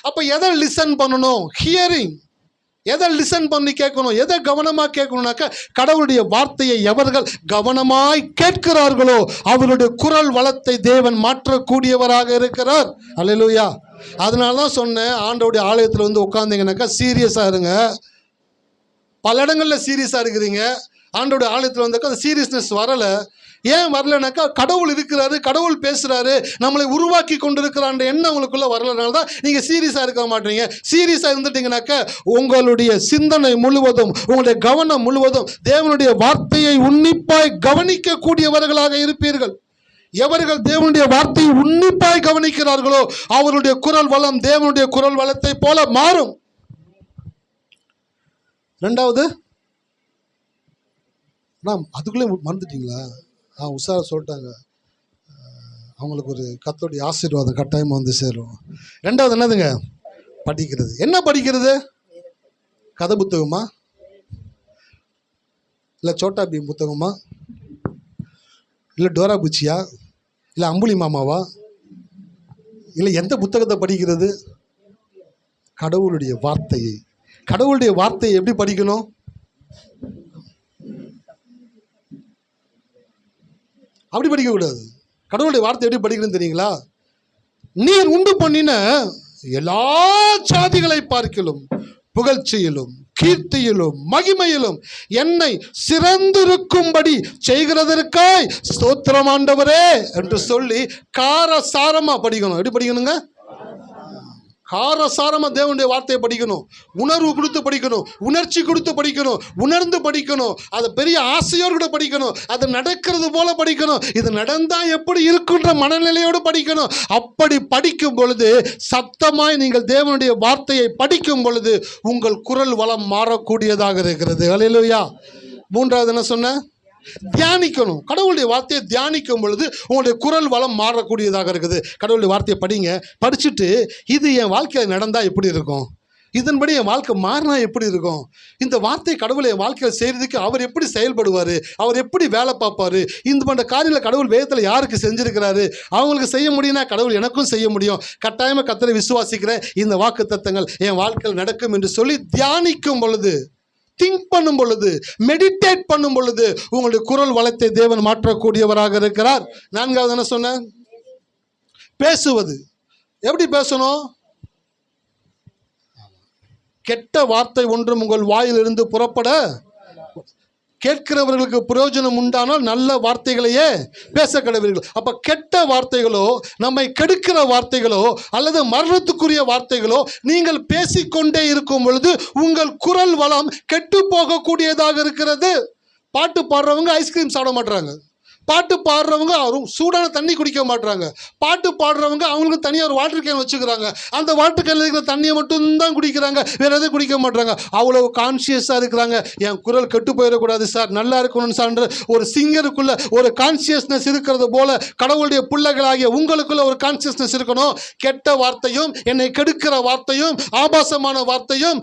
அப்போ எதை லிசன் பண்ணணும்? ஹியரிங். எதை லிசன் பண்ணி கேட்கணும்? எதை கவனமாக கேட்கணும்னாக்கா, கடவுளுடைய வார்த்தையை எவர்கள் கவனமாய் கேட்கிறார்களோ அவருடைய குரல் வளத்தை தேவன் மாற்றக்கூடியவராக இருக்கிறார். அல்லேலூயா. அதனால தான் சொன்னேன், ஆண்டவருடைய ஆலயத்தில் வந்து உட்கார்ந்தீங்கன்னாக்கா சீரியஸாக இருங்க. பல இடங்களில் சீரியஸாக இருக்கிறீங்க. ஆண்டவருடைய ஆலயத்தில் வந்தாக்கா அந்த சீரியஸ்னஸ் வரலை. ஏன் வரலனாக்கா, கடவுள் இருக்கிறாரு, கடவுள் பேசுகிறாரு, நம்மளை உருவாக்கி கொண்டிருக்கிறான்ற எண்ணம் உங்களுக்குள்ளே வரலனால தான் நீங்கள் சீரியஸாக இருக்க மாட்டீங்க. சீரியஸாக இருந்துட்டீங்கன்னாக்கா உங்களுடைய சிந்தனை முழுவதும், உங்களுடைய கவனம் முழுவதும் தேவனுடைய வார்த்தையை உன்னிப்பாய் கவனிக்கக்கூடியவர்களாக இருப்பீர்கள். எவர்கள் தேவனுடைய வார்த்தையை உன்னிப்பாய் கவனிக்கிறார்களோ அவருடைய குரல் வளம் தேவனுடைய குரல் வளத்தை போல மாறும். 2வது, அதுக்குள்ளே மறந்துட்டீங்களா? உஷாரா சொல்லிட்டாங்க. அவங்களுக்கு ஒரு கர்த்தருடைய ஆசீர்வாதம் கட்டாயமாக வந்து சேரும். 2வது என்னதுங்க? படிக்கிறது. என்ன படிக்கிறது? கதை புத்தகமா, இல்லை சோட்டா பீம் புத்தகமா, இல்லை டோரா புச்சியா, இல்லை அம்புலி மாமாவா, இல்லை எந்த புத்தகத்தை படிக்கிறது? கடவுளுடைய வார்த்தையை. கடவுளுடைய வார்த்தையை எப்படி படிக்கணும்? அப்படி படிக்கக்கூடாது. கடவுளுடைய வார்த்தை எப்படி படிக்கணும்னு தெரியுங்களா? நீர் உண்டு பண்ணின எல்லா சாதிகளை பார்க்கிலும் புகழ்ச்சியிலும் கீர்த்தியிலும் மகிமையிலும் என்னை சிறந்திருக்கும்படி செய்கிறதற்காய் ஸ்தோத்திரம் ஆண்டவரே என்று சொல்லி காரசாரமா படிக்கணும். எப்படி படிக்கணுங்க? காரசாரமாக தேவனுடைய வார்த்தையை படிக்கணும். உணர்வு கொடுத்து படிக்கணும், உணர்ச்சி கொடுத்து படிக்கணும், உணர்ந்து படிக்கணும். அதை பெரிய ஆசையோடு கூட படிக்கணும். அது நடக்கிறது போல படிக்கணும். இது நடந்தால் எப்படி இருக்குன்ற மனநிலையோடு படிக்கணும். அப்படி படிக்கும் பொழுது, சத்தமாய் நீங்கள் தேவனுடைய வார்த்தையை படிக்கும் பொழுது உங்கள் குரல் வளம் மாறக்கூடியதாக இருக்கிறது. அல்லேலூயா. 3வது என்ன சொன்ன? தியானிக்கணும். கடவுளுடைய வார்த்தையை தியானிக்கும் பொழுது உங்களுடைய குரல் வளம் மாறக்கூடியதாக இருக்குது. கடவுளுடைய வார்த்தையை படிங்க. படிச்சுட்டு இது என் வாழ்க்கையில் நடந்தால் எப்படி இருக்கும், இதன்படி என் வாழ்க்கை மாறினா எப்படி இருக்கும், இந்த வார்த்தை கடவுளை என் வாழ்க்கையில் செய்கிறதுக்கு அவர் எப்படி செயல்படுவார், அவர் எப்படி வேலை பார்ப்பார், இந்த பண்ணுற காரியங்களை கடவுள் வேதத்தில் யாருக்கு செஞ்சுருக்கிறாரு, அவங்களுக்கு செய்ய முடியும்னா கடவுள் எனக்கும் செய்ய முடியும். கட்டாயமாக கர்த்தரை விசுவாசிக்கிறேன், இந்த வாக்கு தத்தங்கள் என் வாழ்க்கையில் நடக்கும் என்று சொல்லி தியானிக்கும் பொழுது, திங்க் பண்ணும் பொழுது, மெடிடேட் பண்ணும் பொழுது உங்களுடைய குரல் வளத்தை தேவன் மாற்றக்கூடியவராக இருக்கிறார். 4வது என்ன சொன்ன? பேசுவது. எப்படி பேசணும்? கெட்ட வார்த்தை ஒன்றும் உங்கள் வாயிலிருந்து புறப்பட, கேட்கிறவர்களுக்கு பிரயோஜனம் உண்டானால் நல்ல வார்த்தைகளையே பேச கடவீர்கள். அப்போ கெட்ட வார்த்தைகளோ, நம்மை கெடுக்கிற வார்த்தைகளோ, அல்லது மரணத்துக்குரிய வார்த்தைகளோ நீங்கள் பேசிக்கொண்டே இருக்கும் பொழுது உங்கள் குரல் வளம் கெட்டு போகக்கூடியதாக இருக்கிறது. பாட்டு பாடுறவங்க ஐஸ்கிரீம் சாப்பிட மாட்டுறாங்க, பாட்டு பாடுறவங்க சூடான தண்ணி குடிக்க மாட்டாங்க. பாட்டு பாடுறவங்க அவங்களுக்கு தனியாக ஒரு வாட்டர் கேன் வச்சுக்கிறாங்க. அந்த வாட்டர் கேனில் இருக்கிற தண்ணியை மட்டும்தான் குடிக்கிறாங்க, வேற எதுவும் குடிக்க மாட்டாங்க. அவ்வளோ கான்சியஸாக இருக்கிறாங்க. என் குரல் கெட்டு போயிடக்கூடாது சார், நல்லா இருக்கணும்னு சார்ன்ற ஒரு சிங்கருக்குள்ள ஒரு கான்சியஸ்னஸ் இருக்கிறது போல கடவுளுடைய பிள்ளைகளாகிய உங்களுக்குள்ள ஒரு கான்சியஸ்னஸ் இருக்கணும். கெட்ட வார்த்தையும், என்னை கெடுக்கிற வார்த்தையும், ஆபாசமான வார்த்தையும்,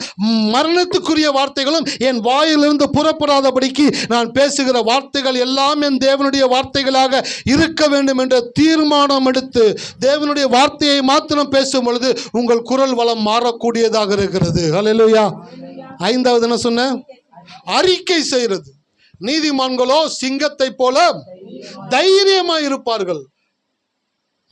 மரணத்துக்குரிய வார்த்தைகளும் என் வாயிலிருந்து புறப்படாதபடிக்கு நான் பேசுகிற வார்த்தைகள் எல்லாம் என் தேவனுடைய வார்த்தைகளாக இருக்க வேண்டும் என்ற தீர்மானம் எடுத்து தேவனுடைய வார்த்தையை மாத்திரம் பேசும் பொழுது உங்கள் குரல் வளம் மாறக்கூடியதாக இருக்கிறது. ஹல்லேலூயா. ஐந்தாவது என்ன சொன்ன? அறிக்கை செய்கிறது. நீதிமான்களோ சிங்கத்தை போல தைரியமாய் இருப்பார்கள்.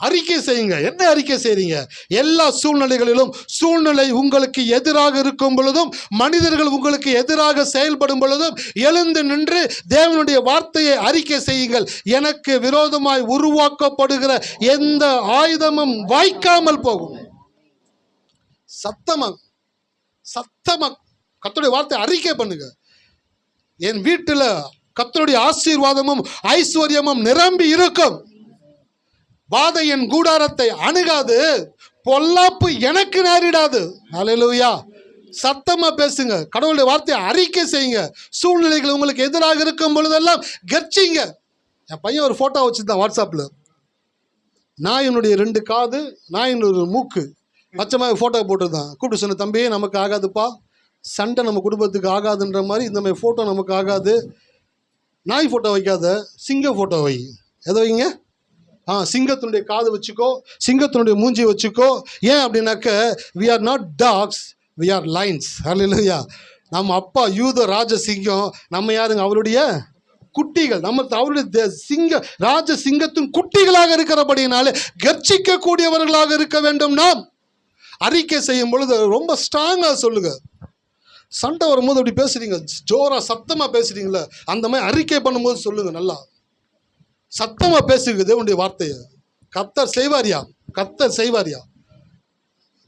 அறிக்கை செய்யுங்க. என்ன அறிக்கை செய்றீங்க? எல்லா சூழ்நிலைகளிலும், சூழ்நிலை உங்களுக்கு எதிராக இருக்கும் பொழுதும், மனிதர்கள் உங்களுக்கு எதிராக செயல்படும் பொழுதும் எழுந்து நின்று தேவனுடைய வார்த்தையை அறிக்கை செய்யுங்கள். எனக்கு விரோதமாய் உருவாக்கப்படுகிற எந்த ஆயுதமும் வாய்க்காமல் போகும். சத்தமா கர்த்தருடைய வார்த்தை அறிக்கை பண்ணுங்க. என் வீட்டில் கர்த்தருடைய ஆசீர்வாதமும் ஐஸ்வர்யமும் நிரம்பி இருக்கும். வாதை என் கூடாரத்தை அணுகாது, பொல்லாப்பு எனக்கு நேரிடாது. ஹல்லேலூயா. சத்தமா பேசுங்க. கடவுளுடைய வார்த்தையை அறிக்கை செய்யுங்க. சூழ்நிலைகள் உங்களுக்கு எதிராக இருக்கும் பொழுதெல்லாம் கர்ச்சிங்க. என் பையன் ஒரு போட்டோ வச்சுருந்தான் வாட்ஸ்அப்பில். நாயினுடைய 2 காது, நாயினுடைய மூக்கு பச்சைமாக ஃபோட்டோ போட்டிருந்தான். கூப்பிட்டு சொன்ன, தம்பி நமக்கு ஆகாதுப்பா, சண்டை நம்ம குடும்பத்துக்கு ஆகாதுன்ற மாதிரி இந்த மாதிரி ஃபோட்டோ நமக்கு ஆகாது. நாய் ஃபோட்டோ வைக்காத, சிங்க ஃபோட்டோ வை. எதை வைங்க? சிங்கத்தினுடைய காது வச்சுக்கோ, சிங்கத்தினுடைய மூஞ்சி வச்சுக்கோ. ஏன் அப்படின்னாக்க we are not dogs, we are lions. ஹல்லேலூயா. நம்ம அப்பா யூத ராஜ சிங்கம், நம்ம யாருங்க? அவருடைய குட்டிகள். நம்ம அவருடைய ராஜ சிங்கத்தின் குட்டிகளாக இருக்கிறபடினாலே கர்ச்சிக்க கூடியவர்களாக இருக்க வேண்டும். நாம் அறிக்கை செய்யும் பொழுது ரொம்ப ஸ்ட்ராங்காக சொல்லுங்க. சண்டை வரும்போது அப்படி பேசுறீங்க, ஜோரா சத்தமா பேசுறீங்களே, அந்த மாதிரி அறிக்கை பண்ணும்போது சொல்லுங்க. நல்லா சத்தமா பேசுங்க தேவனுடைய வார்த்தையை. கர்த்தர் செய்வாரியா.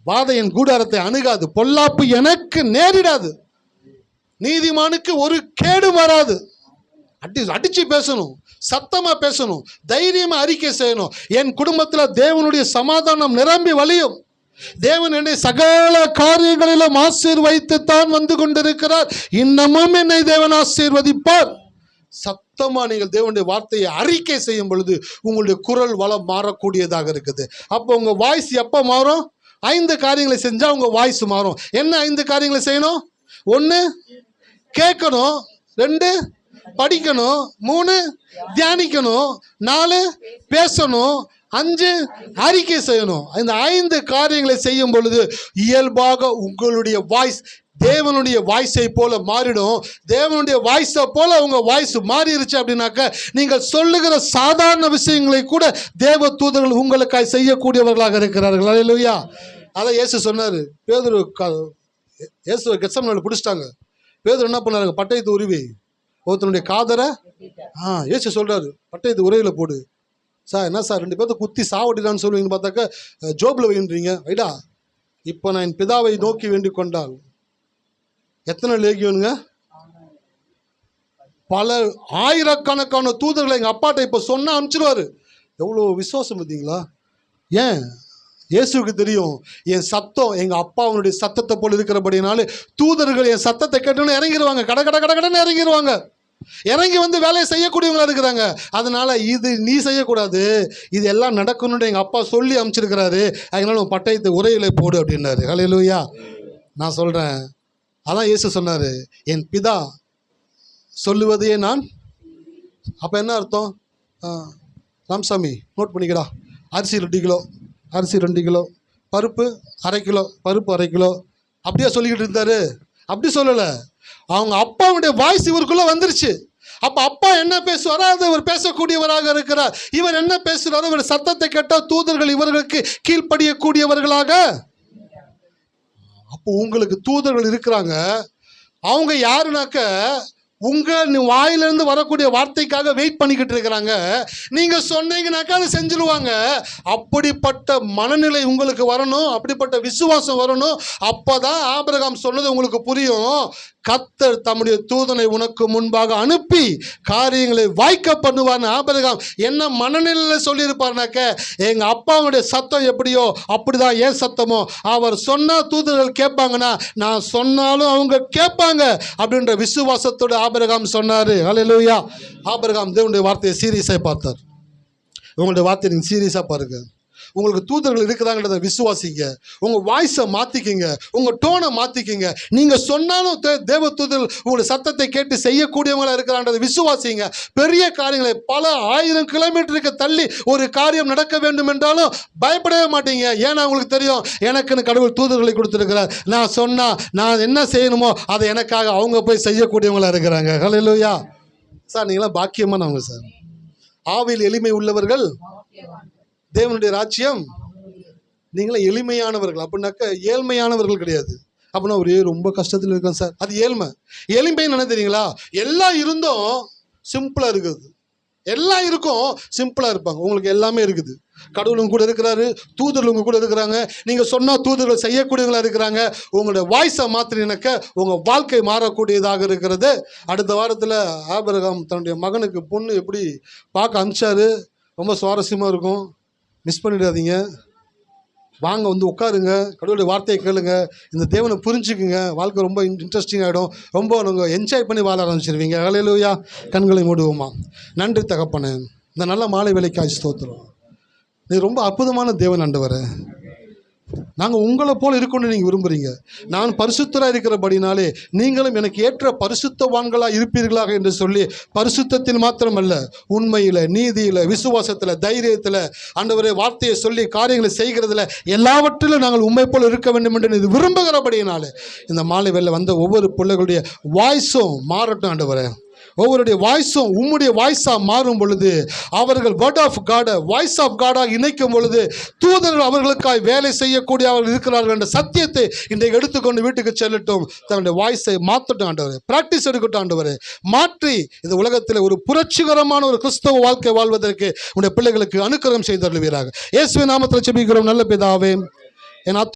வாதை என் கூடாரத்தை அணுகாது, பொல்லாப்பு எனக்கு நேரிடாது, நீதிமானுக்கு ஒரு கேடு வராது. அடிச்சு பேசணும், சத்தமா பேசணும், தைரியமா அறிக்கை செய்யணும். என் குடும்பத்தில் தேவனுடைய சமாதானம் நிரம்பி வழியும். தேவன் என்னை சகல காரியங்களிலும் ஆசீர்வதித்து தான் வந்து கொண்டிருக்கிறார். இன்னமும் என்னை தேவன் ஆசீர்வதிப்பார். சத்தமா நீங்கள் தேவனுடைய வார்த்தையை அறிக்கை செய்யும் பொழுது உங்களுடைய குரல் வளம் மாறக்கூடியதாக இருக்குது. அப்போ உங்க வாய்ஸ் எப்போ மாறும்? 5 காரியங்களை செஞ்சா உங்க வாய்ஸ் மாறும். என்ன 5 காரியங்களை செய்யணும்? 1 கேட்கணும், 2 படிக்கணும், 3 தியானிக்கணும், 4 பேசணும், 5 அறிக்கை செய்யணும். இந்த 5 காரியங்களை செய்யும் பொழுது இயல்பாக உங்களுடைய வாய்ஸ் தேவனுடைய வாய்ஸை போல மாறிடும். தேவனுடைய வாய்ஸை போல உங்க வாய்ஸ் மாறிடுச்சு அப்படின்னாக்க நீங்கள் சொல்லுகிற சாதாரண விஷயங்களை கூட தேவ தூதர்கள் உங்களுக்காய் செய்யக்கூடியவர்களாக இருக்கிறார்கள். ஹல்லேலூயா. அதான் இயேசு சொன்னாரு. பேதுரு இயேசுவை கெத்சமனேல பிடிச்சிட்டாங்க. பேதுரு என்ன பண்ணாருங்க? பட்டயத்தை உருவி ஒருத்தனுடைய காதரை இயேசு சொல்றாரு, பட்டயத்தை உரையில போடு. சார் என்ன சார் 2 பேர்த்த குத்தி சாவடிலான்னு சொல்லுவீங்கன்னு பார்த்தாக்க ஜோப்ல வைன்றீங்க. வைடா, இப்போ நான் என் பிதாவை நோக்கி வேண்டிக் கொண்டால் எத்தனை லேகியோனுங்க? பல ஆயிரக்கணக்கான தூதர்களை எங்கள் அப்பாட்ட இப்போ சொன்னால் அனுப்பிச்சிடுவாரு. எவ்வளோ விசுவாசம் பார்த்தீங்களா? ஏன்? இயேசுக்கு தெரியும் என் சத்தம் எங்கள் அப்பாவுடைய சத்தத்தை போல் இருக்கிறபடினால தூதர்கள் என் சத்தத்தை கேட்டோன்னு இறங்கிடுவாங்க. கடன்னு இறங்கிடுவாங்க. இறங்கி வந்து வேலையை செய்யக்கூடியவங்களா இருக்கிறாங்க. அதனால இது நீ செய்யக்கூடாது, இது எல்லாம் நடக்கணும்னு எங்கள் அப்பா சொல்லி அனுப்பிச்சிருக்கிறாரு. அதனால உன் பட்டயத்தை உரையில போடு அப்படின்னாரு. ஹல்லேலூயா. நான் சொல்கிறேன், அதான் இயேசு சொன்னார், என் பிதா சொல்லுவதையே நான். அப்போ என்ன அர்த்தம்? ராமசாமி நோட் பண்ணிக்கடா. அரிசி 2 கிலோ, பருப்பு 1/2 கிலோ, பருப்பு 1/2 கிலோ. அப்படியே சொல்லிக்கிட்டு இருந்தாரு? அப்படி சொல்லலை. அவங்க அப்பாவுடைய வாய்ஸ் இவருக்குள்ளே வந்துருச்சு. அப்போ அப்பா என்ன பேசுவாரோ அதை இவர் பேசக்கூடியவராக இருக்கிறார். இவர் என்ன பேசுகிறாரோ இவர் சத்தத்தை கேட்டால் தூதர்கள் இவர்களுக்கு கீழ்ப்படியக்கூடியவர்களாக. அப்போ உங்களுக்கு தூதர்கள் இருக்கிறாங்க. அவங்க யாருனாக்க வாயிலிருந்து வரக்கூடிய வார்த்தைக்காக வெயிட் பண்ணிக்கிட்டு இருக்கிறாங்க. நீங்க சொன்னீங்கன்னாக்கா அதை செஞ்சிருவாங்க. அப்படிப்பட்ட மனநிலை உங்களுக்கு வரணும், அப்படிப்பட்ட விசுவாசம் வரணும். அப்பதான் ஆபிரகாம் சொன்னது உங்களுக்கு புரியும். கர்த்தர் தம்முடைய தூதனை உனக்கு முன்பாக அனுப்பி காரியங்களை வாய்க்க பண்ணுவார்னு ஆபிரகாம் என்ன மனநிலையில் சொல்லியிருப்பார்னாக்க, எங்க அப்பாவுடைய சத்தம் எப்படியோ அப்படிதான் ஏன் சத்தமோ. அவர் சொன்னா தூதர்கள் கேட்பாங்கன்னா நான் சொன்னாலும் அவங்க கேட்பாங்க அப்படின்ற விசுவாசத்தோடு ஆபிரகாம் சொன்னாரு. ஹல்லேலூயா. ஆபிரகாம் தேவனுடைய வார்த்தையை சீரியஸாக பார்த்தார். உங்களுடைய வார்த்தையை நீங்கள் சீரியஸாக பாருங்க. உங்களுக்கு தூதர்கள் இருக்கிறாங்கிறத விசுவாசிங்க. உங்கள் வாய்ஸை மாற்றிக்கிங்க, உங்கள் டோனை மாற்றிக்கிங்க. நீங்கள் சொன்னாலும் தேவ தூதர்கள் உங்களுடைய சத்தத்தை கேட்டு செய்யக்கூடியவங்களாக இருக்கிறான்றதை விசுவாசிங்க. பெரிய காரியங்களை பல 1000 கிலோமீட்டருக்கு தள்ளி ஒரு காரியம் நடக்க வேண்டும் என்றாலும் பயப்படவே மாட்டீங்க. ஏன்னா உங்களுக்கு தெரியும், எனக்குன்னு கடவுள் தூதர்களை கொடுத்துருக்கிறார். நான் சொன்னால் நான் என்ன செய்யணுமோ அதை எனக்காக அவங்க போய் செய்யக்கூடியவங்களாக இருக்கிறாங்க. ஹல்லேலூயா. சார் நீங்களாம் பாக்கியமானவங்க சார். ஆவியில் எளிமை உள்ளவர்கள் தேவனுடைய ராஜ்யம். நீங்களாம் எளிமையானவர்கள். அப்படின்னாக்க ஏழ்மையானவர்கள் கிடையாது. அப்படின்னா ஒரே ரொம்ப கஷ்டத்தில் இருக்கேன் சார், அது ஏழ்மை. எளிமைன்னு என்ன தெரியுங்களா? எல்லாம் இருந்தும் சிம்பிளாக இருக்குது. எல்லாம் இருக்கும், சிம்பிளாக இருப்பாங்க. உங்களுக்கு எல்லாமே இருக்குது. கடவுளும் கூட இருக்கிறாரு, தூதர்களும் கூட இருக்கிறாங்க. நீங்கள் சொன்னால் தூதர்கள் செய்யக்கூடியவங்களாக இருக்கிறாங்க. உங்களுடைய வாய்ஸை மாற்றினாக்க உங்கள் வாழ்க்கை மாறக்கூடியதாக இருக்கிறது. அடுத்த வாரத்தில் ஆபிரகாம் தன்னுடைய மகனுக்கு பொண்ணு எப்படி பார்க்க அனுப்பிச்சாரு. ரொம்ப சுவாரஸ்யமாக இருக்கும். மிஸ் பண்ணிடாதீங்க. வாங்க வந்து உட்காருங்க, கடவுளுடைய வார்த்தையை கேளுங்க, இந்த தேவனை புரிஞ்சுக்குங்க. வாழ்க்கை ரொம்ப இன்ட்ரெஸ்டிங் ஆகிடும். ரொம்ப நீங்கள் என்ஜாய் பண்ணி வாழ ஆரம்பிச்சிருவீங்க. ஹல்லேலூயா. கண்களை மூடுவோமா. நன்றி தகப்பனே, இந்த நல்ல மாலை வேளைக்காய் ஸ்தோத்திரம். நீ ரொம்ப அற்புதமான தேவன் ஆண்டவரே. நாங்கள் உங்களை போல் இருக்கணும்னு நீங்கள் விரும்புகிறீங்க. நான் பரிசுத்தராக இருக்கிறபடினாலே நீங்களும் எனக்கு ஏற்ற பரிசுத்தவான்களாக இருப்பீர்களாக என்று சொல்லி பரிசுத்தத்தில் மாத்திரமல்ல, உண்மையில், நீதியில், விசுவாசத்தில், தைரியத்தில் ஆண்டவரே வார்த்தையை சொல்லி காரியங்களை செய்கிறதுல எல்லாவற்றிலும் நாங்கள் உண்மை போல் இருக்க வேண்டும் என்று இது விரும்புகிறபடினாலே இந்த மாலை வேளையில் வந்த ஒவ்வொரு பிள்ளைகளுடைய வாய்ஸும் மாறட்டும் ஆண்டவரே. ஒவ்வொருடைய வாய்ஸும் உம்முடைய வாய்ஸாக மாறும் பொழுது, அவர்கள் வேர்ட் ஆஃப் காடை வாய்ஸ் ஆஃப் காடாக இணைக்கும் பொழுது, தூதர்கள் அவர்களுக்காக வேலை செய்யக்கூடிய அவர்கள் இருக்கிறார்கள் என்ற சத்தியத்தை இன்றைக்கு எடுத்துக்கொண்டு வீட்டுக்கு செல்லட்டும். தன்னுடைய வாய்ஸை மாற்றட்டும் ஆண்டவரே. பிராக்டிஸ் எடுக்கட்டும் ஆண்டவரே. மாற்றி இந்த உலகத்தில் ஒரு புரட்சிகரமான ஒரு கிறிஸ்தவ வாழ்க்கை வாழ்வதற்கு உடைய பிள்ளைகளுக்கு அனுக்கிரகம் செய்தருள்வீராக. இயேசுவின் நாமத்தில் ஜெபிக்கிறோம் நல்ல பிதாவே. என்